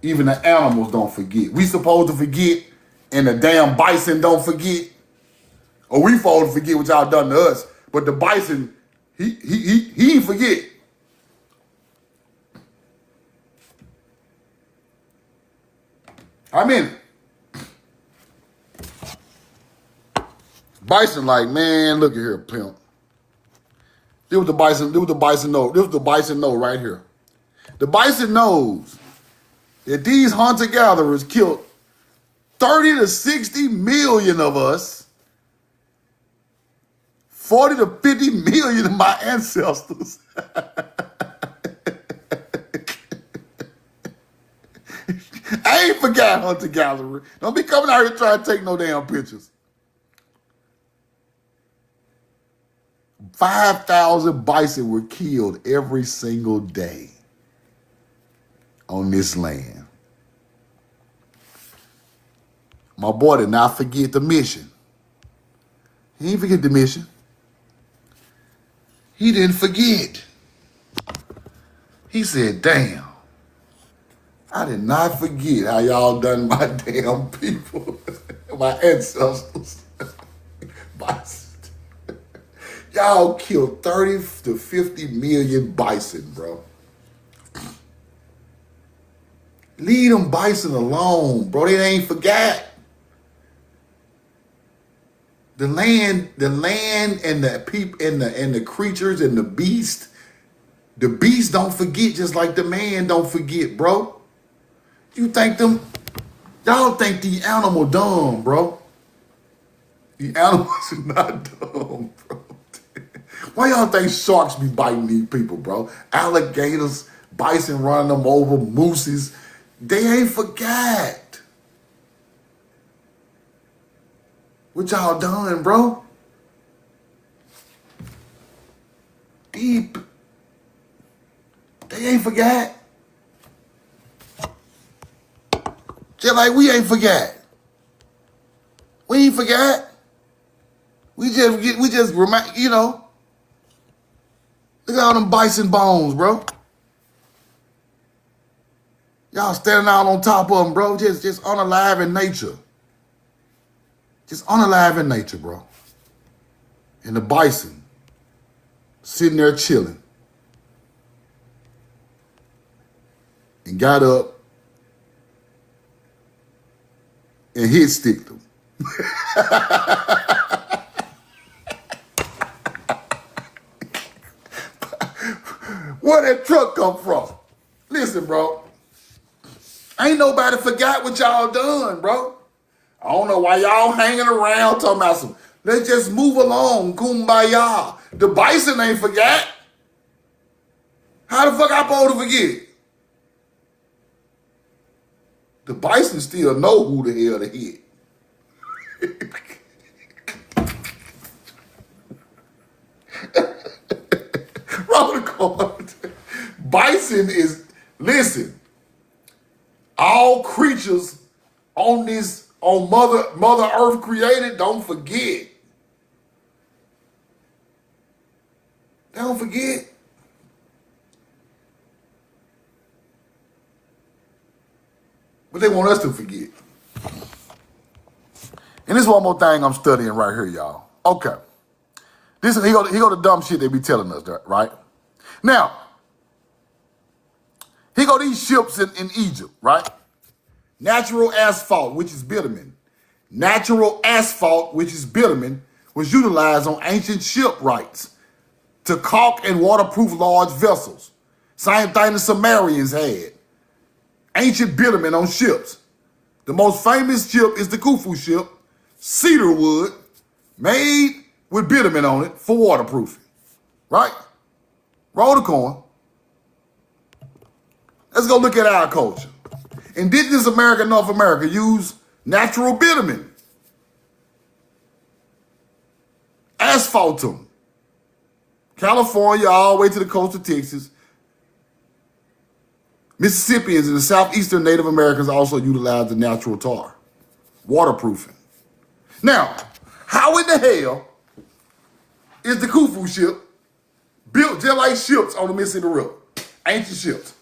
Even the animals don't forget. We supposed to forget, and the damn bison don't forget. Or we supposed to forget what y'all done to us. But the bison, he ain't forget. I'm in it. Bison like, man, look at here, pimp. This was the bison know. This was the bison know right here. The bison knows that these hunter-gatherers killed 30 to 60 million of us, 40 to 50 million of my ancestors. I ain't forgot hunter-gatherer. Don't be coming out here trying to take no damn pictures. 5,000 bison were killed every single day on this land. My boy did not forget the mission. He didn't forget the mission. He didn't forget. He said, damn, I did not forget how y'all done my damn people, my ancestors. Bison. Y'all killed 30 to 50 million bison, bro. Leave them bison alone, bro. They ain't forgot. The land and the people and the creatures and the beast don't forget just like the man don't forget, bro. Y'all think the animal dumb, bro. The animals are not dumb, bro. Why y'all think sharks be biting these people, bro? Alligators, bison running them over, mooses. They ain't forgot. What y'all done, bro? Deep. They ain't forgot. Just like we ain't forgot. We ain't forgot. We just remind, you know. Look at all them bison bones, bro. Y'all standing out on top of them, bro. Just unalive in nature. Just unalive in nature, bro. And the bison sitting there chilling. And got up and hit stick them. Where that truck come from? Listen, bro. Ain't nobody forgot what y'all done, bro. I don't know why y'all hanging around talking about some, let's just move along, kumbaya. The bison ain't forgot. How the fuck I supposed to forget? The bison still know who the hell to hit. Roll the card. Bison is, listen, all creatures on Mother Earth created, don't forget. Don't forget. But they want us to forget. And this is one more thing I'm studying right here, y'all. Okay. This is, he go the dumb shit they be telling us, right? Now, he go these ships in Egypt, right? Natural asphalt, which is bitumen. Natural asphalt, which is bitumen, was utilized on ancient shipwrights to caulk and waterproof large vessels. Same thing the Sumerians had. Ancient bitumen on ships. The most famous ship is the Khufu ship, cedar wood, made with bitumen on it for waterproofing. Right? Roll the coin. Let's go look at our culture. Indigenous America, North America use natural bitumen. Asphaltum. California all the way to the coast of Texas. Mississippians and the southeastern Native Americans also utilize the natural tar. Waterproofing. Now, how in the hell is the Khufu ship built just like ships on the Mississippi River? Ancient ships.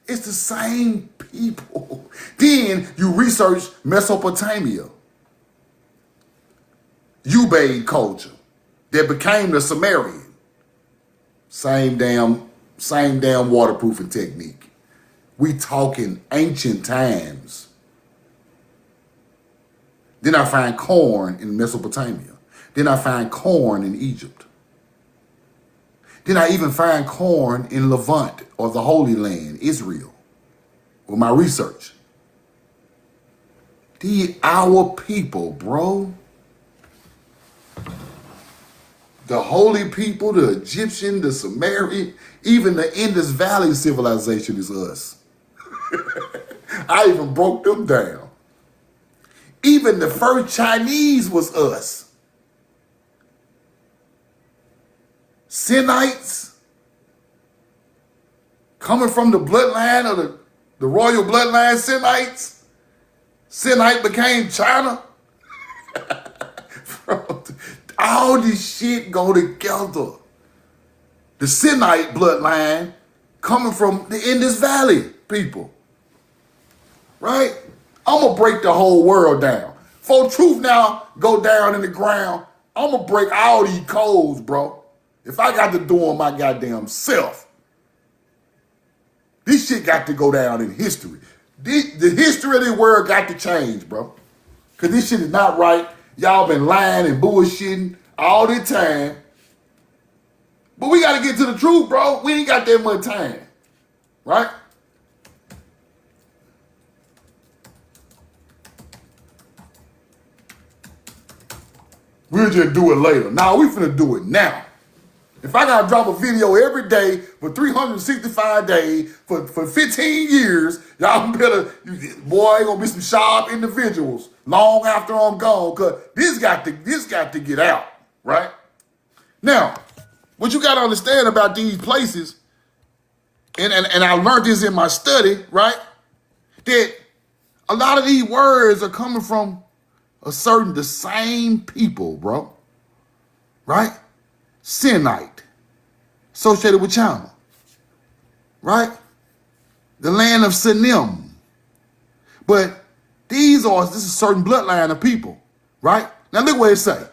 It's the same people. Then you research Mesopotamia. Ubaid culture that became the Sumerian. Same damn waterproofing technique. We talking ancient times. Then I find corn in Mesopotamia. Then I find corn in Egypt. Then I even find corn in Levant or the Holy Land, Israel, with my research. Our people, bro. The holy people, the Egyptian, the Sumerian, even the Indus Valley civilization is us. I even broke them down. Even the first Chinese was us. Sinites, coming from the bloodline of the royal bloodline Sinites. Sinite became China. All this shit go together. The Sinite bloodline coming from the Indus Valley people. Right? I'm going to break the whole world down. For truth now go down in the ground, I'm going to break all these codes, bro. If I got to do them my goddamn self. This shit got to go down in history. The history of the world got to change, bro. Because this shit is not right. Y'all been lying and bullshitting all the time. But we got to get to the truth, bro. We ain't got that much time. Right? We'll just do it later. Nah, we finna do it now. If I gotta drop a video every day for 365 days for 15 years, y'all better, boy, ain't gonna be some sharp individuals long after I'm gone, cause this got to get out, right? Now, what you gotta understand about these places and I learned this in my study, right? That a lot of these words are coming from the same people, bro. Right? Sinite, associated with China. Right? The land of Sinim. But this is a certain bloodline of people. Right? Now look what it say.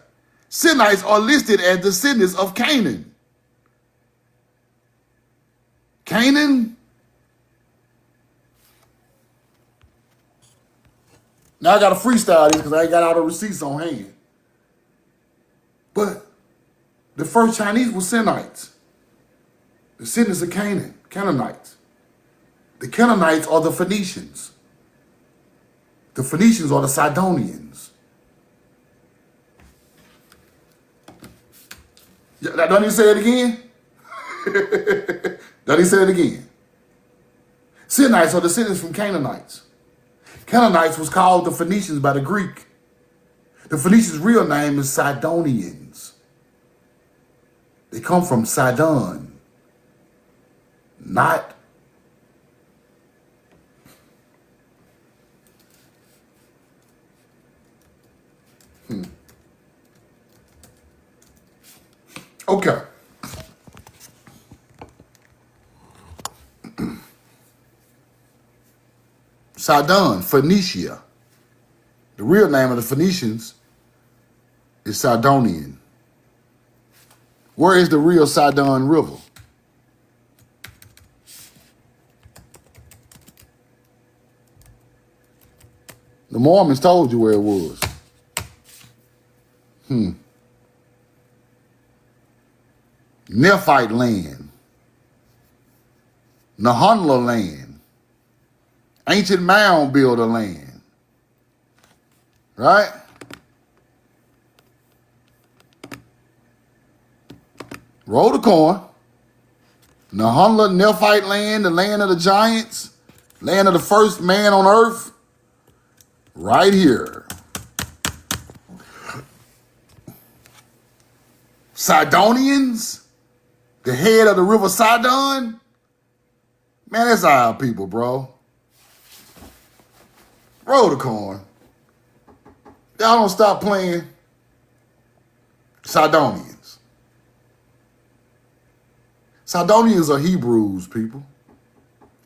Sinites are listed as descendants of Canaan. Canaan? Now I got to freestyle this because I ain't got all the receipts on hand. But the first Chinese were Sinites. Descendants of Canaan, Canaanites. The Canaanites are the Phoenicians. The Phoenicians are the Sidonians. Don't he say it again? Don't he say it again? Sinites are descendants from Canaanites. Canaanites was called the Phoenicians by the Greek. The Phoenicians' real name is Sidonians. They come from Sidon, not Okay. Sidon, Phoenicia. The real name of the Phoenicians is Sidonian. Where is the real Sidon River? The Mormons told you where it was. Nephite land. Nahunla land. Ancient mound builder land. Right? Roll the coin. Nahunla, Nephite land, the land of the giants, land of the first man on earth. Right here. Sidonians, the head of the river Sidon. Man, that's our people, bro. Roll the coin. Y'all don't stop playing. Sidonians. Sidonians are Hebrews, people,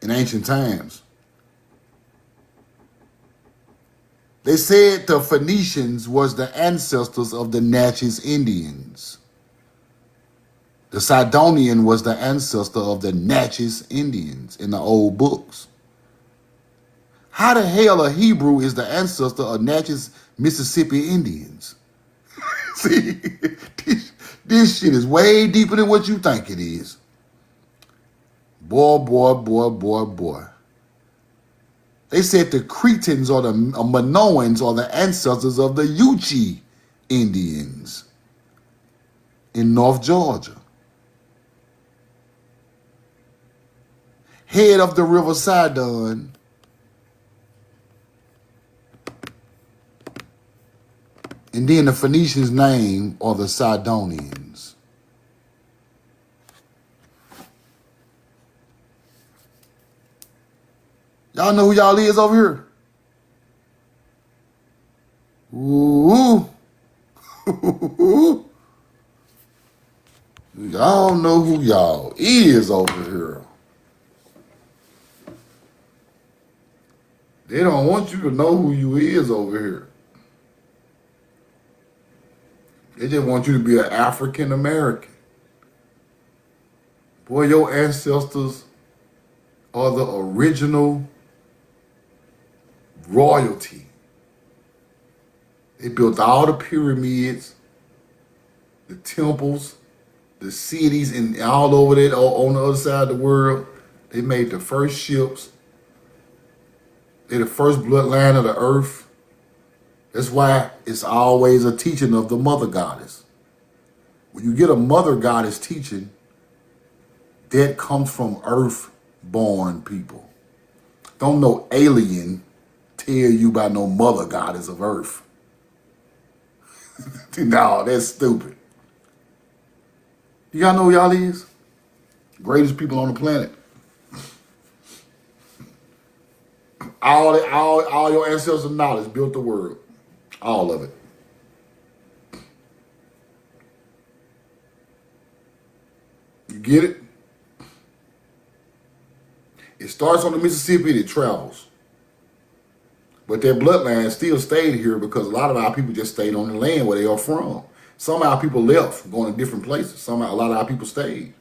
in ancient times. They said the Phoenicians was the ancestors of the Natchez Indians. The Sidonian was the ancestor of the Natchez Indians in the old books. How the hell a Hebrew is the ancestor of Natchez, Mississippi Indians? See, this shit is way deeper than what you think it is. Boy. They said the Cretans or the Minoans are the ancestors of the Yuchi Indians in North Georgia. Head of the river Sidon. And then the Phoenicians' name are the Sidonians. Y'all know who y'all is over here? Ooh. Y'all know who y'all is over here. They don't want you to know who you is over here. They just want you to be an African American. Boy, your ancestors are the original royalty. They built all the pyramids, the temples, the cities, and all over there on the other side of the world. They made the first ships. They're the first bloodline of the earth. That's why it's always a teaching of the mother goddess. When you get a mother goddess teaching, that comes from earth-born people. Don't no alien tell you about no mother goddess of earth. No, that's stupid. Y'all know who y'all is? Greatest people on the planet. All your ancestors' knowledge built the world. All of it. You get it? It starts on the Mississippi, it travels. But their bloodline still stayed here because a lot of our people just stayed on the land where they are from. Some of our people left, going to different places. A lot of our people stayed.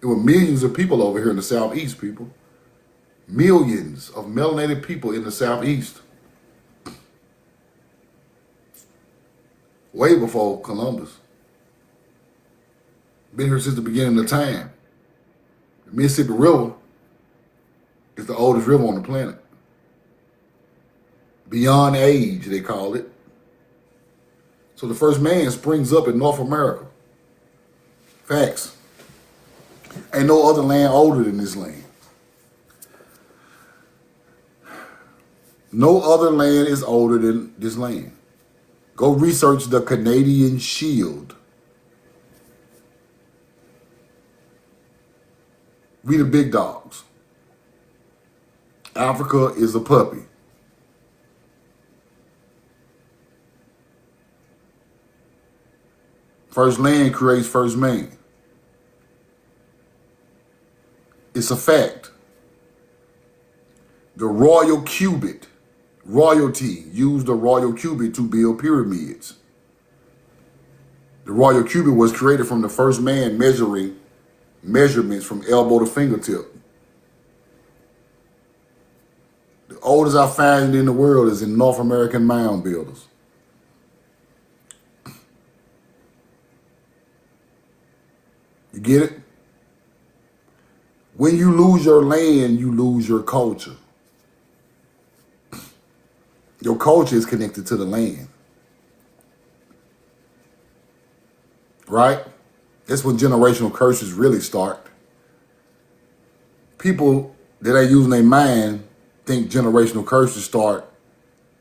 There were millions of people over here in the Southeast, people. Millions of melanated people in the Southeast. Way before Columbus. Been here since the beginning of time. The Mississippi River is the oldest river on the planet. Beyond age, they call it. So the first man springs up in North America. Facts. Ain't no other land older than this land. No other land is older than this land. Go research the Canadian Shield. Read the big dogs. Africa is a puppy. First land creates first man. It's a fact. The royal cubit, royalty, used the royal cubit to build pyramids. The royal cubit was created from the first man measuring measurements from elbow to fingertip. The oldest I find in the world is in North American mound builders. You get it? When you lose your land, you lose your culture. Your culture is connected to the land. Right? That's when generational curses really start. People that ain't using their mind think generational curses start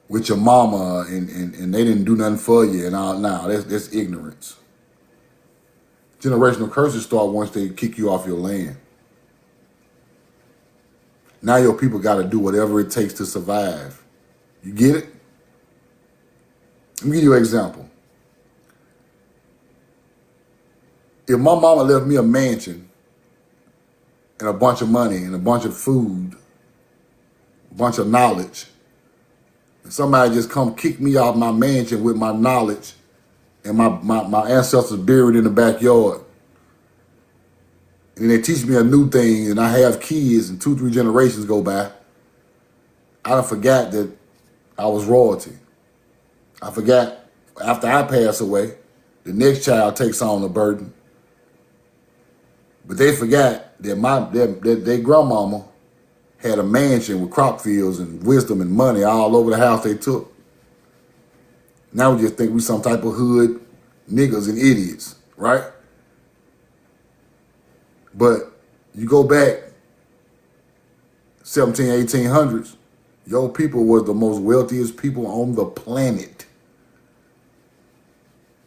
with your mama and they didn't do nothing for you and all. Now, that's ignorance. Generational curses start once they kick you off your land. Now your people got to do whatever it takes to survive. You get it? Let me give you an example. If my mama left me a mansion and a bunch of money and a bunch of food, a bunch of knowledge, and somebody just come kick me out of my mansion with my knowledge and my ancestors buried in the backyard, and they teach me a new thing and I have kids and 2-3 generations go by, I done forgot that I was royalty. I forgot after I pass away, the next child takes on the burden. But they forgot that their grandmama had a mansion with crop fields and wisdom and money all over the house they took. Now we just think we some type of hood niggas and idiots, right? But you go back 1800s, your people was the most wealthiest people on the planet.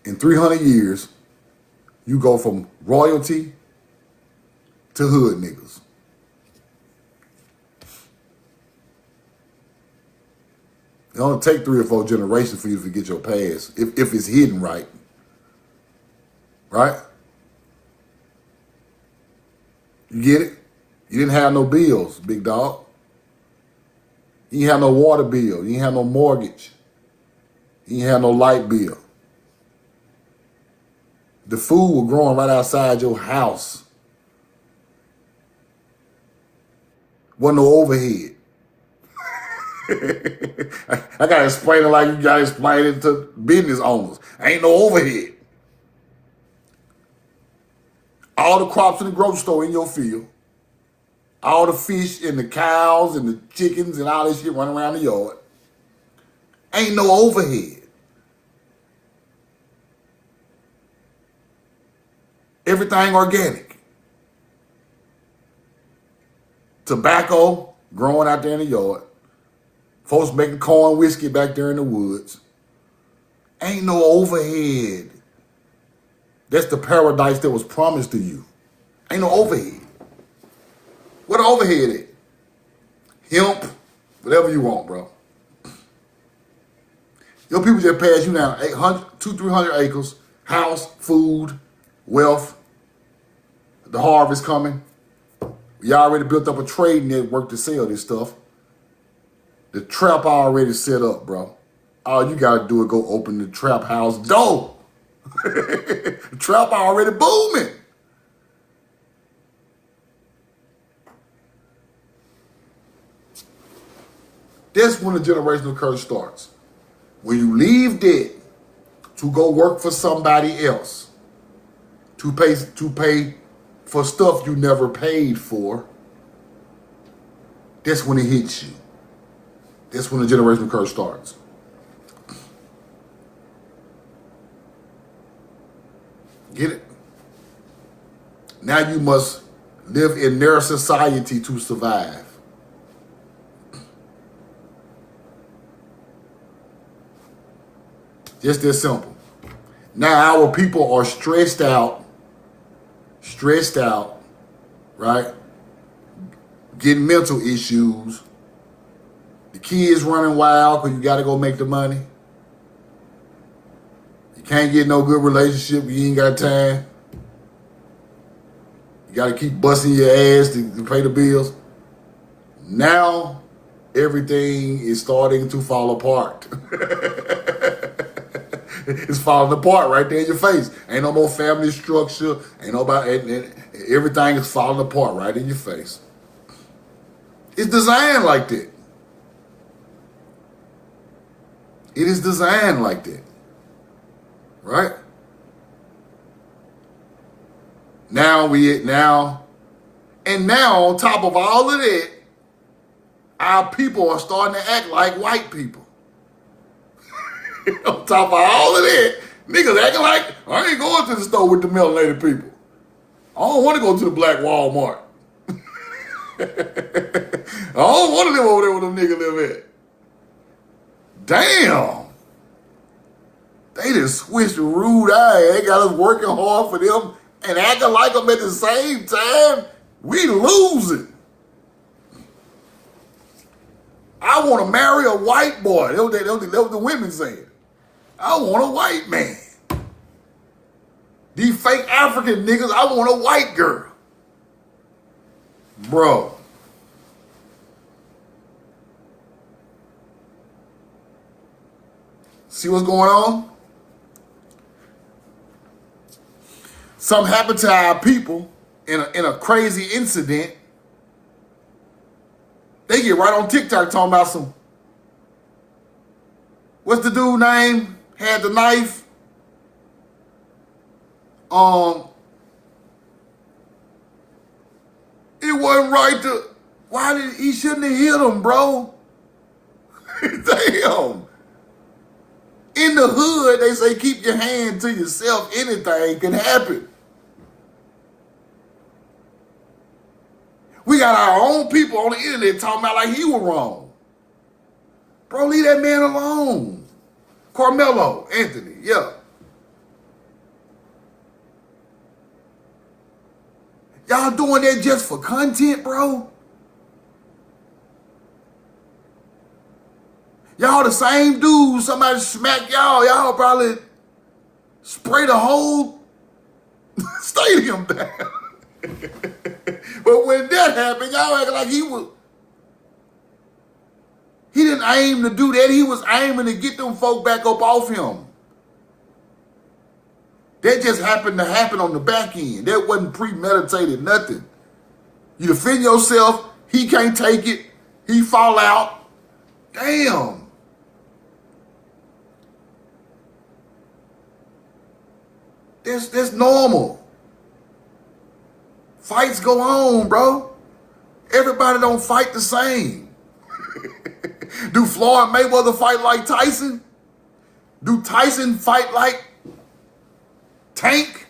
In 300 years, you go from royalty to hood niggas. It only take 3 or 4 generations for you to forget your past, if it's hidden right. Right? You get it? You didn't have no bills, big dog. You didn't have no water bill. You didn't have no mortgage. You didn't have no light bill. The food was growing right outside your house. Wasn't no overhead. I gotta explain it like you gotta explain it to business owners. Ain't no overhead. All the crops in the grocery store in your field, all the fish and the cows and the chickens and all this shit running around the yard. Ain't no overhead. Everything organic. Tobacco growing out there in the yard. Folks making corn whiskey back there in the woods. Ain't no overhead. That's the paradise that was promised to you. Ain't no overhead. What the overhead is? Hemp, Whatever you want, bro. Your people just pass you down 800, 300 acres, house, food, wealth, the harvest coming. You already built up a trade network to sell this stuff. The trap already set up, bro. All you gotta do is go open the trap house door. The trap already booming. That's when the generational curse starts. When you leave debt to go work for somebody else, to pay for stuff you never paid for, that's when it hits you. That's when the generational curse starts. Get it? Now you must live in their society to survive. Just that simple. Now our people are stressed out, right? Getting mental issues. The kids running wild because you got to go make the money. You can't get no good relationship. You ain't got time. You got to keep busting your ass to pay the bills. Now everything is starting to fall apart. It's falling apart right there in your face. Ain't no more family structure. Ain't nobody. Everything is falling apart right in your face. It's designed like that. It is designed like that. Right? Now on top of all of that, our people are starting to act like white people. On top of all of that, niggas acting like, I ain't going to the store with the melanated people. I don't want to go to the black Walmart. I don't want to live over there where them niggas live at. Damn. They just switched the rude eye. They got us working hard for them and acting like them at the same time. We losing. I want to marry a white boy. That was the women saying. I want a white man. These fake African niggas, I want a white girl. Bro. See what's going on? Something happened to our people in a crazy incident. They get right on TikTok talking about some, what's the dude name? Had the knife. It wasn't right to, he shouldn't have hit him, bro? Damn. In the hood, they say keep your hand to yourself. Anything can happen. We got our own people on the internet talking about like he was wrong. Bro, leave that man alone. Carmelo Anthony, yeah. Y'all doing that just for content, bro? Y'all the same dudes, somebody smack y'all probably spray the whole stadium down. But when that happened, y'all acting like he didn't aim to do that. He was aiming to get them folk back up off him. That just happened to happen on the back end. That wasn't premeditated, nothing. You defend yourself, he can't take it, he fall out. Damn. That's normal. Fights go on, bro. Everybody don't fight the same. Do Floyd Mayweather fight like Tyson? Do Tyson fight like Tank?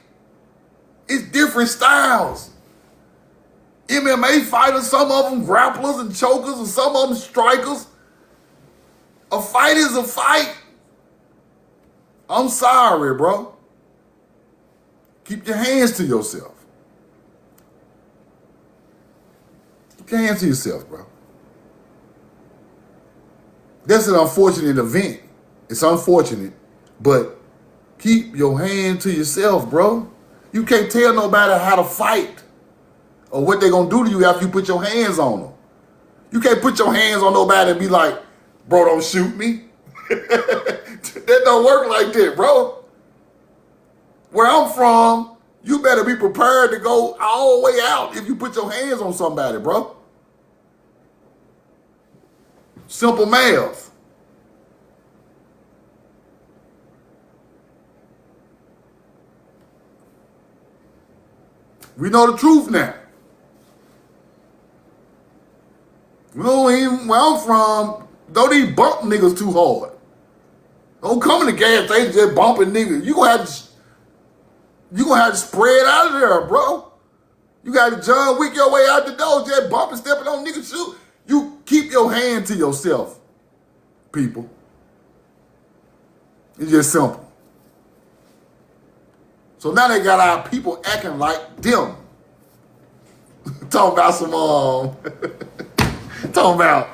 It's different styles. MMA fighters, some of them grapplers and chokers, and some of them strikers. A fight is a fight. I'm sorry, bro. Keep your hands to yourself. Keep your hands to yourself, bro. That's an unfortunate event. It's unfortunate, but keep your hand to yourself, bro. You can't tell nobody how to fight or what they're going to do to you after you put your hands on them. You can't put your hands on nobody and be like, bro, don't shoot me. That don't work like that, bro. Where I'm from, you better be prepared to go all the way out if you put your hands on somebody, bro. Simple math. We know the truth now. We know where I'm from, don't even bump niggas too hard. Don't come in the gas station just bumping niggas. You gonna have to spread out of there, bro. You got to John Wick your way out the door, just bumping, stepping on niggas' shoes. You keep your hand to yourself, people. It's just simple. So now they got our people acting like them. Talking about some, talking about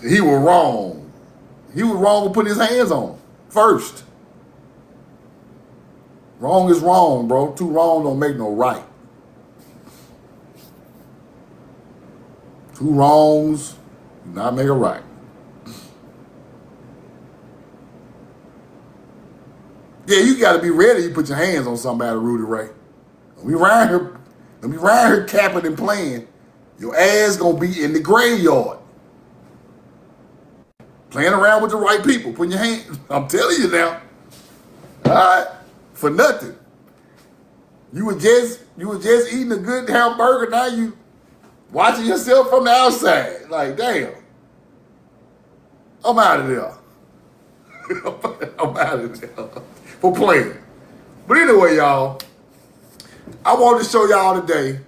he was wrong. He was wrong to put his hands on him first. Wrong is wrong, bro. Two wrongs don't make no right. Two wrongs do not make a right. Yeah, you got to be ready. You put your hands on somebody, Rudy Ray. Don't be around here capping and playing. Your ass gonna be in the graveyard. Playing around with the right people, putting your hands. I'm telling you now. All right, for nothing. You were just eating a good hamburger. Now you watching yourself from the outside. Like, damn. I'm out of there. I'm out of there for playing. But anyway, y'all, I wanted to show y'all today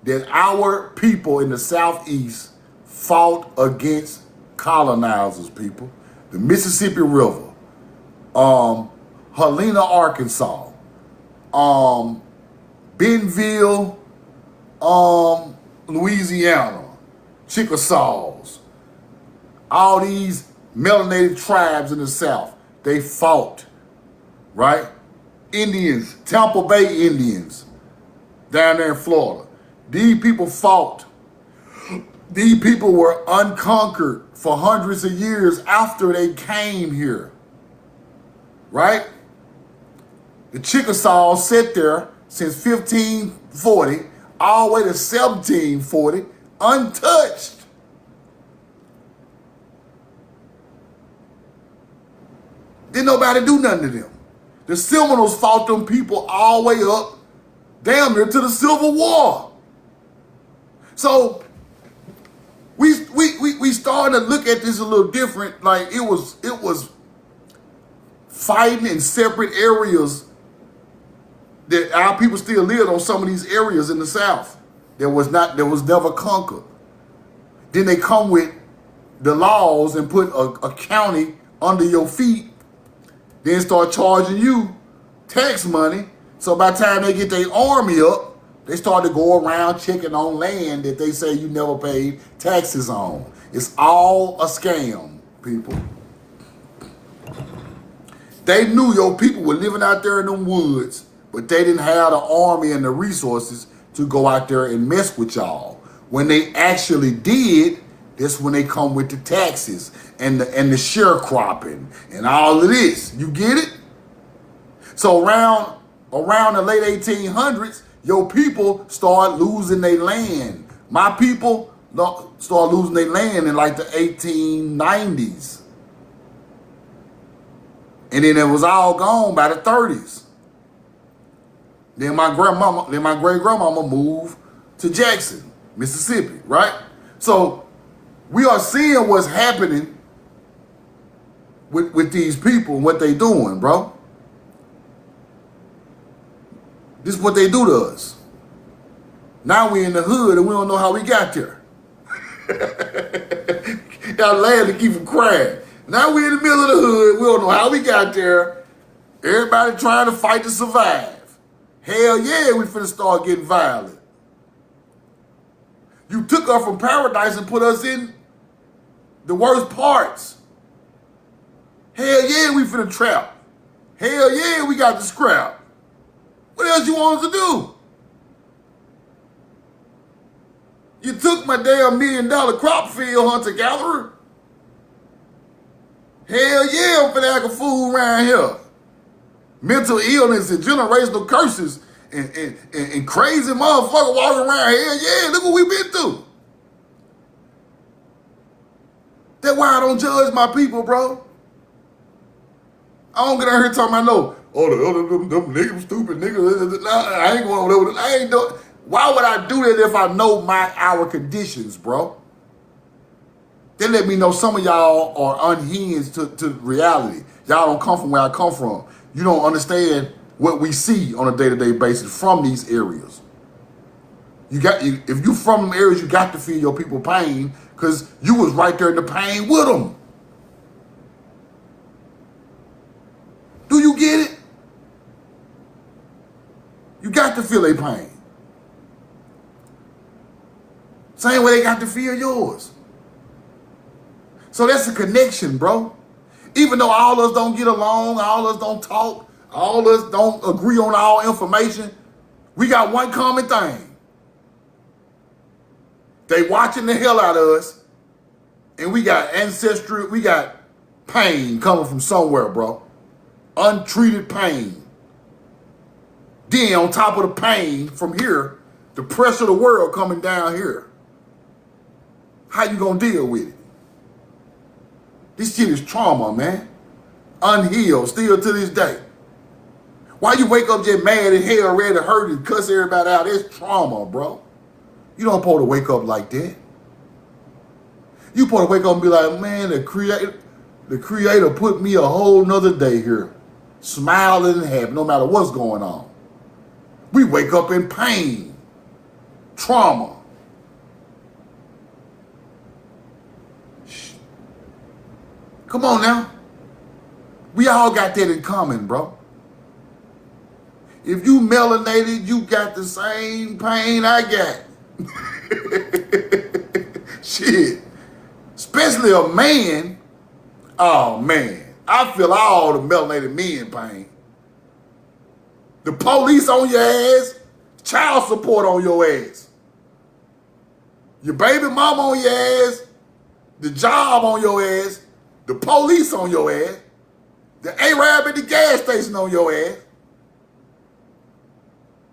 that our people in the Southeast fought against colonizers, people. The Mississippi River, Helena, Arkansas, Bentonville, Louisiana, Chickasaws, all these melanated tribes in the South, they fought, right? Indians, Tampa Bay Indians, down there in Florida. These people fought. These people were unconquered for hundreds of years after they came here, right? The Chickasaws sat there since 1540 all the way to 1740, untouched. Didn't nobody do nothing to them. The Seminoles fought them people all the way up, damn near to the Civil War. So we starting to look at this a little different. Like it was fighting in separate areas that our people still lived on some of these areas in the South that was never conquered. Then they come with the laws and put a county under your feet, then start charging you tax money. So by the time they get their army up, they start to go around checking on land that they say you never paid taxes on. It's all a scam, people. They knew your people were living out there in them woods, but they didn't have the army and the resources to go out there and mess with y'all. When they actually did, that's when they come with the taxes and the sharecropping and all of this. You get it? So around the late 1800s, your people start losing their land. My people start losing their land in like the 1890s. And then it was all gone by the 30s. Then my great grandmama moved to Jackson, Mississippi, right? So we are seeing what's happening with these people and what they doing, bro. This is what they do to us. Now we in the hood and we don't know how we got there. Y'all laugh to keep from crying. Now we in the middle of the hood. We don't know how we got there. Everybody trying to fight to survive. Hell yeah, we finna start getting violent. You took us from paradise and put us in The worst parts. Hell yeah, we finna trap. Hell yeah, we got the scrap. What else you want us to do? You took my damn $1 million crop field, hunter-gatherer. Hell yeah, I'm finna act a fool around here. Mental illness and generational curses and crazy motherfucker walking around. Hell yeah, look what we been through. That's why I don't judge my people, bro. I don't get out here talking about them niggas, stupid niggas. I ain't going over there. I ain't doing. Why would I do that if I know our conditions, bro? They let me know some of y'all are unhinged to reality. Y'all don't come from where I come from. You don't understand what we see on a day-to-day basis from these areas. If you from them areas, you got to feel your people pain because you was right there in the pain with them. Do you get it? You got to feel their pain. Same way they got to feel yours. So that's a connection, bro. Even though all of us don't get along, all of us don't talk, all of us don't agree on all information, we got one common thing. They watching the hell out of us, and we got ancestry, we got pain coming from somewhere, bro. Untreated pain. Then on top of the pain from here, the pressure of the world coming down here. How you gonna deal with it? This shit is trauma, man. Unhealed, still to this day. Why you wake up just mad and hell ready to hurt and cuss everybody out? It's trauma, bro. You don't supposed to wake up like that. You supposed to wake up and be like, man, the creator put me a whole nother day here. Smiling and happy, no matter what's going on. We wake up in pain. Trauma. Come on now. We all got that in common, bro. If you melanated, you got the same pain I got. Shit. Especially a man. Oh, man. I feel all the melanated men pain. The police on your ass. Child support on your ass. Your baby mama on your ass. The job on your ass. The police on your ass. The Arab at the gas station on your ass.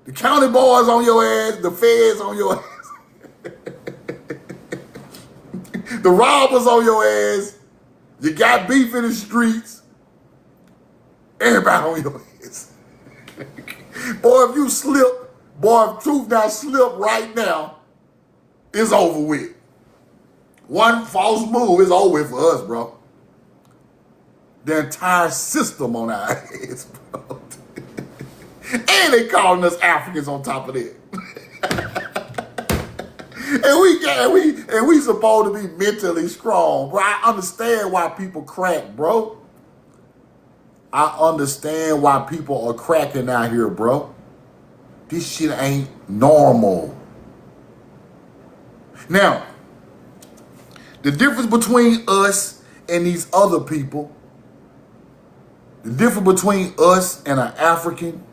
The county boys on your ass. The feds on your ass. The robbers on your ass. You got beef in the streets. Everybody on your ass. Boy, if you slip, if truth now slip right now, it's over with. One false move is over with for us, bro. The entire system on our heads, bro. And they calling us Africans on top of that. and we supposed to be mentally strong, bro. I understand why people crack, bro. I understand why people are cracking out here, bro. This shit ain't normal. Now, the difference between us and these other people, the difference between us and an African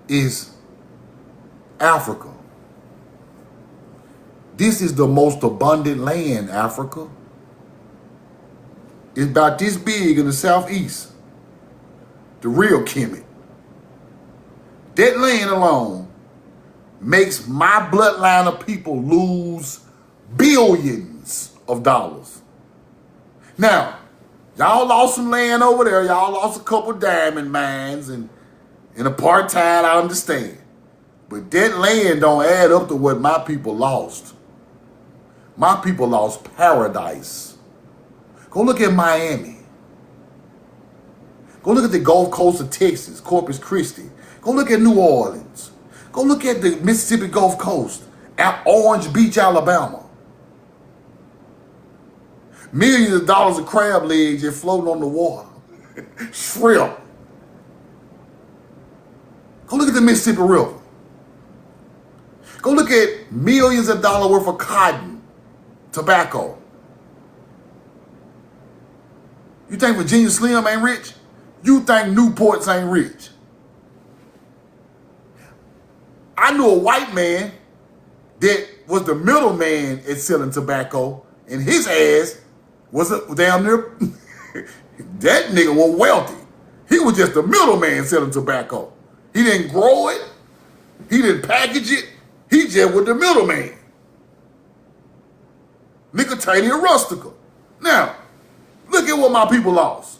is Africa. This is the most abundant land, Africa. It's about this big in the southeast. The real Kemet. That land alone makes my bloodline of people lose billions of dollars. Now, y'all lost some land over there. Y'all lost a couple diamond mines and apartheid, I understand. But that land don't add up to what my people lost. My people lost paradise. Go look at Miami. Go look at the Gulf Coast of Texas, Corpus Christi. Go look at New Orleans. Go look at the Mississippi Gulf Coast, at Orange Beach, Alabama. Millions of dollars of crab legs just floating on the water. Shrimp. Go look at the Mississippi River. Go look at millions of dollars worth of cotton, tobacco. You think Virginia Slim ain't rich? You think Newports ain't rich? I knew a white man that was the middleman at selling tobacco, and his ass was down there. That nigga was wealthy. He was just the middleman selling tobacco. He didn't grow it. He didn't package it. He just was the middleman. Nicotine rustica. Now, look at what my people lost.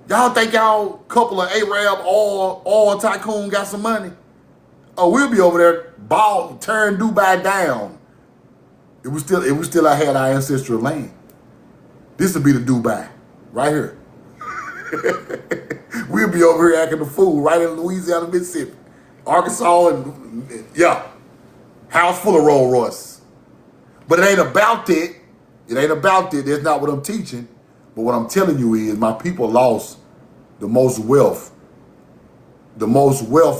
Y'all think y'all couple of Arab oil tycoon got some money? Oh, we'll be over there turn Dubai down. It was still I had our ancestral land. This would be the Dubai, right here. We'll be over here acting the fool right in Louisiana, Mississippi, Arkansas, and yeah, house full of Rolls Royces. But it ain't about that. It ain't about that. That's not what I'm teaching. But what I'm telling you is my people lost the most wealth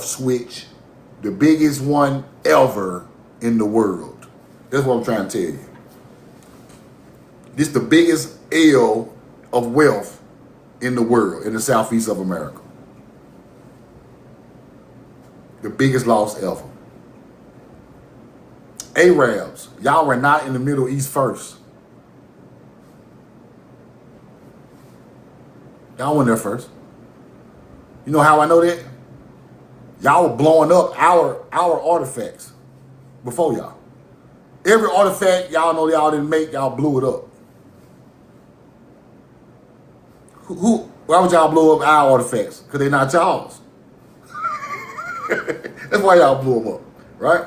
switch, the biggest one ever in the world. That's what I'm trying to tell you. This is the biggest L of wealth in the world, in the southeast of America. The biggest loss ever. Arabs, y'all were not in the Middle East first. Y'all went there first. You know how I know that? Y'all were blowing up our artifacts before y'all. Every artifact y'all know y'all didn't make, y'all blew it up. Why would y'all blow up our artifacts? Because they're not y'all's. That's why y'all blew them up, right?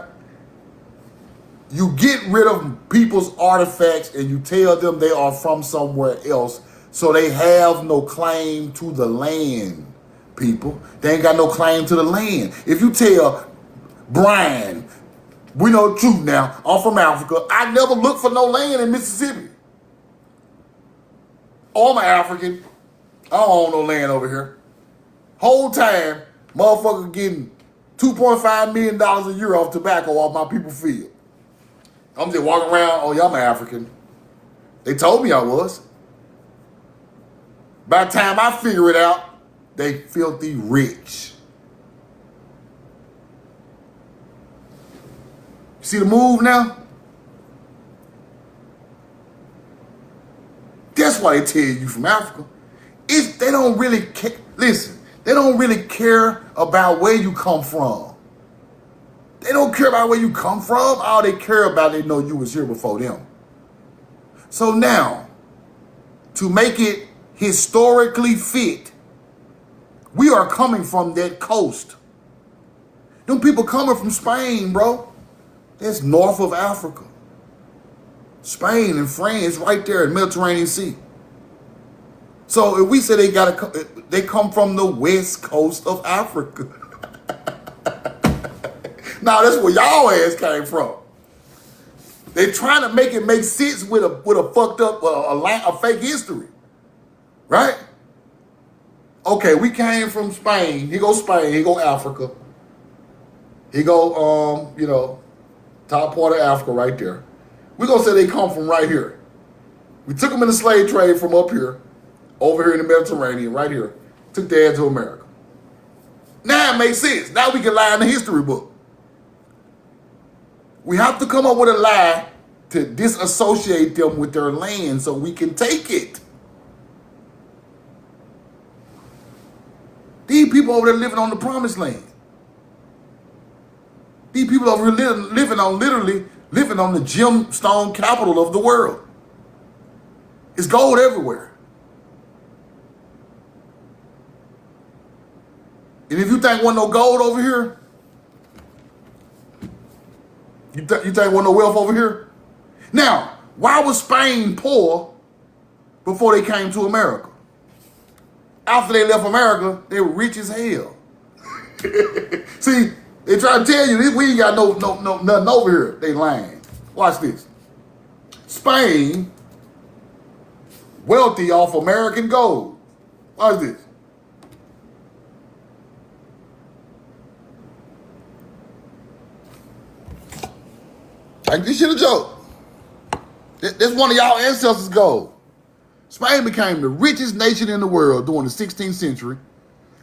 You get rid of people's artifacts and you tell them they are from somewhere else, so they have no claim to the land, people. They ain't got no claim to the land. If you tell Brian, we know the truth now, I'm from Africa, I never looked for no land in Mississippi. Oh, I'm an African. I don't own no land over here. Whole time, motherfucker getting $2.5 million a year off tobacco off my people's field. I'm just walking around, oh, y'all, I'm African. They told me I was. By the time I figure it out, they filthy rich. See the move now? That's why they tell you from Africa. They don't really care. Listen, they don't really care about where you come from. They don't care about where you come from. All they care about, they know you was here before them. So now, to make it historically fit, we are coming from that coast. Them people coming from Spain, bro. That's north of Africa. Spain and France right there in the Mediterranean Sea. So if we say they come from the west coast of Africa. Now that's where y'all ass came from. They trying to make it make sense with a fucked up a fake history, right? Okay, we came from Spain. He go Spain. He go Africa. He go top part of Africa right there. We gonna say they come from right here. We took them in the slave trade from up here, over here in the Mediterranean, right here. Took their ass to America. Now it makes sense. Now we can lie in the history book. We have to come up with a lie to disassociate them with their land so we can take it. These people over there living on the promised land. These people over here literally living on the gemstone capital of the world. It's gold everywhere. And if you think wasn't no gold over here, you think wasn't no wealth over here? Now, why was Spain poor before they came to America? After they left America, they were rich as hell. See, they try to tell you we ain't got nothing over here. They lying. Watch this. Spain, wealthy off American gold. Watch this. Like this shit a joke. That's one of y'all ancestors' gold. Spain became the richest nation in the world during the 16th century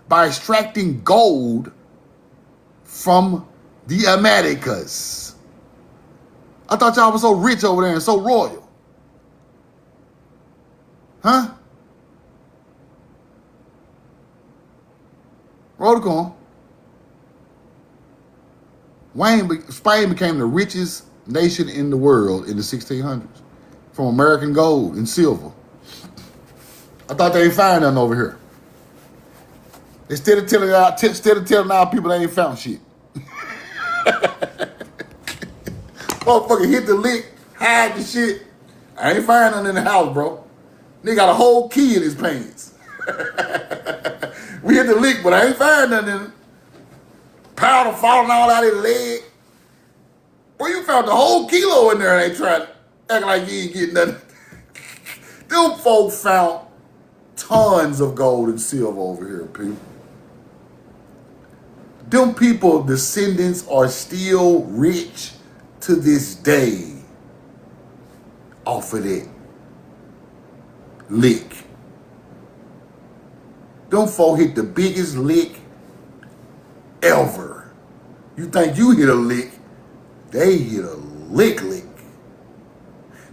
by extracting gold from the Americas. I thought y'all was so rich over there and so royal. Huh? Roll the corn. Spain became the richest nation in the world in the 1600s from American gold and silver. I thought they ain't find nothing over here. Instead of telling our people they ain't found shit. Motherfucker hit the lick, hide the shit. I ain't find nothing in the house, bro. Nigga got a whole key in his pants. We hit the lick, but I ain't find nothing in it. Powder falling all out of his leg. Boy, you found the whole kilo in there and they tried to act like you ain't getting nothing. Them folks found tons of gold and silver over here, people. Them people, descendants, are still rich to this day off of that lick. Them folk hit the biggest lick ever. You think you hit a lick, they hit a lick.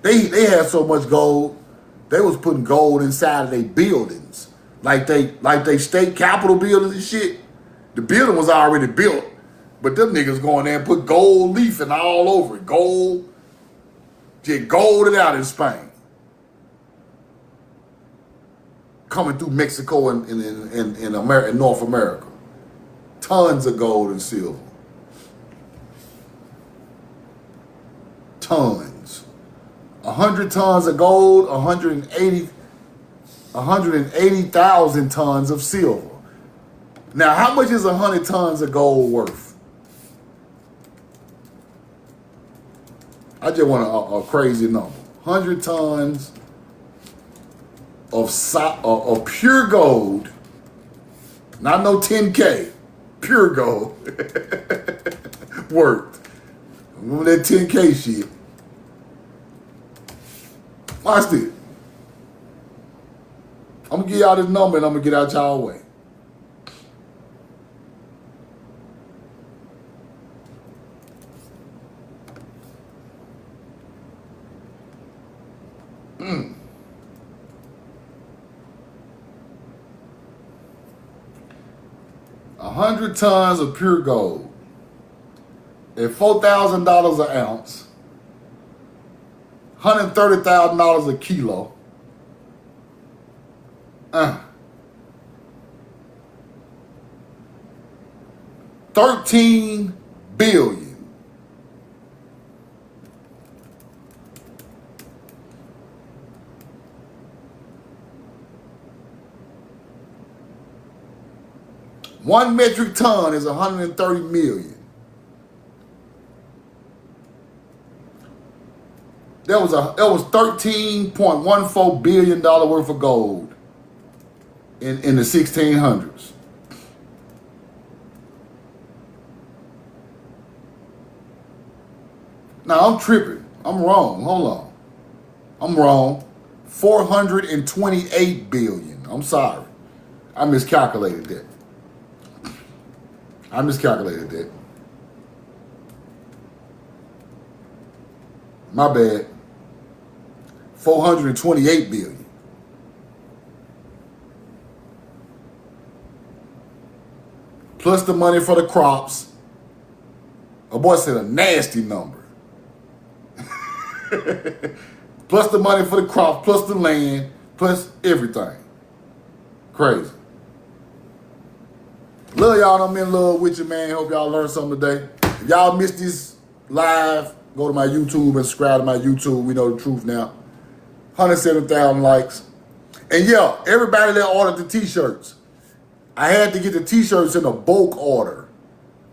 They had so much gold, they was putting gold inside of their buildings. Like they state capitol buildings and shit. The building was already built, but them niggas going there and put gold leafing all over it. Gold, just golded out in Spain. Coming through Mexico and in North America. Tons of gold and silver. Tons. 100 tons of gold, 180,000 tons of silver. Now, how much is 100 tons of gold worth? I just want a crazy number. 100 tons of pure gold, not no 10K, pure gold worth. Remember that 10K shit? Watch this. I'm gonna give y'all this number and I'm gonna get out y'all way. Mm. 100 tons of pure gold at $4,000 an ounce, $130,000 a kilo. 13 billion. One metric ton is 130 million. That was $13.14 billion worth of gold in the 1600s. Now I'm tripping. I'm wrong. Hold on. I'm wrong. 428 billion. I'm sorry. I miscalculated that. My bad. 428 billion. Plus the money for the crops. A boy said a nasty number. Plus the money for the crops, plus the land, plus everything. Crazy. Love y'all. I'm in love with you, man. Hope y'all learned something today. If y'all missed this live, go to my YouTube and subscribe to my YouTube. We know the truth now. 107,000 likes. And yeah, everybody that ordered the t-shirts, I had to get the t-shirts in a bulk order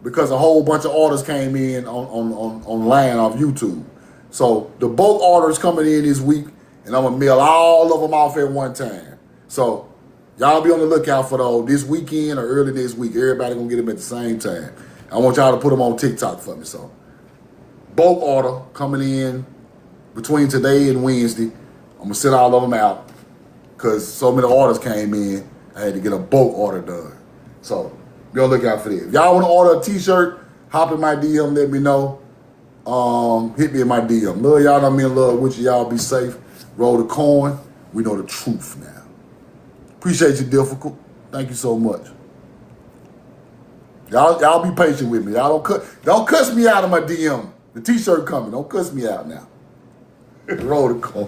because a whole bunch of orders came in online off YouTube. So the bulk orders coming in this week, and I'm gonna mail all of them off at one time. So y'all be on the lookout for those this weekend or early next week. Everybody gonna get them at the same time. I want y'all to put them on TikTok for me. So bulk order coming in between today and Wednesday. I'm going to send all of them out because so many orders came in. I had to get a bulk order done. So be on the lookout for that. If y'all want to order a t-shirt, hop in my DM, let me know. Hit me in my DM. Love y'all, I'm in love with you. Y'all be safe. Roll the coin. We know the truth now. Appreciate you, Difficult. Thank you so much. Y'all be patient with me. Y'all don't cuss me out of my DM. The t-shirt coming. Don't cuss me out now. Roll the coin.